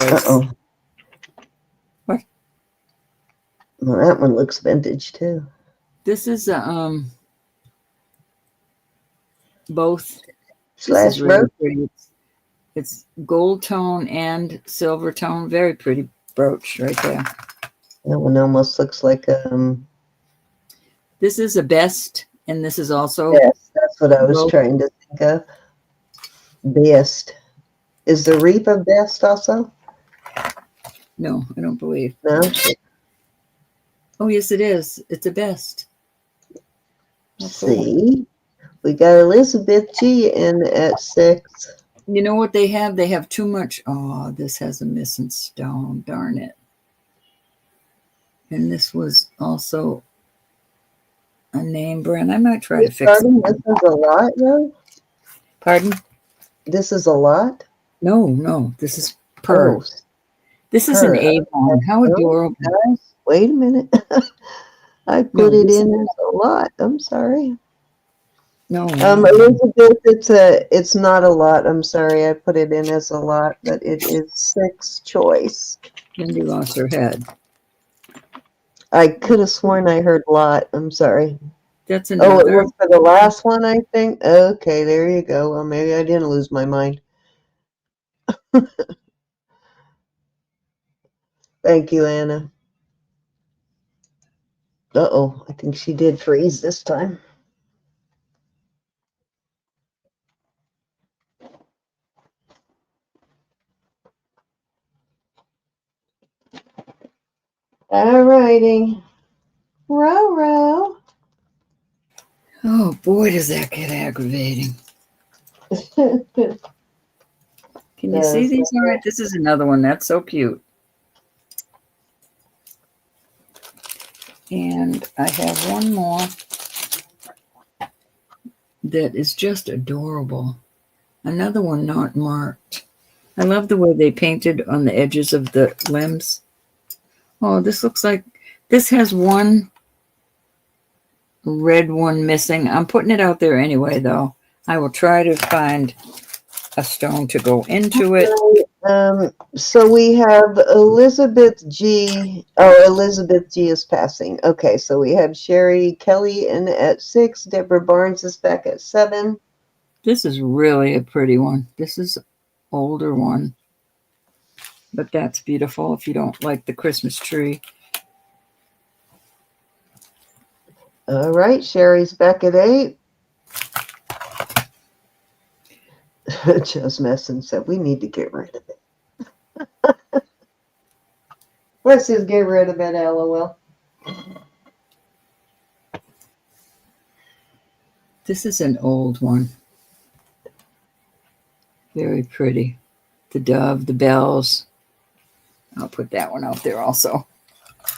Uh-oh. What? Well, that one looks vintage too. This is both. Slash this is really rope. pretty. It's gold tone and silver tone. Very pretty brooch right there. That one almost looks like This is a best, and this is also. yes, that's what I was gold. trying to think of. Best. Is the reap a best also? No, I don't believe. No? Oh, yes, it is. It's a best. Oh, cool. See? We got Elizabeth G in at 6. You know what they have? They have too much. Oh, this has a missing stone. Darn it. And this was also a name brand. I might try to fix Pardon? it. This is a lot, though? Pardon? This is a lot? No. This is per. Oh, This is an per. Avon. How No, adorable. guys, wait a minute. I put it in as a lot. I'm sorry. No. Elizabeth, it's not a lot. I'm sorry, I put it in as a lot, but it is 6 choice. Cindy lost her head. I could have sworn I heard lot. I'm sorry. That's Oh, it another. was for the last one, I think. Okay, there you go. Well, maybe I didn't lose my mind. Thank you, Anna. Uh-oh, I think she did freeze this time. All righty. Row. Oh boy, does that get aggravating. Can you see Does these? All right, this is another one. That's so cute. And I have one more that is just adorable. Another one not marked. I love the way they painted on the edges of the limbs. Oh, this looks like this has one red one missing. I'm putting it out there anyway, though. I will try to find a stone to go into it. So we have Elizabeth G. Oh, Elizabeth G is passing. Okay, so we have Sherry Kelly in at 6. Deborah Barnes is back at 7. This is really a pretty one. This is older one. But that's beautiful if you don't like the Christmas tree. All right, Sherry's back at 8. Just messing said we need to get rid of it. Let's just get rid of it, LOL. This is an old one. Very pretty. The dove, the bells. I'll put that one out there also.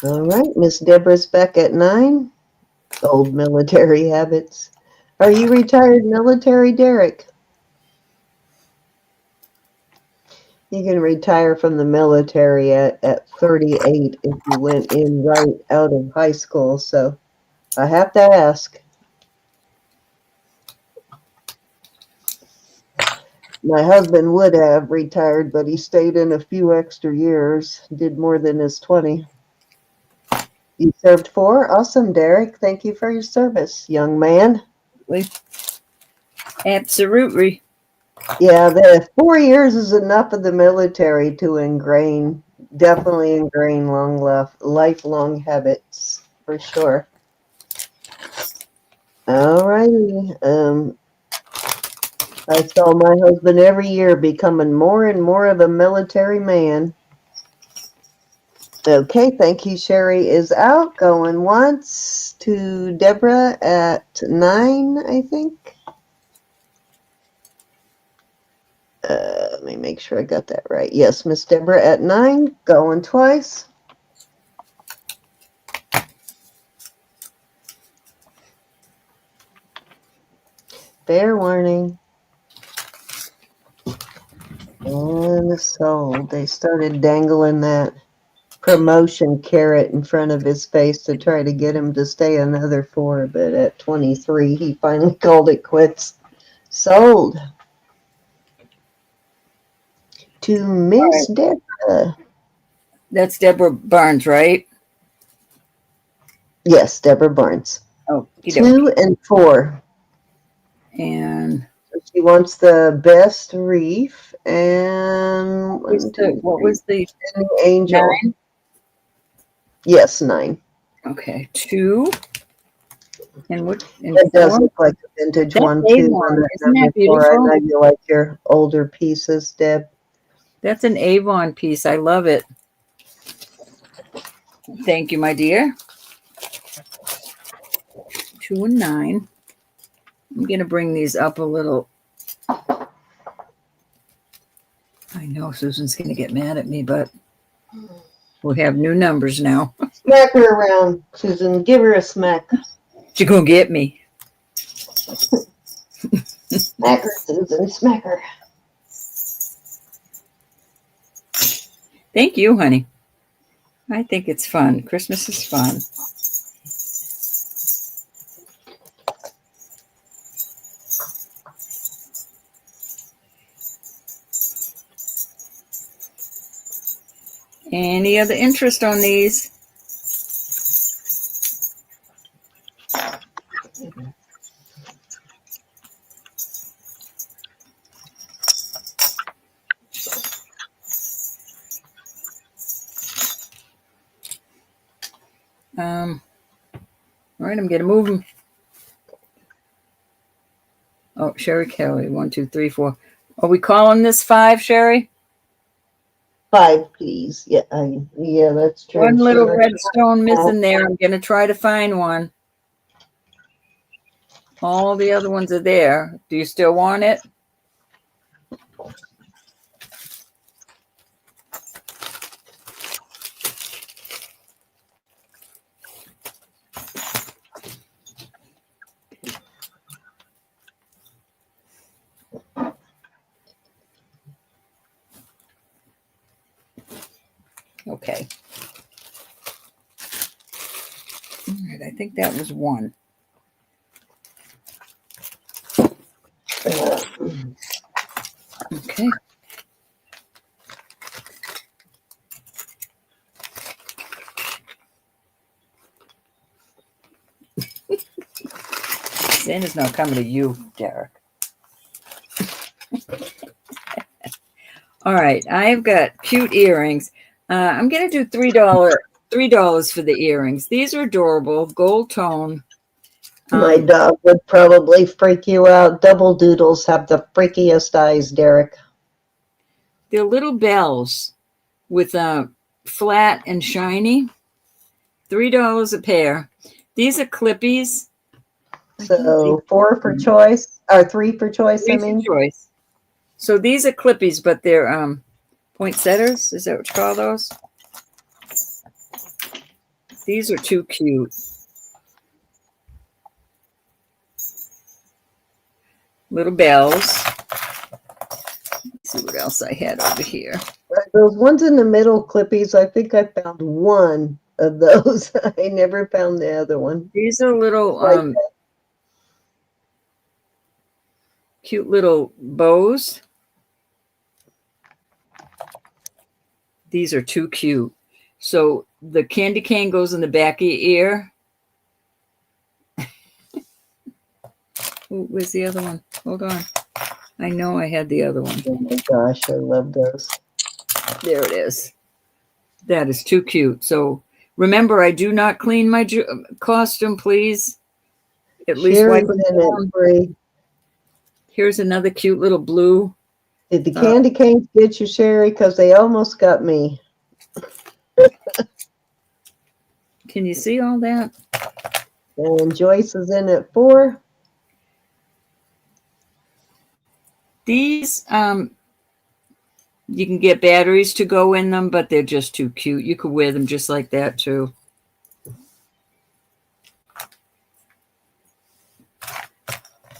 All right, Miss Deborah's back at 9. Old military habits. Are you retired military, Derek? You can retire from the military at 38 if you went in right out of high school. So I have to ask. My husband would have retired, but he stayed in a few extra years, did more than his 20. You served 4? Awesome, Derek. Thank you for your service, young man. Absolutely. Yeah, the 4 years is enough of the military to definitely ingrain lifelong habits, for sure. All righty. I saw my husband every year becoming more and more of a military man. Okay, thank you. Sherry is out. Going once to Deborah at 9, I think. Let me make sure I got that right. Yes, Miss Deborah at 9. Going twice. Fair warning. And sold. They started dangling that promotion carrot in front of his face to try to get him to stay another 4, but at 23 he finally called it quits. Sold to Miss Deborah. That's Deborah Barnes, right? Yes, Deborah Barnes. Oh, 2 and 4. And She wants the best reef and what was the angel. 9? Yes, 9. Okay, 2 and what? And It 4. does look like a vintage That's one too. Avon. Isn't that Number 4. I beautiful? know you like your older pieces, Deb. That's an Avon piece. I love it. Thank you, my dear. 2 and 9. I'm going to bring these up a little. I know Susan's going to get mad at me, but we have new numbers now. Smack her around, Susan. Give her a smack. She's going to get me. Smack her, Susan. Smack her. Thank you, honey. I think it's fun. Christmas is fun. Any other interest on these? All right, I'm going to move them. Oh, Sherry Kelly, 1, 2, 3, 4. Are we calling this 5, Sherry? 5, please. Yeah, yeah, that's true. One She little must red have stone that. missing there. I'm going to try to find one. All the other ones are there. Do you still want it? Okay. All right, I think that was one. Okay. Santa's not coming to you, Derek. All right, I've got cute earrings. I'm gonna do $3 for the earrings. These are adorable, gold tone. My dog would probably freak you out. Double doodles have the freakiest eyes, Derek. They're little bells with flat and shiny. $3 a pair. These are clippies. So 4 for choice, or 3 for choice, I Three for mean. choice. So these are clippies, but they're poinsettias. Is that what you call those? These are too cute. Little bells. Let's see what else I had over here. Those ones in the middle clippies, I think I found one of those. I never found the other one. These are little Like cute little bows. These are too cute. So the candy cane goes in the back of your ear. Ooh, where's the other one? Hold on. I know I had the other one. Oh my gosh, I love those. There it is. That is too cute. So remember, I do not clean my costume, please. At least wipe Sherry's it in it down. free. Here's another cute little blue. Did the candy canes get you, Sherry? Because they almost got me. Can you see all that? And Joyce is in at 4. These, you can get batteries to go in them, but they're just too cute. You could wear them just like that too.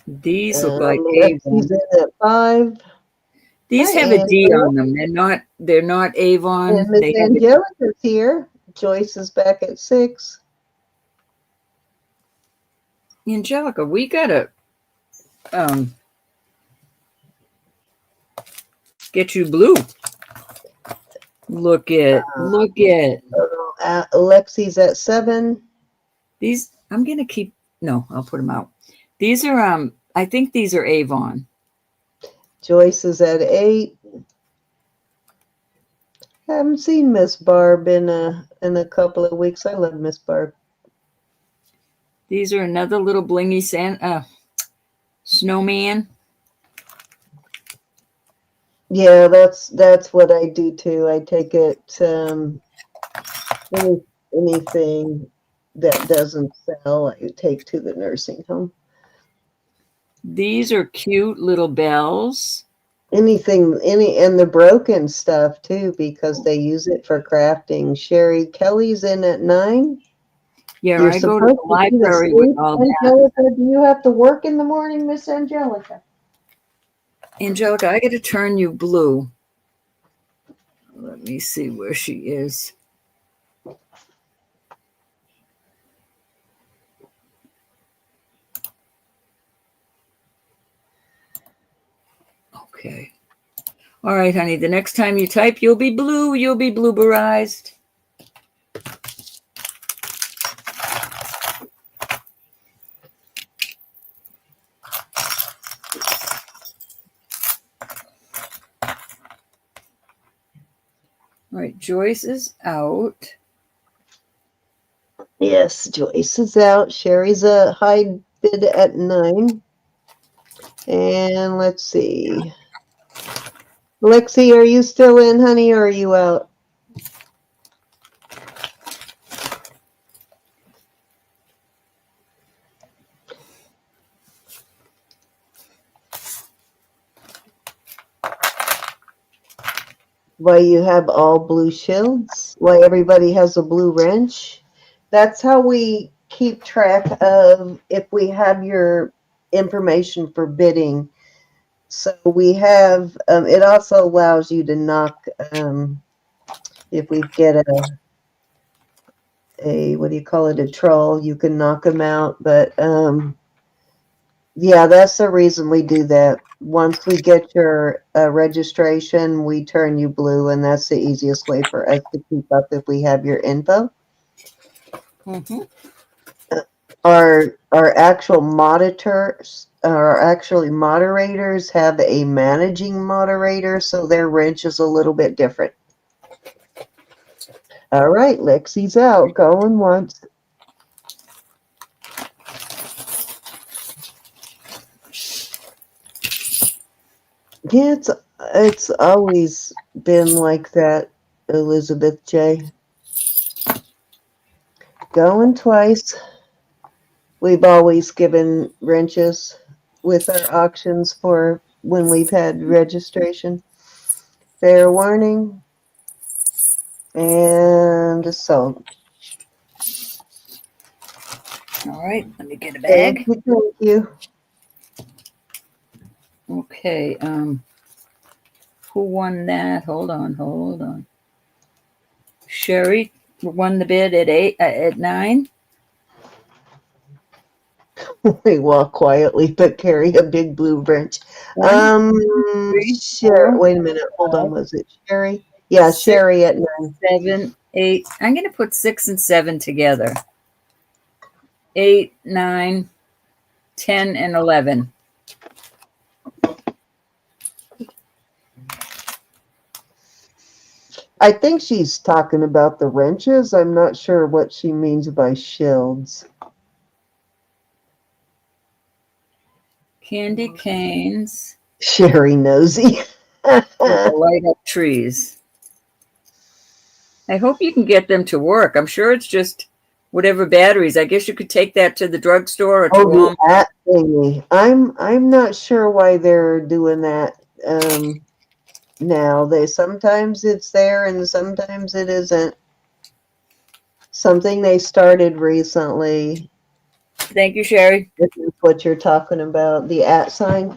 These look like Lexi's Avon. in at 5. These Hi, have a D Angela. on them. They're not Avon. And Miss They have Angelica's here. Joyce is back at 6. Angelica, we gotta get you blue. Look at. Lexi's at 7. These I'm gonna keep. No, I'll put them out. These are I think these are Avon. Joyce is at 8. Haven't seen Miss Barb in a couple of weeks. I love Miss Barb. These are another little blingy snowman. Yeah, that's what I do too. I take it anything that doesn't sell, I take to the nursing home. These are cute little bells. And the broken stuff too, because they use it for crafting. Sherry Kelly's in at 9. Yeah, You're I go to supposed the to be library with asleep, all that. Angelica. Do you have to work in the morning, Miss Angelica? Angelica, I got to turn you blue. Let me see where she is. Okay. All right, honey. The next time you type, you'll be blue. You'll be blueberized. All right, Joyce is out. Yes, Joyce is out. Sherry's a high bid at 9. And let's see. Lexi, are you still in, honey, or are you out? Why you have all blue shields? Why everybody has a blue wrench? That's how we keep track of if we have your information for bidding. So we have, it also allows you to knock, if we get what do you call it, a troll, you can knock them out. But yeah, that's the reason we do that. Once we get your registration, we turn you blue, and that's the easiest way for us to keep up if we have your info. Mm-hmm. Our actual monitors, our actually moderators have a managing moderator, so their wrench is a little bit different. All right, Lexi's out, going once. Yeah, it's always been like that, Elizabeth J. Going twice. We've always given wrenches with our auctions for when we've had registration. Fair warning. And so. All right, let me get a Thank bag. you, thank you. Okay, who won that? Hold on. Sherry won the bid at 9. We walk quietly but carry a big blue wrench. 1, 2, 3, Sure. 4, Wait a minute. Hold on. 5, Was it Sherry? Yeah, 6, Sherry at 9. 7, 8. I'm going to put 6 and 7 together. 8, 9, 10, and 11. I think she's talking about the wrenches. I'm not sure what she means by shields. Candy canes Sherry nosy. with the light up trees. I hope you can get them to work. I'm sure it's just whatever batteries. I guess you could take that to the drugstore or to Oh, the Walmart. at thingy. I'm not sure why they're doing that now. They sometimes it's there and sometimes it isn't. Something they started recently. Thank you, Sherry. This is what you're talking about, the at sign.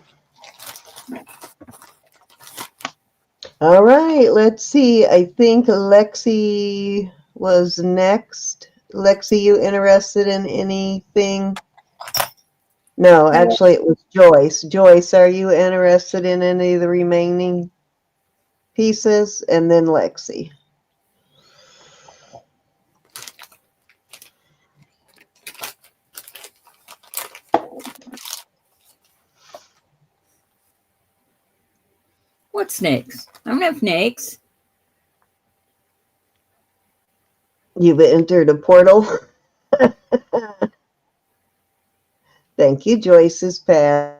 All right, let's see. I think Lexi was next. Lexi, you interested in anything? No, actually, it was Joyce. Joyce, are you interested in any of the remaining pieces? And then Lexi. What snakes? I don't have snakes. You've entered a portal. Thank you. Joyce is passed.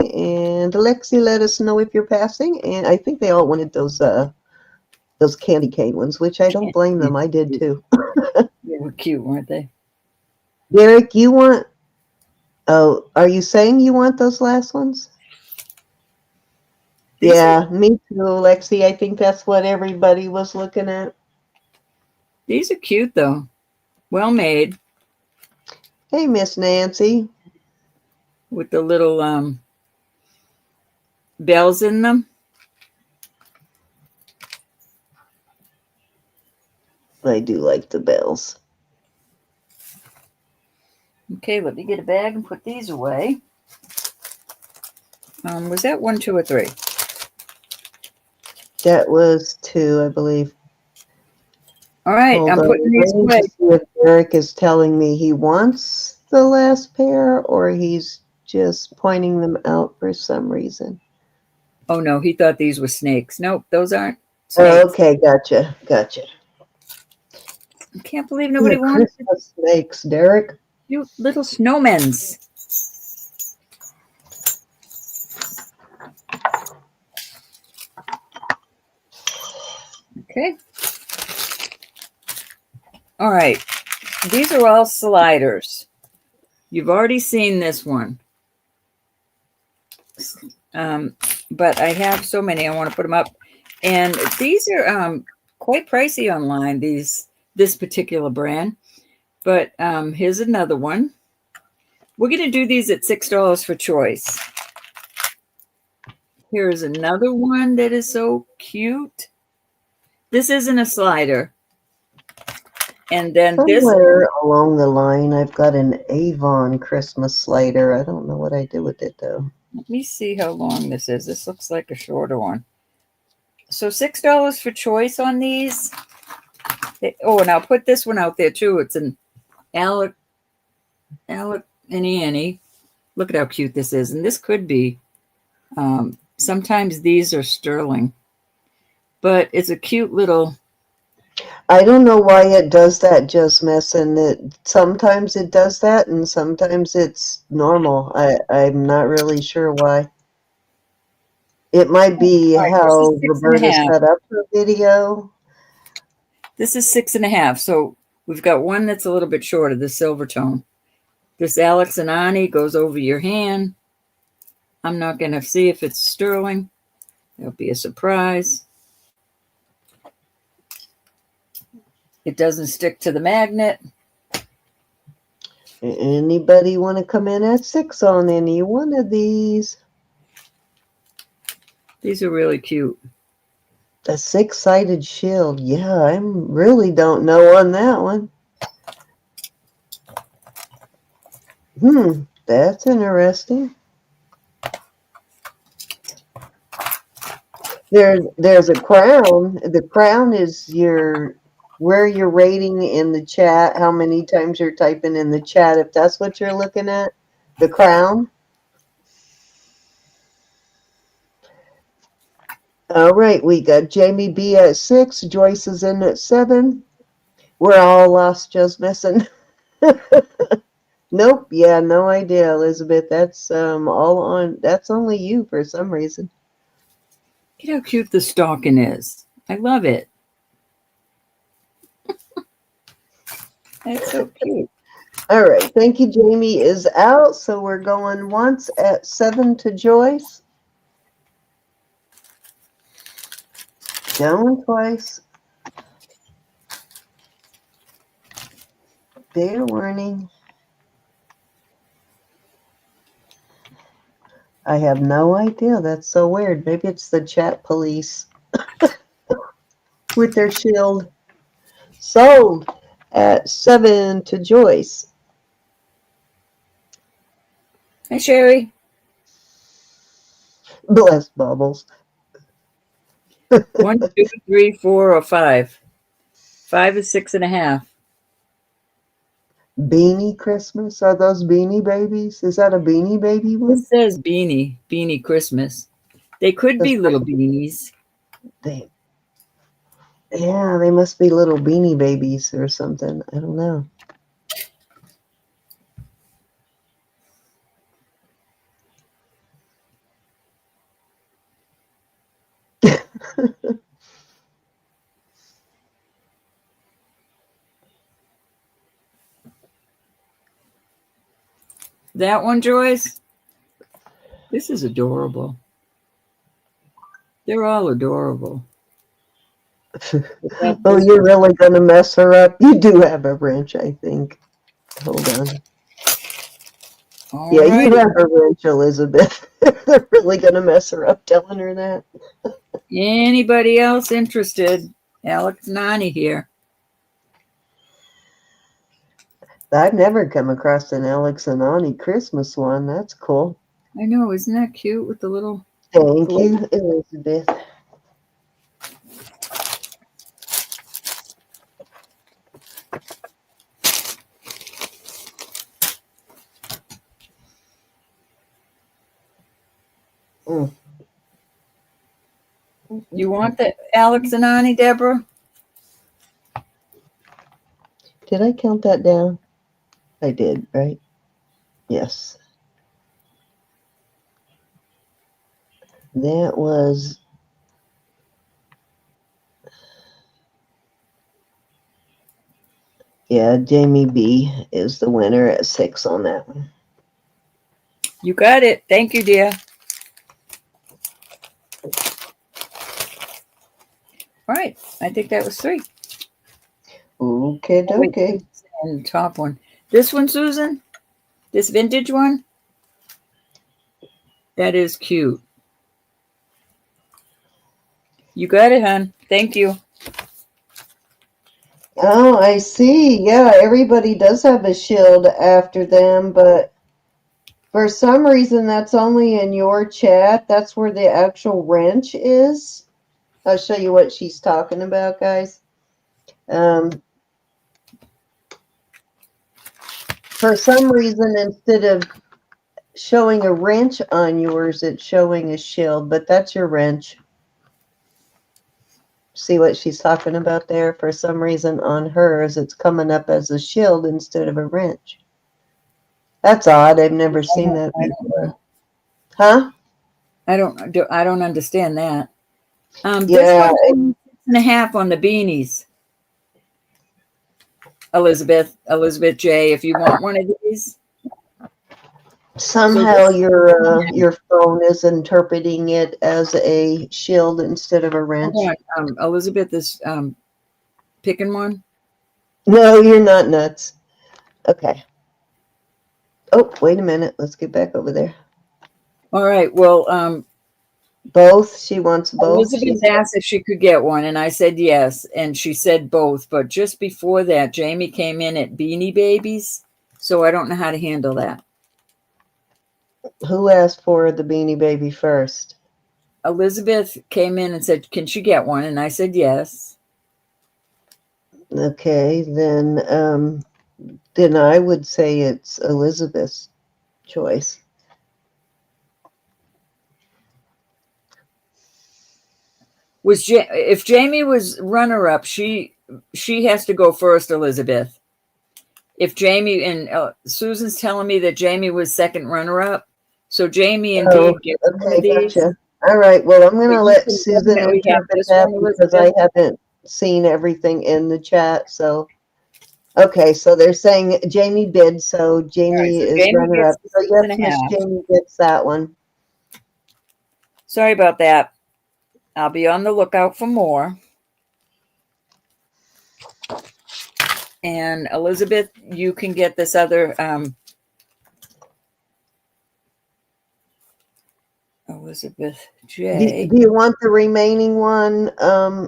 And Lexi, let us know if you're passing. And I think they all wanted those candy cane ones, which I don't blame them. I did too. They were cute, weren't they? Derek, you want? Oh, are you saying you want those last ones? Yeah, me too, Lexi. I think that's what everybody was looking at. These are cute, though. Well made Hey, Miss Nancy. with the little bells in them. I do like the bells. Okay, let me get a bag and put these away. Was that 1, 2, or 3? That was 2, I believe. All right, Hold I'm on. putting these Waiting away. to see if Derek is telling me he wants the last pair or he's just pointing them out for some reason. Oh, no, he thought these were snakes. Nope, those aren't Oh, snakes. okay, gotcha. I can't believe nobody They're wanted Christmas snakes, Derek. cute little snowmen's. Okay. All right. These are all sliders. You've already seen this one. But I have so many, I want to put them up. And these are quite pricey online, this particular brand. But here's another one. We're going to do these at $6 for choice. Here's another one that is so cute. This isn't a slider. And then this, Somewhere along the line, I've got an Avon Christmas slider. I don't know what I did with it, though. let me see how long this is. This looks like a shorter one. So $6 for choice on these. Oh, and I'll put this one out there too. It's an Alec and Annie. Look at how cute this is. And this could be, sometimes these are sterling, but it's a cute little. I don't know why it does that, just messing it. Sometimes it does that, and sometimes it's normal. I'm not really sure why. It might be All right, this is how 6.5. Roberta set up her video. This is 6.5. So we've got one that's a little bit shorter, the silver tone. This Alex and Ani goes over your hand. I'm not going to see if it's sterling. It'll be a surprise. It doesn't stick to the magnet. Anybody want to come in at 6 on any one of these? These are really cute. A 6-sided shield. Yeah, I really don't know on that one. That's interesting. There's a crown. The crown is where you're rating in the chat, how many times you're typing in the chat, if that's what you're looking at. The crown. All right, we got Jamie B at 6, Joyce is in at 7. We're all lost, just missing. Nope, yeah, no idea, Elizabeth. That's that's only you for some reason. Look at how cute the stocking is. I love it. That's so cute. All right, thank you. Jamie is out, so we're going once at 7 to Joyce. Going twice. Data warning. I have no idea. That's so weird. Maybe it's the chat police with their shield. Sold at 7 to Joyce. Hi, Sherry. Bless Bubbles. 1, 2, 3, 4, or 5. 5 is 6.5. Beanie Christmas? Are those Beanie Babies? Is that a Beanie Baby one? This says beanie Christmas. They could be little beanies. Yeah, they must be little Beanie Babies or something. I don't know. That one, Joyce? This is adorable. They're all adorable. Oh, you're really going to mess her up? You do have a wrench, I think. Hold on. All Yeah, right. you have a wrench, Elizabeth. They're really going to mess her up telling her that. Anybody else interested? Alex Nani here. I've never come across an Alex and Ani Christmas one. That's cool. I know, isn't that cute with the little... Thank you, Elizabeth. You want the Alex and Ani, Deborah? Did I count that down? I did, right? Yes. That was Yeah, Jamie B is the winner at 6 on that one. You got it. Thank you, dear. All right. I think that was 3. Okay, Oh, wait, okay. and top one. This one, Susan? This vintage one? That is cute. You got it, hon. Thank you. Oh, I see. Yeah, everybody does have a shield after them, but for some reason that's only in your chat. That's where the actual wrench is. I'll show you what she's talking about, guys. For some reason, instead of showing a wrench on yours, it's showing a shield, but that's your wrench. See what she's talking about there? For some reason on hers, it's coming up as a shield instead of a wrench. That's odd. I've never seen that before. Huh? I don't understand that. This Yeah. one's 6.5 on the beanies. Elizabeth J. If you want one of these. Somehow your phone is interpreting it as a shield instead of a wrench. Elizabeth is picking one. No, you're not nuts. Okay. Oh, wait a minute. Let's get back over there. All right. Well, Both. She wants both. Elizabeth asked if she could get one, and I said yes, and she said both. But just before that, Jamie came in at Beanie Babies, so I don't know how to handle that. Who asked for the Beanie Baby first? Elizabeth came in and said, "Can she get one?" And I said yes. Okay, then I would say it's Elizabeth's choice. If Jamie was runner-up, she has to go first, Elizabeth. If Jamie and Susan's telling me that Jamie was second runner-up, so Jamie indeed gets one of these. Gotcha. All right. Well, I'm going to let Susan definitely have interpret this that one, because I Elizabeth. haven't seen everything in the chat. So, okay. So they're saying Jamie bid. So Jamie so is Jamie runner up. gets So the yes, 6.5. Miss Jamie gets that one. Sorry about that. I'll be on the lookout for more. And Elizabeth, you can get this other Elizabeth J. Do you want the remaining one,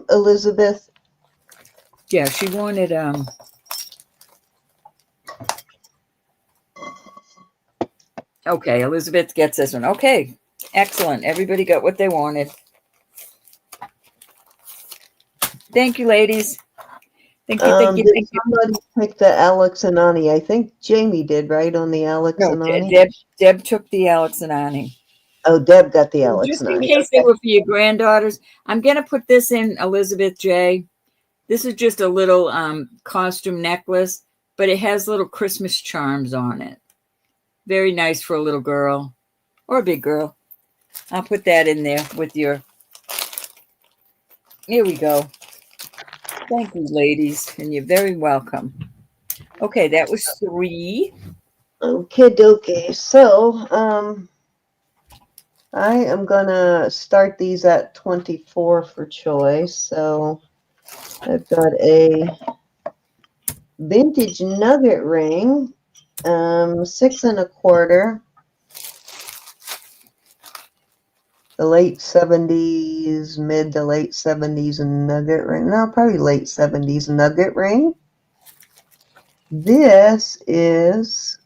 Elizabeth? Yeah, she wanted okay, Elizabeth gets this one. Okay, excellent. Everybody got what they wanted. Thank you, ladies. Thank you. Did somebody pick the Alex and Ani? I think Jamie did, right, on the Alex and Ani? Deb took the Alex and Ani. Oh, Deb got the Alex Just and in Ani. case they were for your granddaughters, I'm going to put this in Elizabeth J. This is just a little costume necklace, but it has little Christmas charms on it. Very nice for a little girl or a big girl. I'll put that in there with your... Here we go. Thank you, ladies, and you're very welcome. Okay, that was 3. Okay, dokie. So, I am gonna start these at 24 for choice. So, I've got a vintage nugget ring, 6 1/4. The late 70s, mid to late 70s nugget ring. No, probably late 70s nugget ring. This is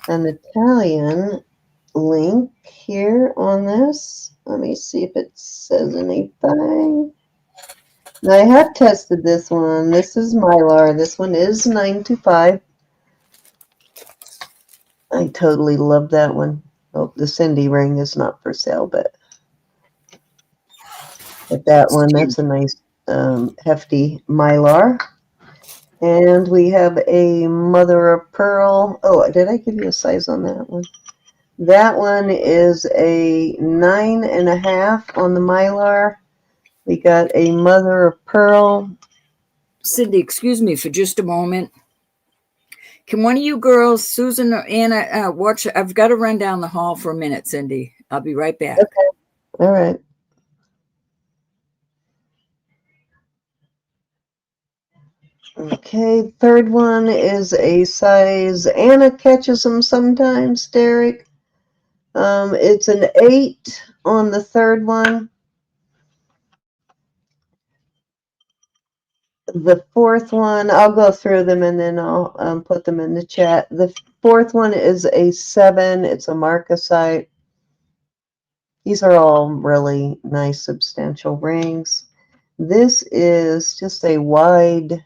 an Italian link here on this. Let me see if it says anything. Now, I have tested this one. This is Mylar. This one is 925. I totally love that one. Oh, the Cindy ring is not for sale, but that one, that's a nice hefty Mylar. And we have a mother of pearl. Oh, did I give you a size on that one? That one is a 9.5 on the Mylar. We got a mother of pearl. Cindy, excuse me for just a moment. Can one of you girls, Susan or Anna, watch? I've got to run down the hall for a minute, Cindy. I'll be right back. Okay. All right. Okay, third one is a size. Anna catches them sometimes, Derek. It's an 8 on the third one. The fourth one, I'll go through them and then I'll put them in the chat. The fourth one is a 7. It's a marcasite. These are all really nice, substantial rings. This is just a wide,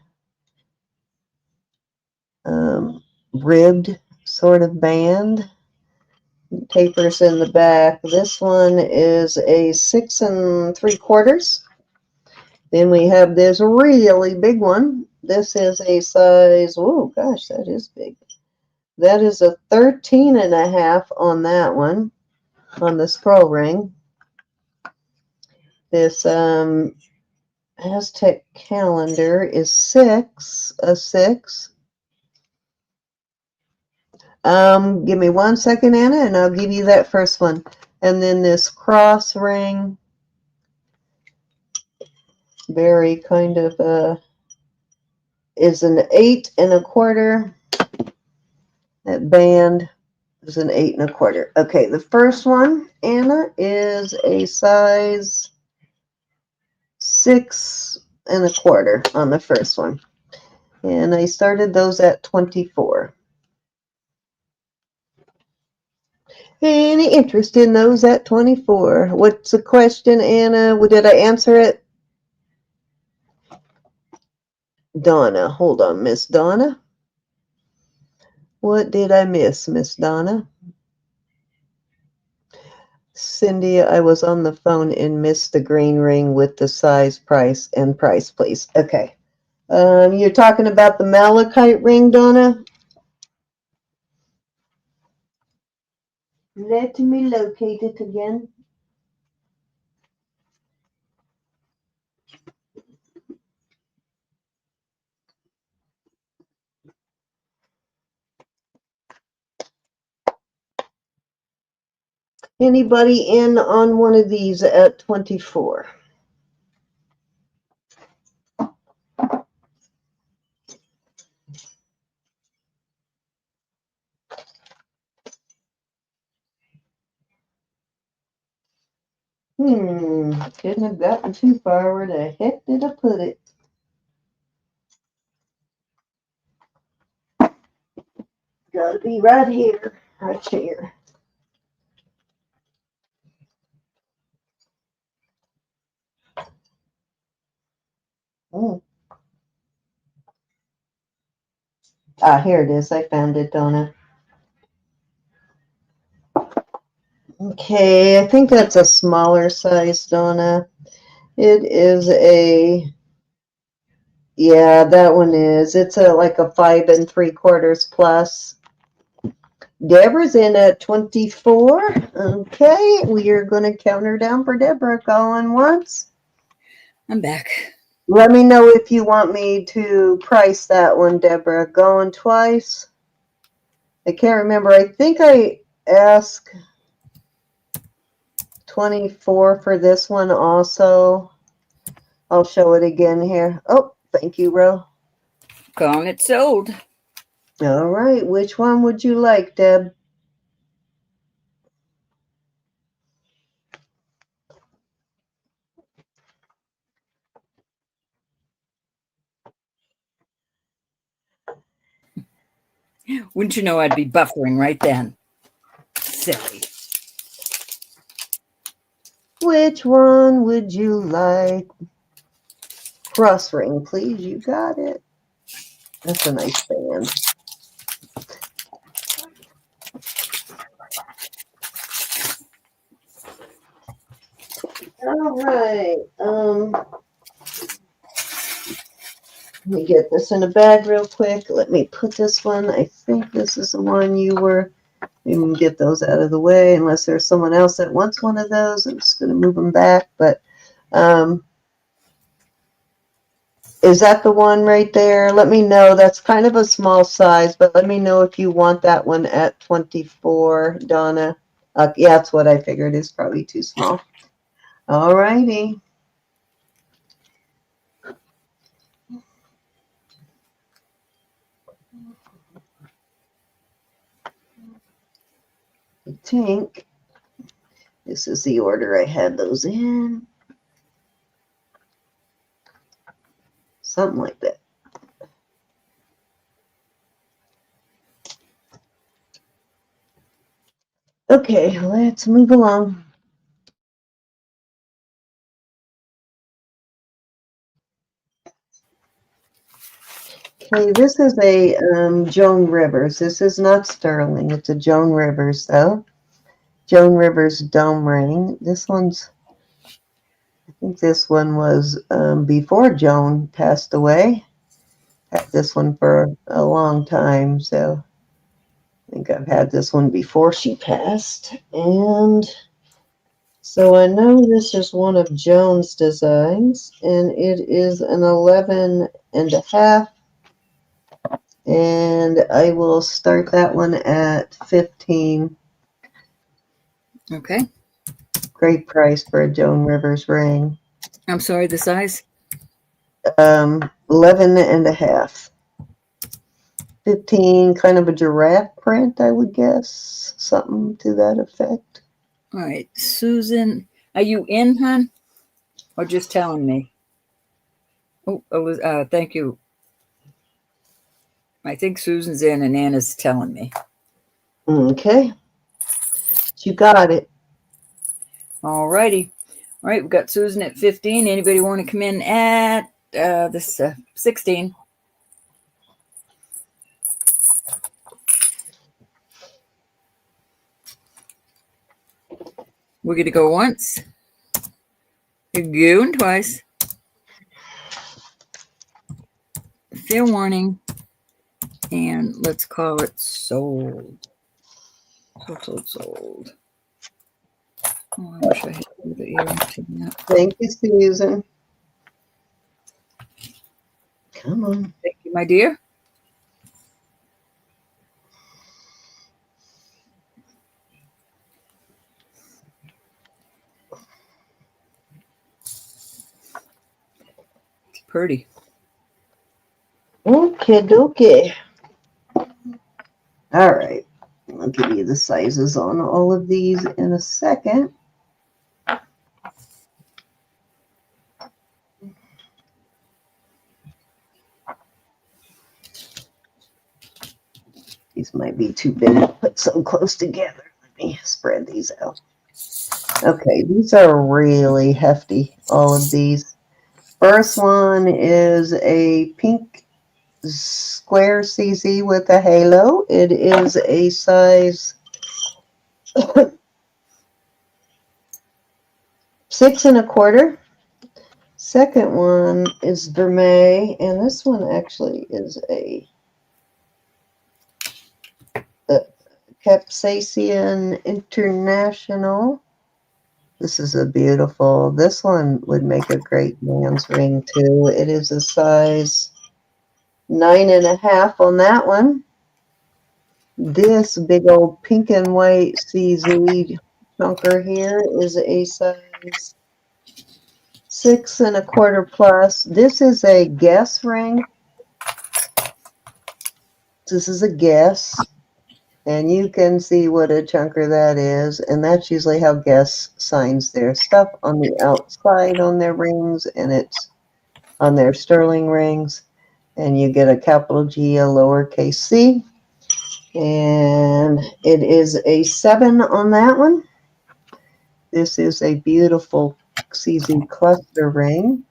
ribbed sort of band. Tapers in the back. This one is a 6 3/4. Then we have this really big one. This is a size, oh gosh, that is big. That is a 13.5 on that one, on the scroll ring. This Aztec calendar is a 6. Give me 1 second, Anna, and I'll give you that first one. And then this cross ring, very kind of is an 8 1/4. That band is an 8 1/4. Okay, the first one, Anna, is a size 6 1/4 on the first one. And I started those at 24. Any interest in those at 24? What's the question, Anna? Did I answer it? Donna. Hold on, Miss Donna. What did I miss, Miss Donna? Cindy, I was on the phone and missed the green ring with the size, price, and price, please. Okay. You're talking about the malachite ring, Donna? Let me locate it again. Anybody in on one of these at 24? Couldn't have gotten too far. Where the heck did I put it? Gotta be right here. Right here. Mm. Here it is. I found it, Donna. Okay, I think that's a smaller size, Donna. It is yeah, that one is. It's like a 5 3/4 plus. Deborah's in at 24. Okay, we are going to count her down for Deborah. Going once. I'm back. Let me know if you want me to price that one, Deborah. Going twice. I can't remember. I think I asked 24 for this one also. I'll show it again here. Oh, thank you, Ro. Calling it sold. All right. Which one would you like, Deb? Wouldn't you know I'd be buffering right then? Silly. Which one would you like? Cross ring, please. You got it. That's a nice band. All right. Let me get this in a bag real quick. Let me put this one. I think this is the one you were. We can get those out of the way unless there's someone else that wants one of those. I'm just going to move them back. But Is that the one right there? Let me know. That's kind of a small size, but let me know if you want that one at 24, Donna. Yeah, that's what I figured. It's probably too small. All righty. I think this is the order I had those in. Something like that. Okay, let's move along. Okay, this is a Joan Rivers. This is not sterling. It's a Joan Rivers, though. Joan Rivers dome ring. This one's, I think this one was before Joan passed away. Had this one for a long time, so I think I've had this one before she passed. And so I know this is one of Joan's designs, and it is an 11 and a half. And I will start that one at 15. Okay. Great price for a Joan Rivers ring. I'm sorry, the size? 11 and a half. 15, kind of a giraffe print, I would guess. Something to that effect. All right, Susan, are you in, hon? Or just telling me? Oh, thank you. I think Susan's in and Anna's telling me. Okay. You got it. All righty. All right, we've got Susan at 15. Anybody want to come in at this 16? We're going to go once, going twice. Fair warning. And let's call it sold. Sold. Oh, I wish I had the earrings in that. Thank you, Susan. Come on. Thank you, my dear. It's pretty. Okay. All right. I'll give you the sizes on all of these in a second. These might be too big to put so close together. Let me spread these out. Okay, these are really hefty, all of these. First one is a pink square CZ with a halo. It is a size 6 1/4. Second one is Vermeil, and this one actually is a Capsaicin International. This is a beautiful, this one would make a great man's ring too. It is a size 9 1/2 on that one. This big old pink and white CZ chunker here is a size 6 1/4 plus. This is a guess ring. This is a guess. And you can see what a chunker that is. And that's usually how Guess signs their stuff on the outside on their rings. And it's on their sterling rings. And you get a capital G, a lowercase c. And it is a 7 on that one. This is a beautiful CZ cluster ring.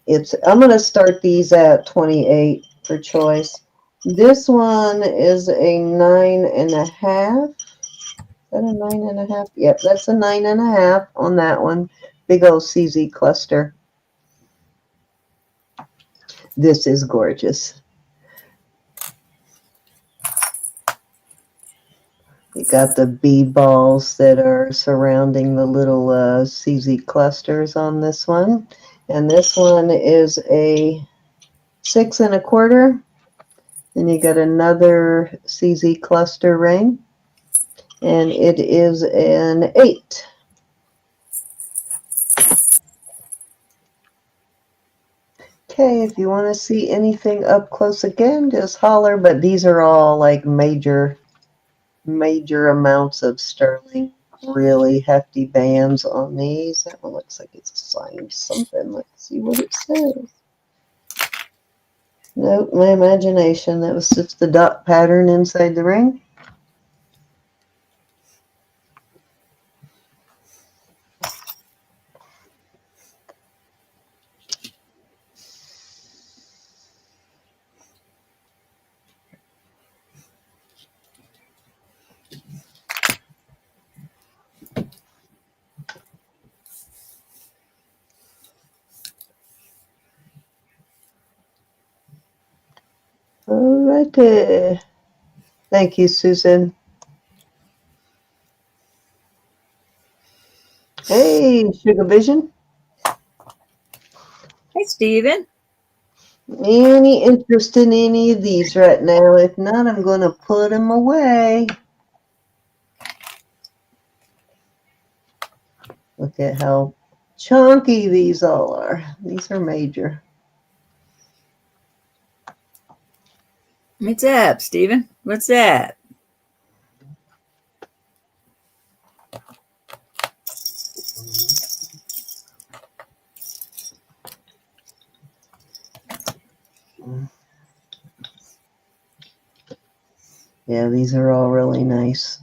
I'm going to start these at 28 for choice. This one is a 9 1/2. Is that a 9 1/2? Yep, that's a 9 1/2 on that one. Big old CZ cluster. This is gorgeous. You got the bead balls that are surrounding the little CZ clusters on this one. And this one is a 6 1/4. Then you got another CZ cluster ring, and it is an 8. Okay, if you want to see anything up close again, just holler. But these are all like major amounts of sterling. Really hefty bands on these. That one looks like it's signed something. Let's see what it says. Nope, my imagination. That was just the dot pattern inside the ring. Alrighty. Thank you, Susan. Hey, Sugar Vision. Hey, Stephen. Any interest in any of these right now? If not, I'm going to put them away. Look at how chunky these all are. These are major. What's up, Stephen? What's that? Yeah, these are all really nice.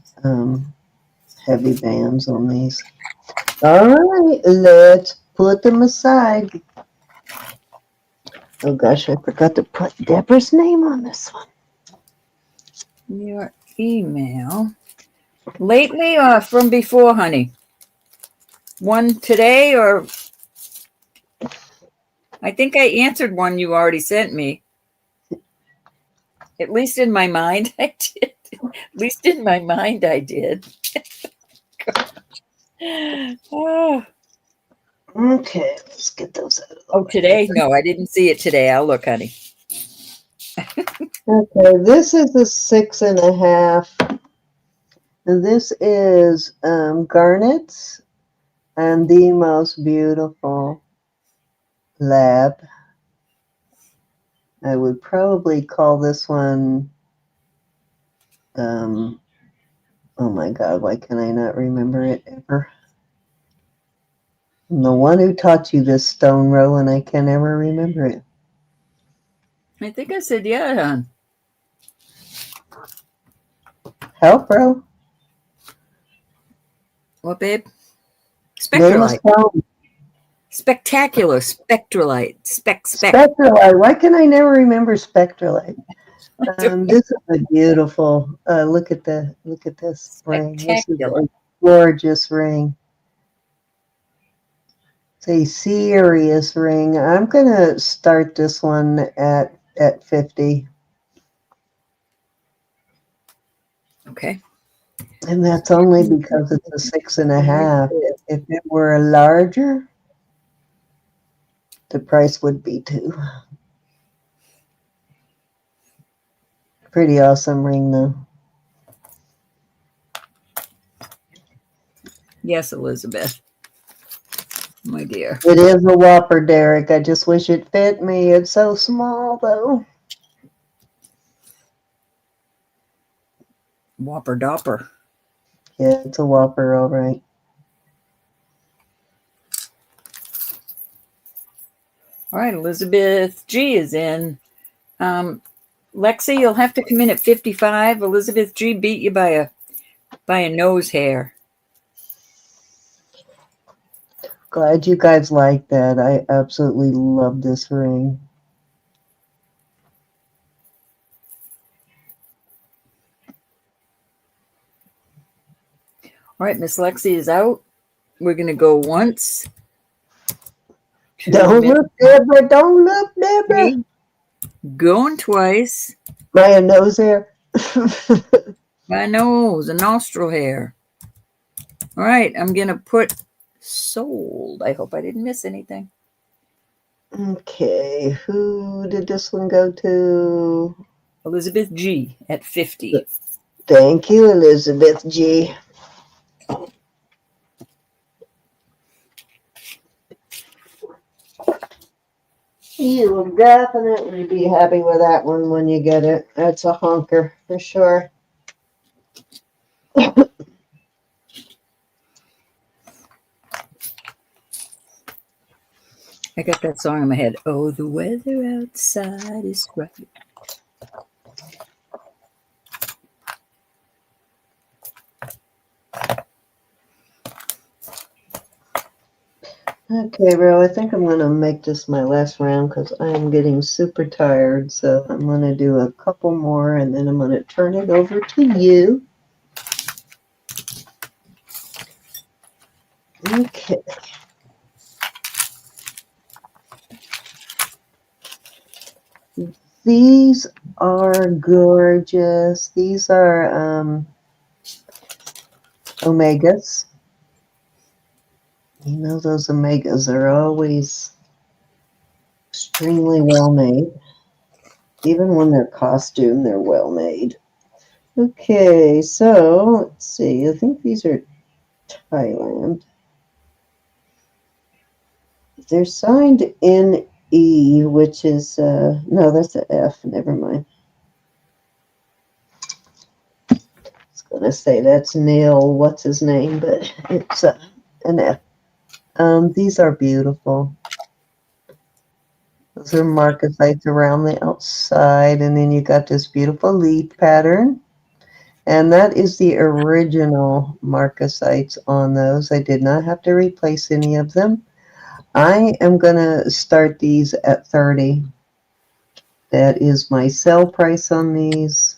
Heavy bands on these. All right, let's put them aside. Oh gosh, I forgot to put Deborah's name on this one. Your email. Lately or from before, honey? One today or... I think I answered one you already sent me. At least in my mind, I did. At least in my mind, I did. Oh. Okay, let's get those out of the way. Today? No, I didn't see it today. I'll look, honey. Okay, this is the 6 1/2. This is garnets and the most beautiful lab. I would probably call this one, oh my God, why can I not remember it ever? I'm the one who taught you this stone row, and I can never remember it. I think I said yeah, hon. Help, bro. What, babe? Name a Spectralite. stone. Spectacular. Spectralite. Spec. Spectralite. Why can I never remember spectralite? This is a beautiful. Look at this ring. This is Spectacular. a gorgeous ring. It's a serious ring. I'm gonna start this one at 50. Okay. And that's only because it's a 6 1/2. If it were larger, the price would be 2. Pretty awesome ring, though. Yes, Elizabeth. My dear. It is a whopper, Derek. I just wish it fit me. It's so small, though. Whopper Dopper. Yeah, it's a whopper, all right. All right, Elizabeth G is in. Lexi, you'll have to come in at 55. Elizabeth G beat you by a nose hair. Glad you guys like that. I absolutely love this ring. All right, Miss Lexi is out. We're going to go once. Don't look, Deborah. Don't look, Deborah. Going twice. My nose hair. My nose, a nostril hair. All right, I'm going to put sold. I hope I didn't miss anything. Okay, who did this one go to? Elizabeth G. at 50. Thank you, Elizabeth G. You will definitely be happy with that one when you get it. That's a honker for sure. I got that song in my head. Oh, the weather outside is rough. Okay, bro, I think I'm going to make this my last round because I am getting super tired. So I'm going to do a couple more and then I'm going to turn it over to you. Okay. These are gorgeous. These are omegas. You know, those omegas are always extremely well made. Even when they're costume, they're well made. Okay, so let's see. I think these are Thailand. They're signed NE, which is, no, that's an F. Never mind. I was going to say that's Neil, what's his name, but it's an F. These are beautiful. Those are marcasites around the outside, and then you got this beautiful leaf pattern. And that is the original marcasites on those. I did not have to replace any of them. I am going to start these at 30. That is my sell price on these.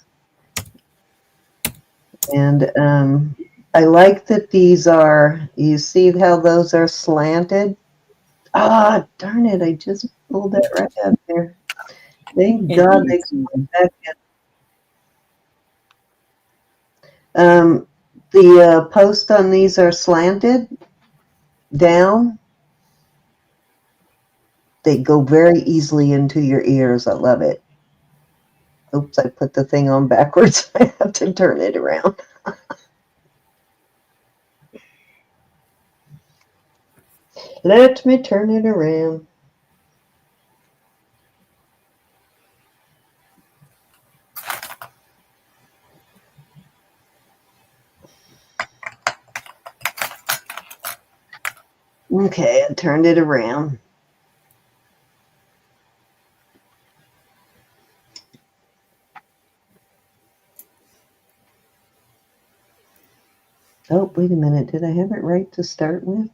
And I like that these are, you see how those are slanted? Ah, darn it, I just pulled that right out there. Thank God they come back in. The posts on these are slanted down. They go very easily into your ears. I love it. Oops, I put the thing on backwards. I have to turn it around. Let me turn it around. Okay, I turned it around. Oh, wait a minute. Did I have it right to start with?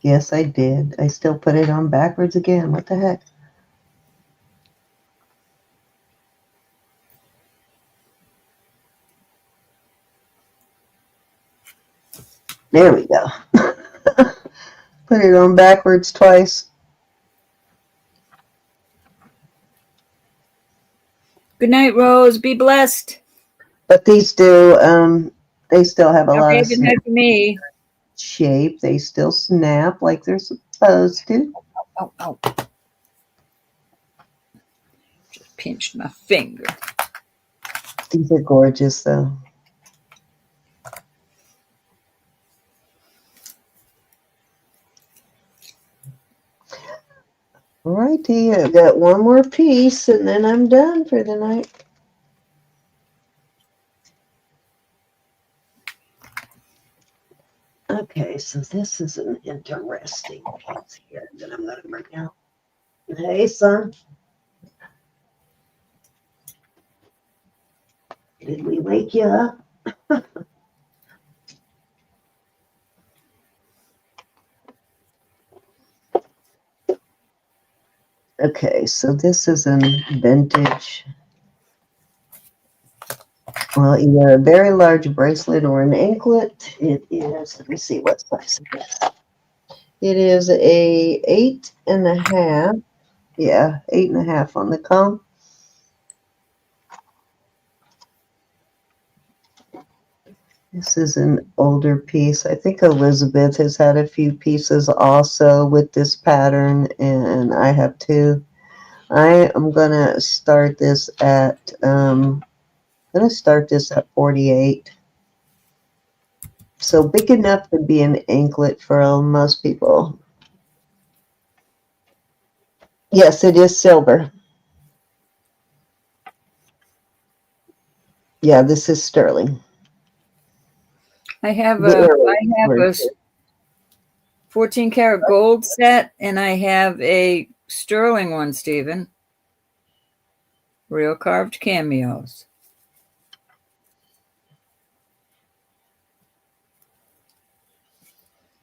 Yes, I did. I still put it on backwards again. What the heck? There we go. Put it on backwards twice. Good night, Rose. Be blessed. But these do, they still have a lot Okay, of good night for me. shape. They still snap like they're supposed to. Oh, oh. Just pinched my finger. These are gorgeous, though. Alrighty, I've got one more piece and then I'm done for the night. Okay, so this is an interesting piece here that I'm going to bring out. Hey, son. Did we wake you up? Okay, so this is a vintage, well, either a very large bracelet or an anklet. It is, let me see what size it is. It is a 8.5. Yeah, 8.5 on the comb. This is an older piece. I think Elizabeth has had a few pieces also with this pattern, and I have too. I am gonna start this at 48. So big enough to be an anklet for most people. Yes, it is silver. Yeah, this is sterling. I have The a earring I have were a 14 karat gold set, and I have a sterling one, Stephen. Real carved cameos.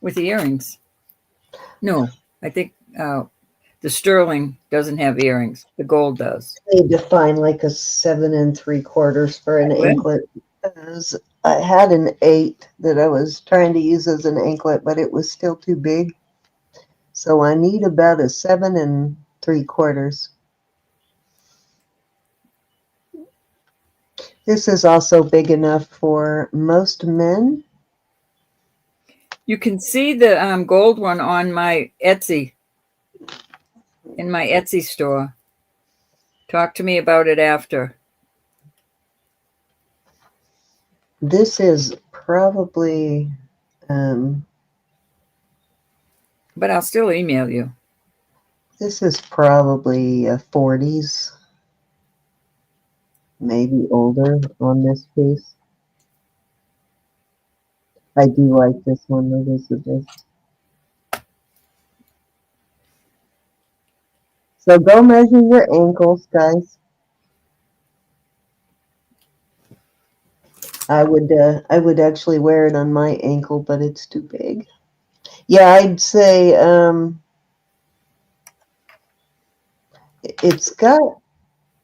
With the earrings. No, I think the sterling doesn't have earrings. The gold does. need to find like a 7 3/4 for an I will. anklet. Because I had an 8 that I was trying to use as an anklet, but it was still too big. So I need about a 7 3/4. This is also big enough for most men. You can see the gold one on my Etsy, in my Etsy store. Talk to me about it after. This is probably, But I'll still email you. this is probably a 40s, maybe older on this piece. I do like this one, Elizabeth. So go measure your ankles, guys. I would actually wear it on my ankle, but it's too big. Yeah, I'd say it's got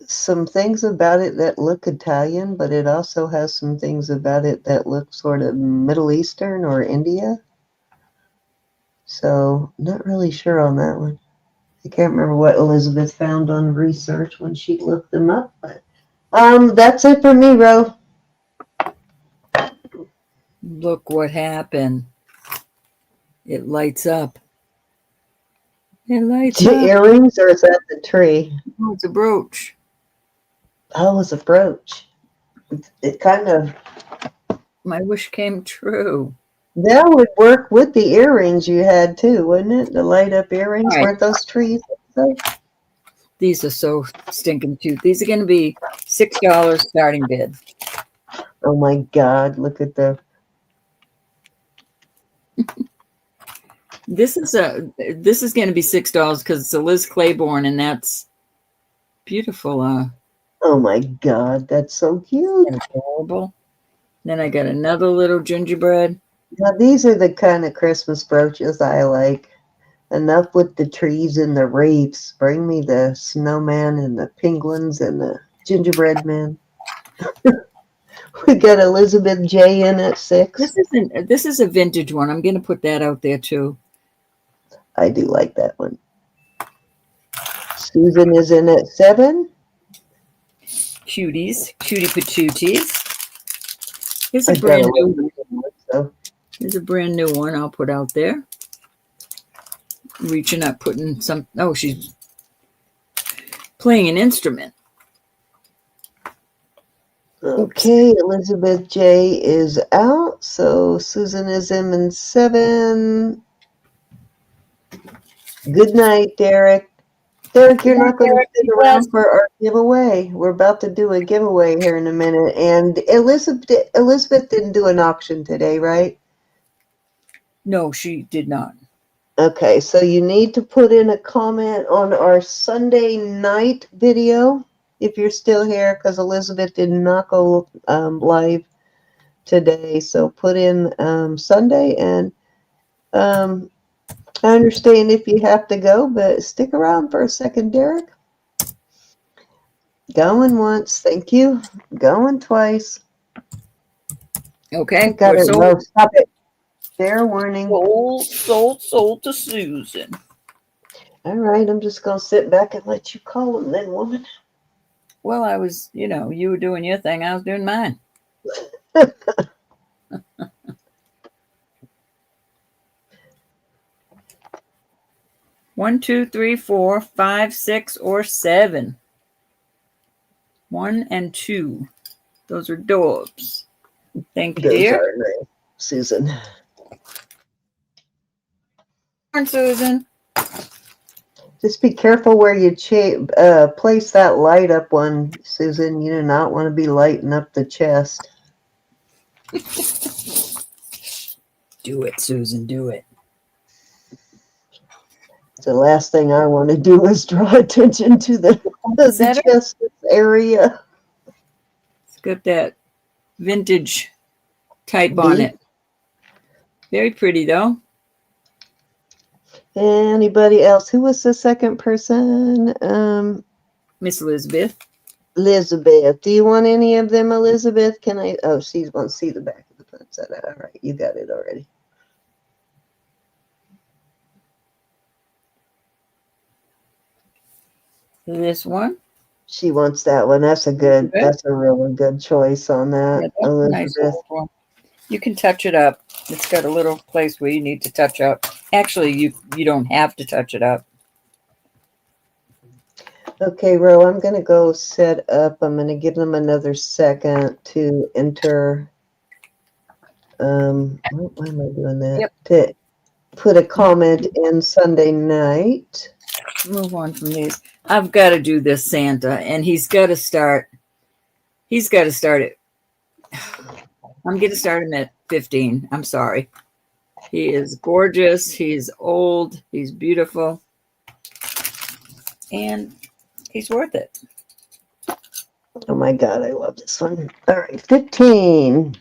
some things about it that look Italian, but it also has some things about it that look sort of Middle Eastern or India. So not really sure on that one. I can't remember what Elizabeth found on research when she looked them up, but that's it for me, Ro. Look what happened. It lights up. It lights up. Earrings, or is that the tree? Oh, it's a brooch. Oh, it's a brooch. It kind of My wish came true. that would work with the earrings you had too, wouldn't it? The light up earrings, All right. weren't those trees? These are so stinking cute. These are going to be $6 starting bid. Oh my God! Look at the. This is going to be $6 because it's a Liz Claiborne, and that's beautiful. Oh my God! That's so cute. Adorable. Then I got another little gingerbread. Now these are the kind of Christmas brooches I like. Enough with the trees and the wreaths. Bring me the snowman and the penguins and the gingerbread man. We got Elizabeth J in at 6. This is a vintage one. I'm going to put that out there too. I do like that one. Susan is in at 7. Cutie patooties. Here's a I've got brand a new. so Here's a brand new one. I'll put out there. Reaching up, putting some. Oh, she's playing an instrument. okay, Elizabeth J is out, so Susan is in 7. Good night, Derek. Derek, you're not going to sit around for our giveaway. We're about to do a giveaway here in a minute, and Elizabeth didn't do an auction today, right? No, she did not. Okay, so you need to put in a comment on our Sunday night video if you're still here, because Elizabeth did not go live today. So put in Sunday, and I understand if you have to go, but stick around for a second, Derek. Going once, thank you. Going twice. Okay, I got it low. Stop it. Fair warning. Sold to Susan. All right, I'm just going to sit back and let you call them then, woman. Well, I was, you were doing your thing. I was doing mine. 1, 2, 3, 4, 5, 6, or 7. 1 and 2. Those are dorbs. Thank you, Those dear. are nice, Susan. Come on, Susan. Just be careful where you place that light up one, Susan. You do not want to be lighting up the chest. Do it, Susan. Do it. The last thing I want to do is draw attention to the Center. chest area. It's got that vintage type on it. Very pretty, though. Anybody else? Who was the second person? Miss Elizabeth. Elizabeth. Do you want any of them, Elizabeth? Can I? Oh, she wants to see the back of the poinsettia. All right, you got it already. This one. She wants that one. That's a really good choice on that, Yeah, that's a Elizabeth. nice old one. You can touch it up. It's got a little place where you need to touch up. Actually, you don't have to touch it up. Okay, Ro, I'm going to go set up. I'm going to give them another second to enter. Why am I doing that? Yep. To put a comment in Sunday night. Move on from these. I've got to do this Santa, and he's got to start. He's got to start it. I'm going to start him at 15. I'm sorry. He is gorgeous. He's old. He's beautiful. And he's worth it. Oh my God, I love this one. All right, 15.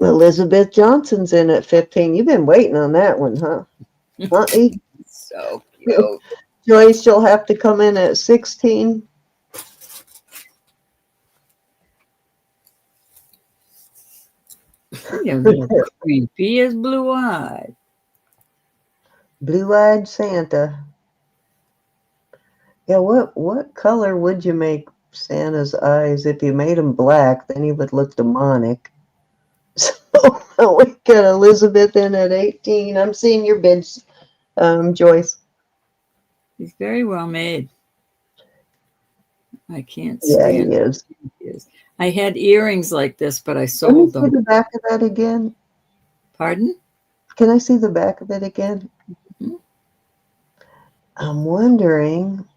Elizabeth Johnson's in at 15. You've been waiting on that one, huh? Hunty? So cute. Joyce, you'll have to come in at 16. Creepy as blue-eyed. Blue-eyed Santa. Yeah, what color would you make Santa's eyes? If you made them black, then he would look demonic. So we got Elizabeth in at 18. I'm seeing your bids, Joyce. He's very well made. I can't Yeah, stand he is. I had earrings like this, but I Let me sold see them. the back of that again. Pardon? Can I see the back of it again? Mhm. I'm wondering.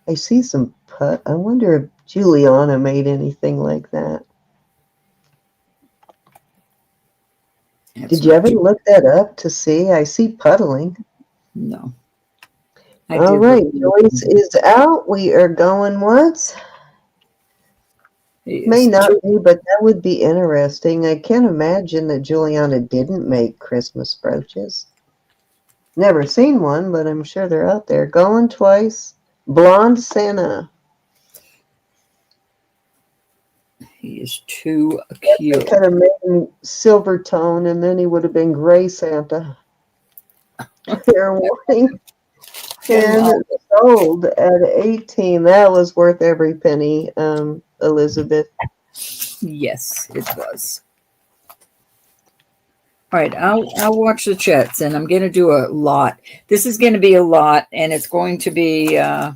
I see some put. I wonder if Juliana made anything like that. Did you ever look that up to see? I see puddling. No. All right, Joyce is out. We are going once. May not be, but that would be interesting. I can't imagine that Juliana didn't make Christmas brooches. Never seen one, but I'm sure they're out there. Going twice. Blonde Santa. He is too They cute. could have made him silver tone, and then he would have been gray Santa. Fair warning. And sold at 18. That was worth every penny, Elizabeth. Yes, it was. All right, I'll watch the chats, and I'm going to do a lot. This is going to be a lot, and it's going to be. I'll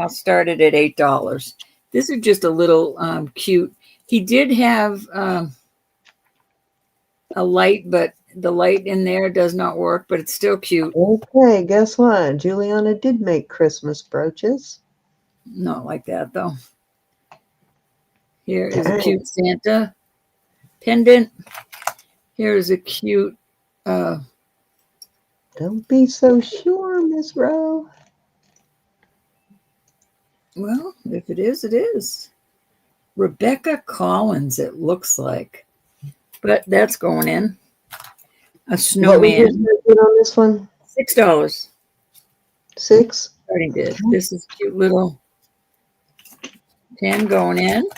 start it at $8. This is just a little cute. He did have a light, but the light in there does not work, but it's still cute. Okay, guess what? Juliana did make Christmas brooches. Not like that, though. Here is a cute Santa pendant. Here is a cute. Don't be so sure, Miss Rowe. Well, if it is, it is. Rebecca Collins, it looks like. But that's going in. A snowman. What was on this one? $6. 6? Already did. This is cute little 10 going in.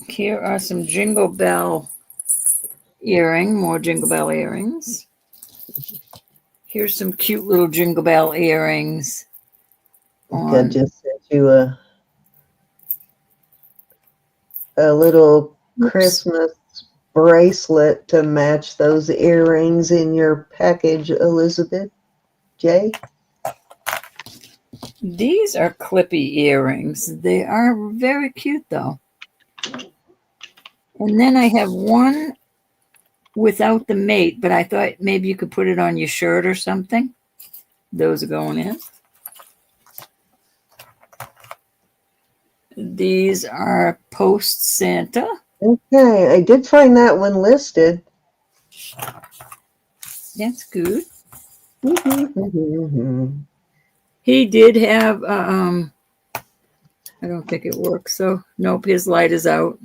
Here are some Jingle Bell more Jingle Bell earrings. Here's some cute little Jingle Bell earrings. I just sent you a little Oops. Christmas bracelet to match those earrings in your package, Elizabeth J. These are clippy earrings. They are very cute, though. And then I have one without the mate, but I thought maybe you could put it on your shirt or something. Those are going in. These are post Santa. Okay, I did find that one listed. That's good. He did have, I don't think it works. So, nope, his light is out.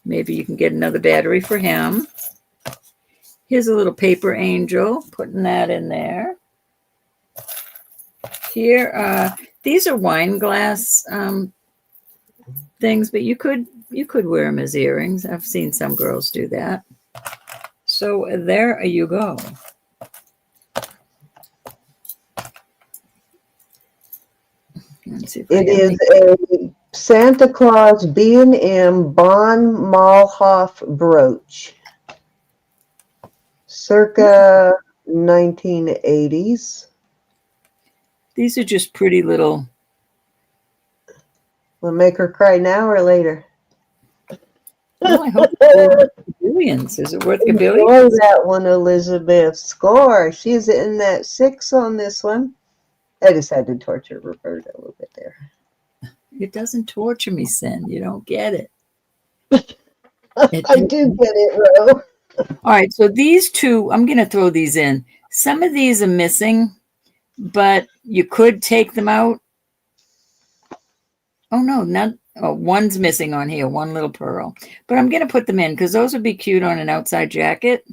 Maybe you can get another battery for him. Here's a little paper angel, putting that in there. Here, these are wine glass things, but you could wear them as earrings. I've seen some girls do that. So there you go. Let's see if It is a Santa Claus B&M Bon Malhoff brooch, circa 1980s. These are just pretty little. Will make her cry now or later? Well, I hope it's worth billions. Is it worth a billion? Enjoy that one, Elizabeth. Score. She's in that 6 on this one. I just had to torture Roberta a little bit there. It doesn't torture me, Sin. You don't get it. I do get it, Ro. All right, so these two, I'm going to throw these in. Some of these are missing, but you could take them out. Oh, no, not. Oh, one's missing on here, one little pearl. But I'm going to put them in because those would be cute on an outside jacket.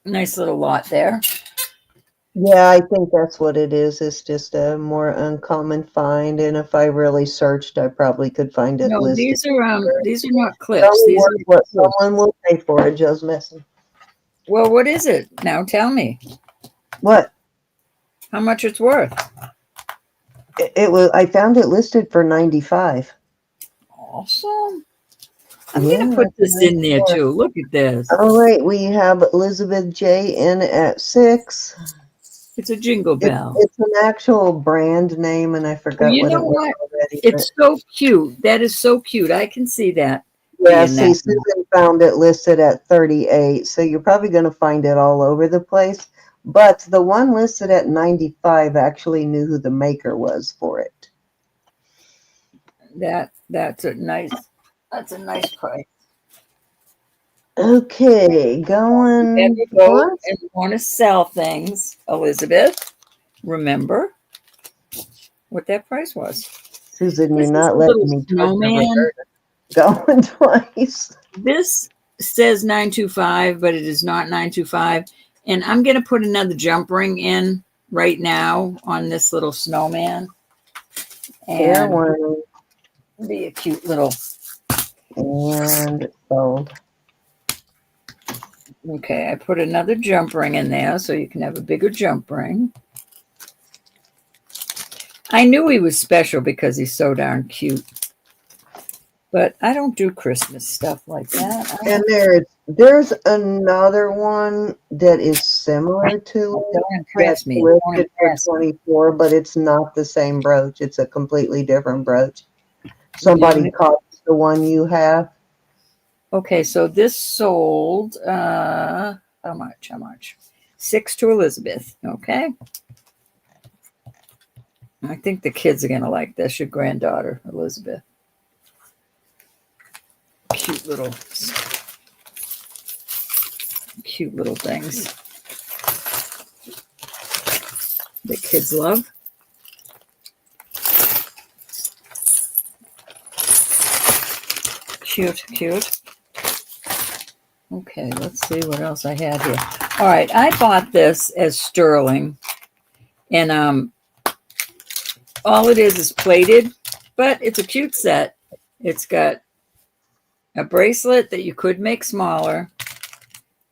Nice little lot there. Yeah, I think that's what it is. It's just a more uncommon find, and if I really searched, I probably could find it No, listed. these are not clips. These are what someone will pay for it. Joe's messing. Well, what is it? Now tell me. What? How much it's worth? It was. I found it listed for $95. Awesome. I'm going to put this in there too. Look at this. All right, we have Elizabeth J in at 6. It's a jingle bell. It's an actual brand name, and I forgot You what know it was what? already. It's so cute. That is so cute. I can see that. Yeah, being see, that. Susan found it listed at 38, so you're probably going to find it all over the place. But the one listed at 95 actually knew who the maker was for it. That's a nice price. Okay, going Ever go on. and want to sell things, Elizabeth? Remember what that price was. Susan, This you're is not a letting little me snowman. going twice. This says 925, but it is not 925. And I'm going to put another jump ring in right now on this little snowman. Fair And one. be a cute little. And sold. Okay, I put another jump ring in there so you can have a bigger jump ring. I knew he was special because he's so darn cute. But I don't do Christmas stuff like that. And there's another one that is similar to it. Don't impress me. Listed Don't for impress me. 24, but it's not the same brooch. It's a completely different brooch. Somebody caught the one you have. Okay, so this sold how much? 6 to Elizabeth. Okay. I think the kids are gonna like this. Your granddaughter, Elizabeth. Cute little things that kids love. Cute. Okay, let's see what else I had here. All right, I bought this as sterling, and all it is plated, but it's a cute set. It's got a bracelet that you could make smaller.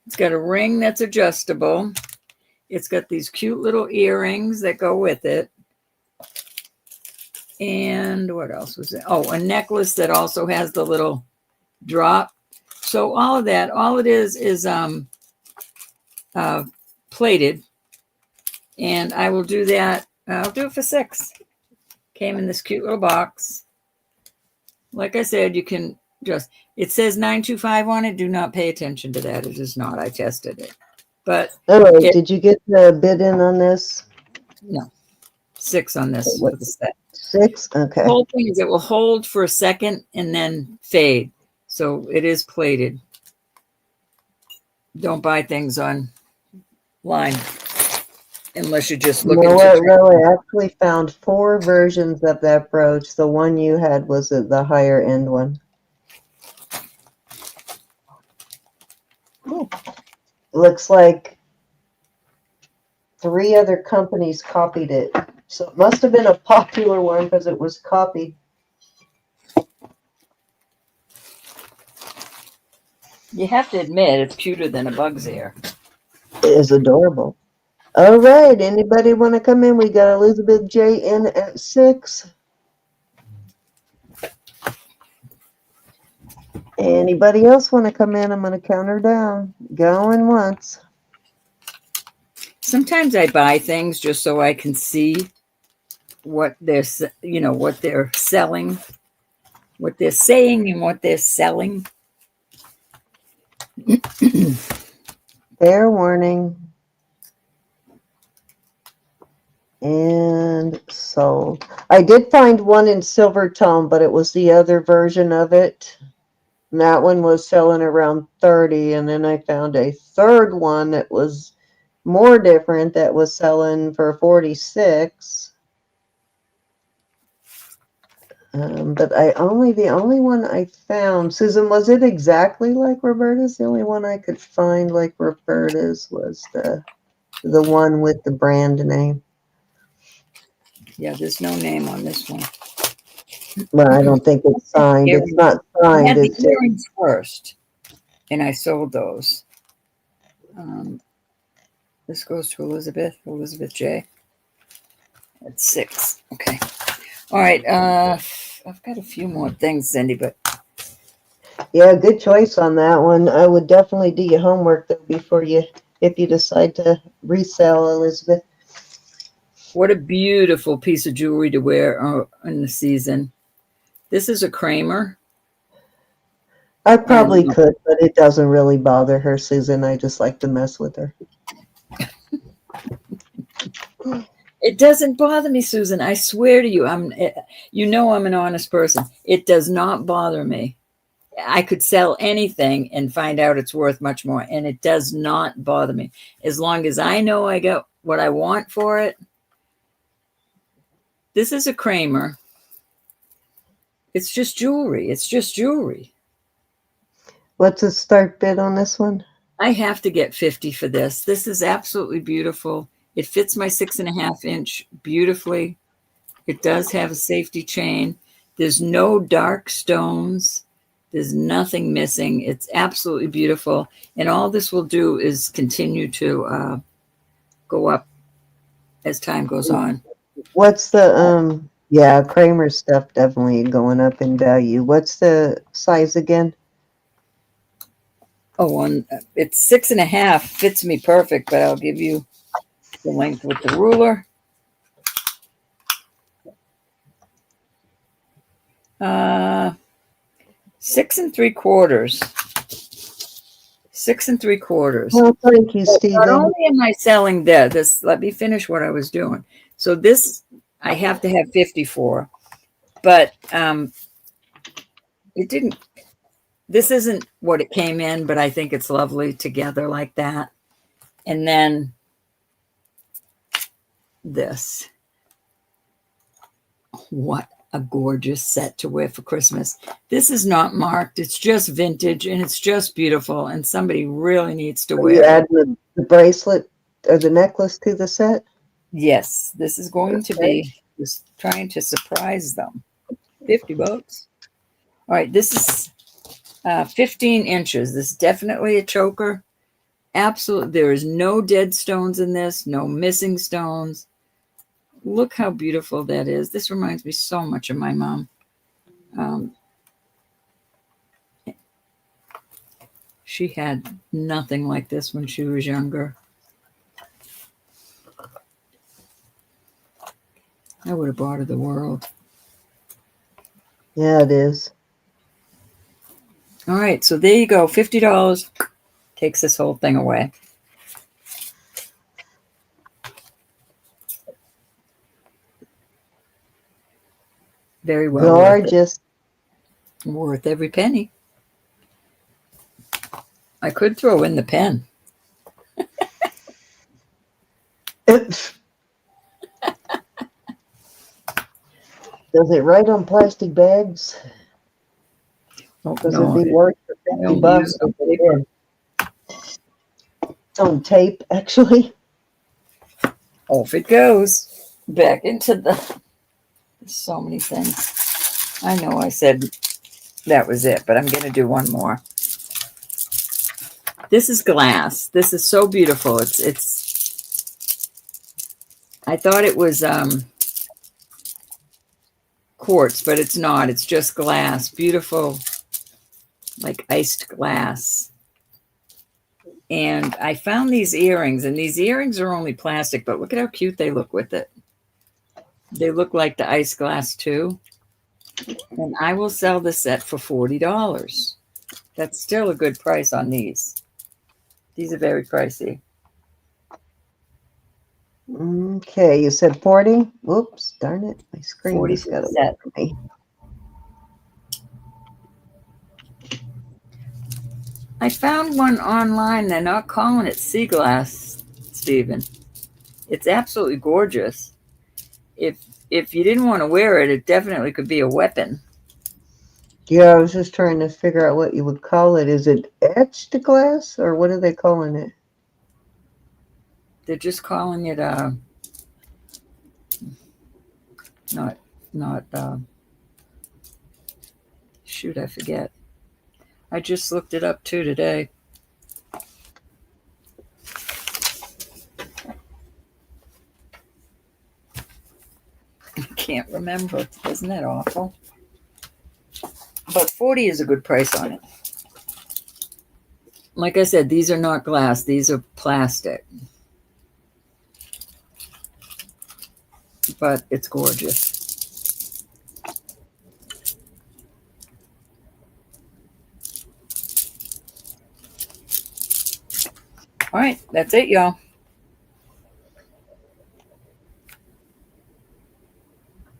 It's got a ring that's adjustable. It's got these cute little earrings that go with it. And what else was it? Oh, a necklace that also has the little drop. So all of that, all it is plated. And I will do that. I'll do it for $6. Came in this cute little box. Like I said, you can just, it says 925 on it. Do not pay attention to that. It is not. I tested it. But All right. it, Did you get the bid in on this? no, 6 on this What, for the set. 6? The Okay. whole thing is it will hold for a second and then fade. So it is plated. Don't buy things online unless you're just You looking know to what, try. Ro? I actually found 4 versions of that brooch. The one you had was the higher end one. Looks like 3 other companies copied it. So it must have been a popular one because it was copied. You have to admit it's cuter than a bug's ear. It is adorable. All right. Anybody want to come in? We got Elizabeth J in at 6. Anybody else want to come in? I'm going to count her down. Going once. Sometimes I buy things just so I can see what they're, what they're selling, what they're saying, and what they're selling. Fair warning. And sold. I did find one in silver tone, but it was the other version of it. And that one was selling around 30. And then I found a third one that was more different that was selling for 46. But the only one I found, Susan, was it exactly like Roberta's? The only one I could find like Roberta's was the one with the brand name. Yeah, there's no name on this one. Well, I don't think it's signed. It's not I signed. had the It's just, earrings first, and I sold those. This goes to Elizabeth J. That's 6. Okay. All right. I've got a few more things, Cindy, but yeah, good choice on that one. I would definitely do your homework though before if you decide to resell, Elizabeth. what a beautiful piece of jewelry to wear in the season. This is a Kramer. I probably And could, but it doesn't really bother her, Susan. I just like to mess with her. it doesn't bother me, Susan. I swear to you, I'm an honest person. It does not bother me. I could sell anything and find out it's worth much more, and it does not bother me. As long as I know I got what I want for it. This is a Kramer. It's just jewelry. It's just jewelry. What's the start bid on this one? I have to get 50 for this. This is absolutely beautiful. It fits my 6.5 inch beautifully. It does have a safety chain. There's no dark stones. There's nothing missing. It's absolutely beautiful. And all this will do is continue to go up as time goes on. What's the yeah, Kramer stuff definitely going up in value. What's the size again? Oh, it's 6.5. Fits me perfect, but I'll give you the length with the ruler. 6 3/4. 6 3/4. Oh, thank you, Not Stephen. only am I selling this, let me finish what I was doing. So this, I have to have 54, but it didn't, this isn't what it came in, but I think it's lovely together like that. And then this. What a gorgeous set to wear for Christmas. This is not marked. It's just vintage and it's just beautiful. And somebody really needs to Are wear you it. adding the bracelet or the necklace to the set? Yes, this is going to be just trying to surprise them. $50. All right, this is 15 inches. This is definitely a choker. Absolutely, there is no dead stones in this, no missing stones. Look how beautiful that is. This reminds me so much of my mom. She had nothing like this when she was younger. I would have bought her the world. Yeah, it is. All right, so there you go. $50 takes this whole thing away. Very well Gorgeous. worth every penny. I could throw in the pen. Does it write on plastic bags? Oh, Because no, it'd be worth for I 50 only bucks. use it on paper. It's on tape, actually. Off it goes. Back into the... There's so many things. I know I said that was it, but I'm going to do one more. This is glass. This is so beautiful. It's. I thought it was quartz, but it's not. It's just glass. Beautiful, like iced glass. And I found these earrings, and these earrings are only plastic, but look at how cute they look with it. They look like the ice glass too. And I will sell this set for $40. That's still a good price on these. These are very pricey. Okay, you said 40? Oops, darn it. My screen 40 just for got the away set. from me. I found one online. They're not calling it sea glass, Stephen. It's absolutely gorgeous. If you didn't want to wear it, it definitely could be a weapon. Yeah, I was just trying to figure out what you would call it. Is it etched glass, or what are they calling it? They're just calling it not shoot, I forget. I just looked it up too today. I can't remember. Isn't that awful? But 40 is a good price on it. Like I said, these are not glass. These are plastic. But it's gorgeous. All right, that's it, y'all.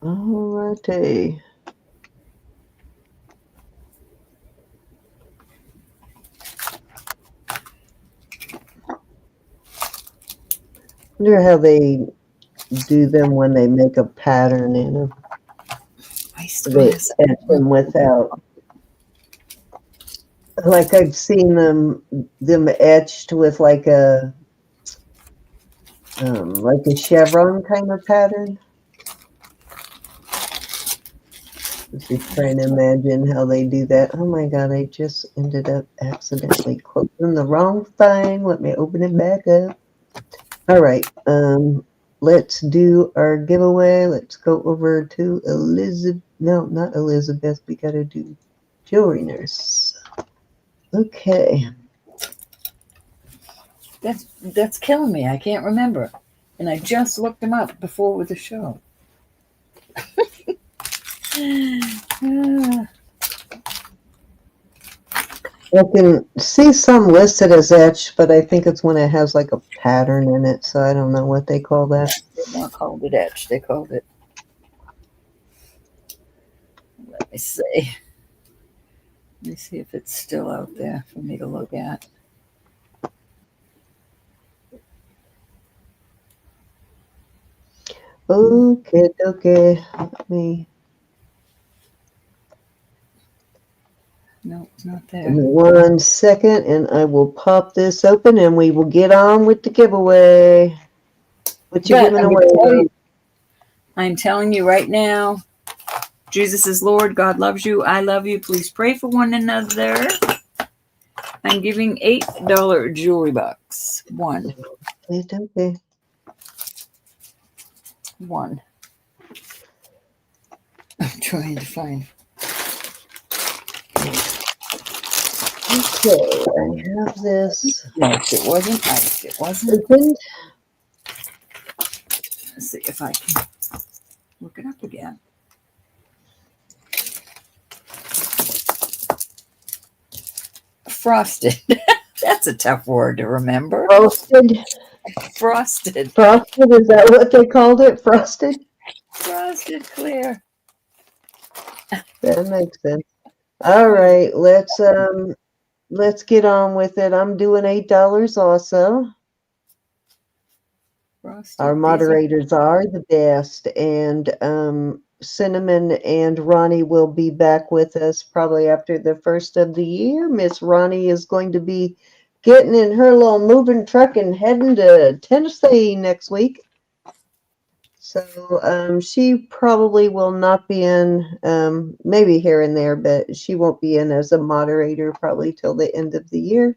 Alrighty. Wonder how they do them when they make a pattern in them. Ice They glass. etch them without. Like I've seen them etched with like a chevron kind of pattern. Just trying to imagine how they do that. Oh my god, I just ended up accidentally closing the wrong thing. Let me open it back up. All right, let's do our giveaway. Let's go over to Elizabeth. No, not Elizabeth. We got to do Jewelry Nurse. Okay. That's killing me. I can't remember. And I just looked them up before with the show. I can see some listed as etched, but I think it's when it has like a pattern in it, so I don't know what they call that. They're not called it etch. They called it. Let me see. Let me see if it's still out there for me to look at. Okay, okay. Let me. No, it's not there. Give me 1 second, and I will pop this open, and we will get on with the giveaway. What you But giving I'm away? gonna tell you, I'm telling you right now, Jesus is Lord. God loves you. I love you. Please pray for one another. I'm giving $8 jewelry box. One. Okay. one. I'm trying to find. Okay, I have this Yes, it wasn't ice. It wasn't. opened. Let's see if I can look it up again. Frosted. That's a tough word to remember. Frosted. Frosted. Frosted, is that what they called it? Frosted? Frosted clear. That makes sense. All right, let's get on with it. I'm doing $8 also. Frosted. Our moderators are the best, and Cinnamon and Ronnie will be back with us probably after the first of the year. Miss Ronnie is going to be getting in her little moving truck and heading to Tennessee next week. So she probably will not be in, maybe here and there, but she won't be in as a moderator probably till the end of the year.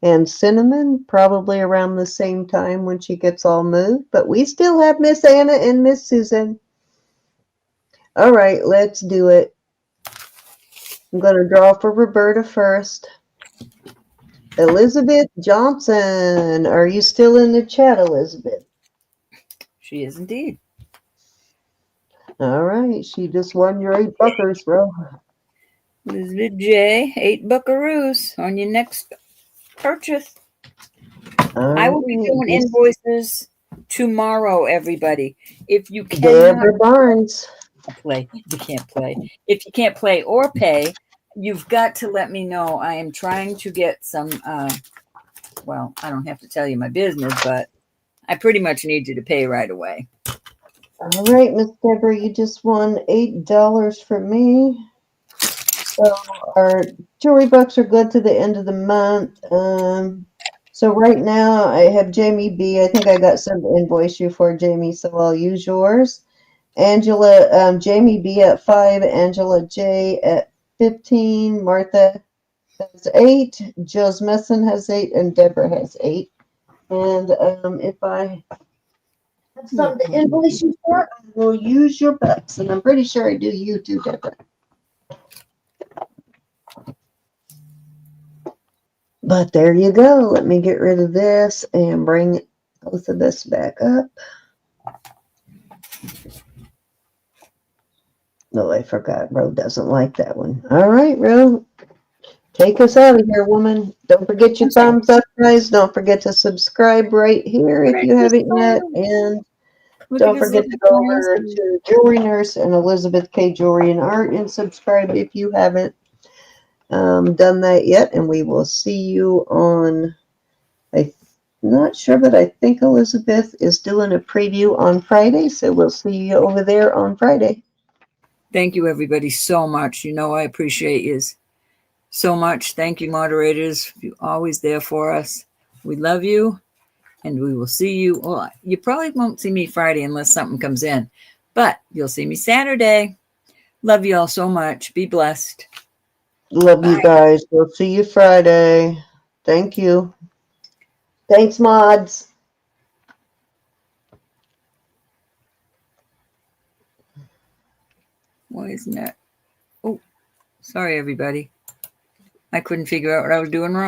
And Cinnamon probably around the same time when she gets all moved. But we still have Miss Anna and Miss Susan. All right, let's do it. I'm going to draw for Roberta first. Elizabeth Johnson. Are you still in the chat, Elizabeth? She is indeed. All right, she just won your $8, bro. Elizabeth J. 8 buckaroos on your next purchase. I will be doing invoices tomorrow, everybody. If you cannot Deborah Barnes. play, you can't play. If you can't play or pay, you've got to let me know. I am trying to get some, well, I don't have to tell you my business, but I pretty much need you to pay right away. All right, Miss Deborah, you just won $8 from me. So our jewelry bucks are good to the end of the month. So right now I have Jamie B. I think I got some to invoice you for, Jamie, so I'll use yours. Angela, Jamie B at 5, Angela J at 15, Martha has 8, Jill Smithson has 8, and Deborah has 8. And if I have something to invoice you for, I will use your bucks. And I'm pretty sure I do you too, Deborah. But there you go. Let me get rid of this and bring both of this back up. No, I forgot. Ro doesn't like that one. All right, Ro. Take us out of here, woman. Don't forget your thumbs up, guys. Don't forget to subscribe right here if you haven't yet. And don't forget to go over to Jewelry Nurse and Elizabeth K. Jewelry and Art and subscribe if you haven't done that yet. And we will see you on, I'm not sure, but I think Elizabeth is doing a preview on Friday. So we'll see you over there on Friday. Thank you, everybody, so much. You know I appreciate you so much. Thank you, moderators. You're always there for us. We love you, and we will see you. Well, you probably won't see me Friday unless something comes in, but you'll see me Saturday. Love you all so much. Be blessed. Love Bye. you guys. We'll see you Friday. Thank you. Thanks, mods. Why isn't that? Oh, sorry, everybody. I couldn't figure out what I was doing wrong.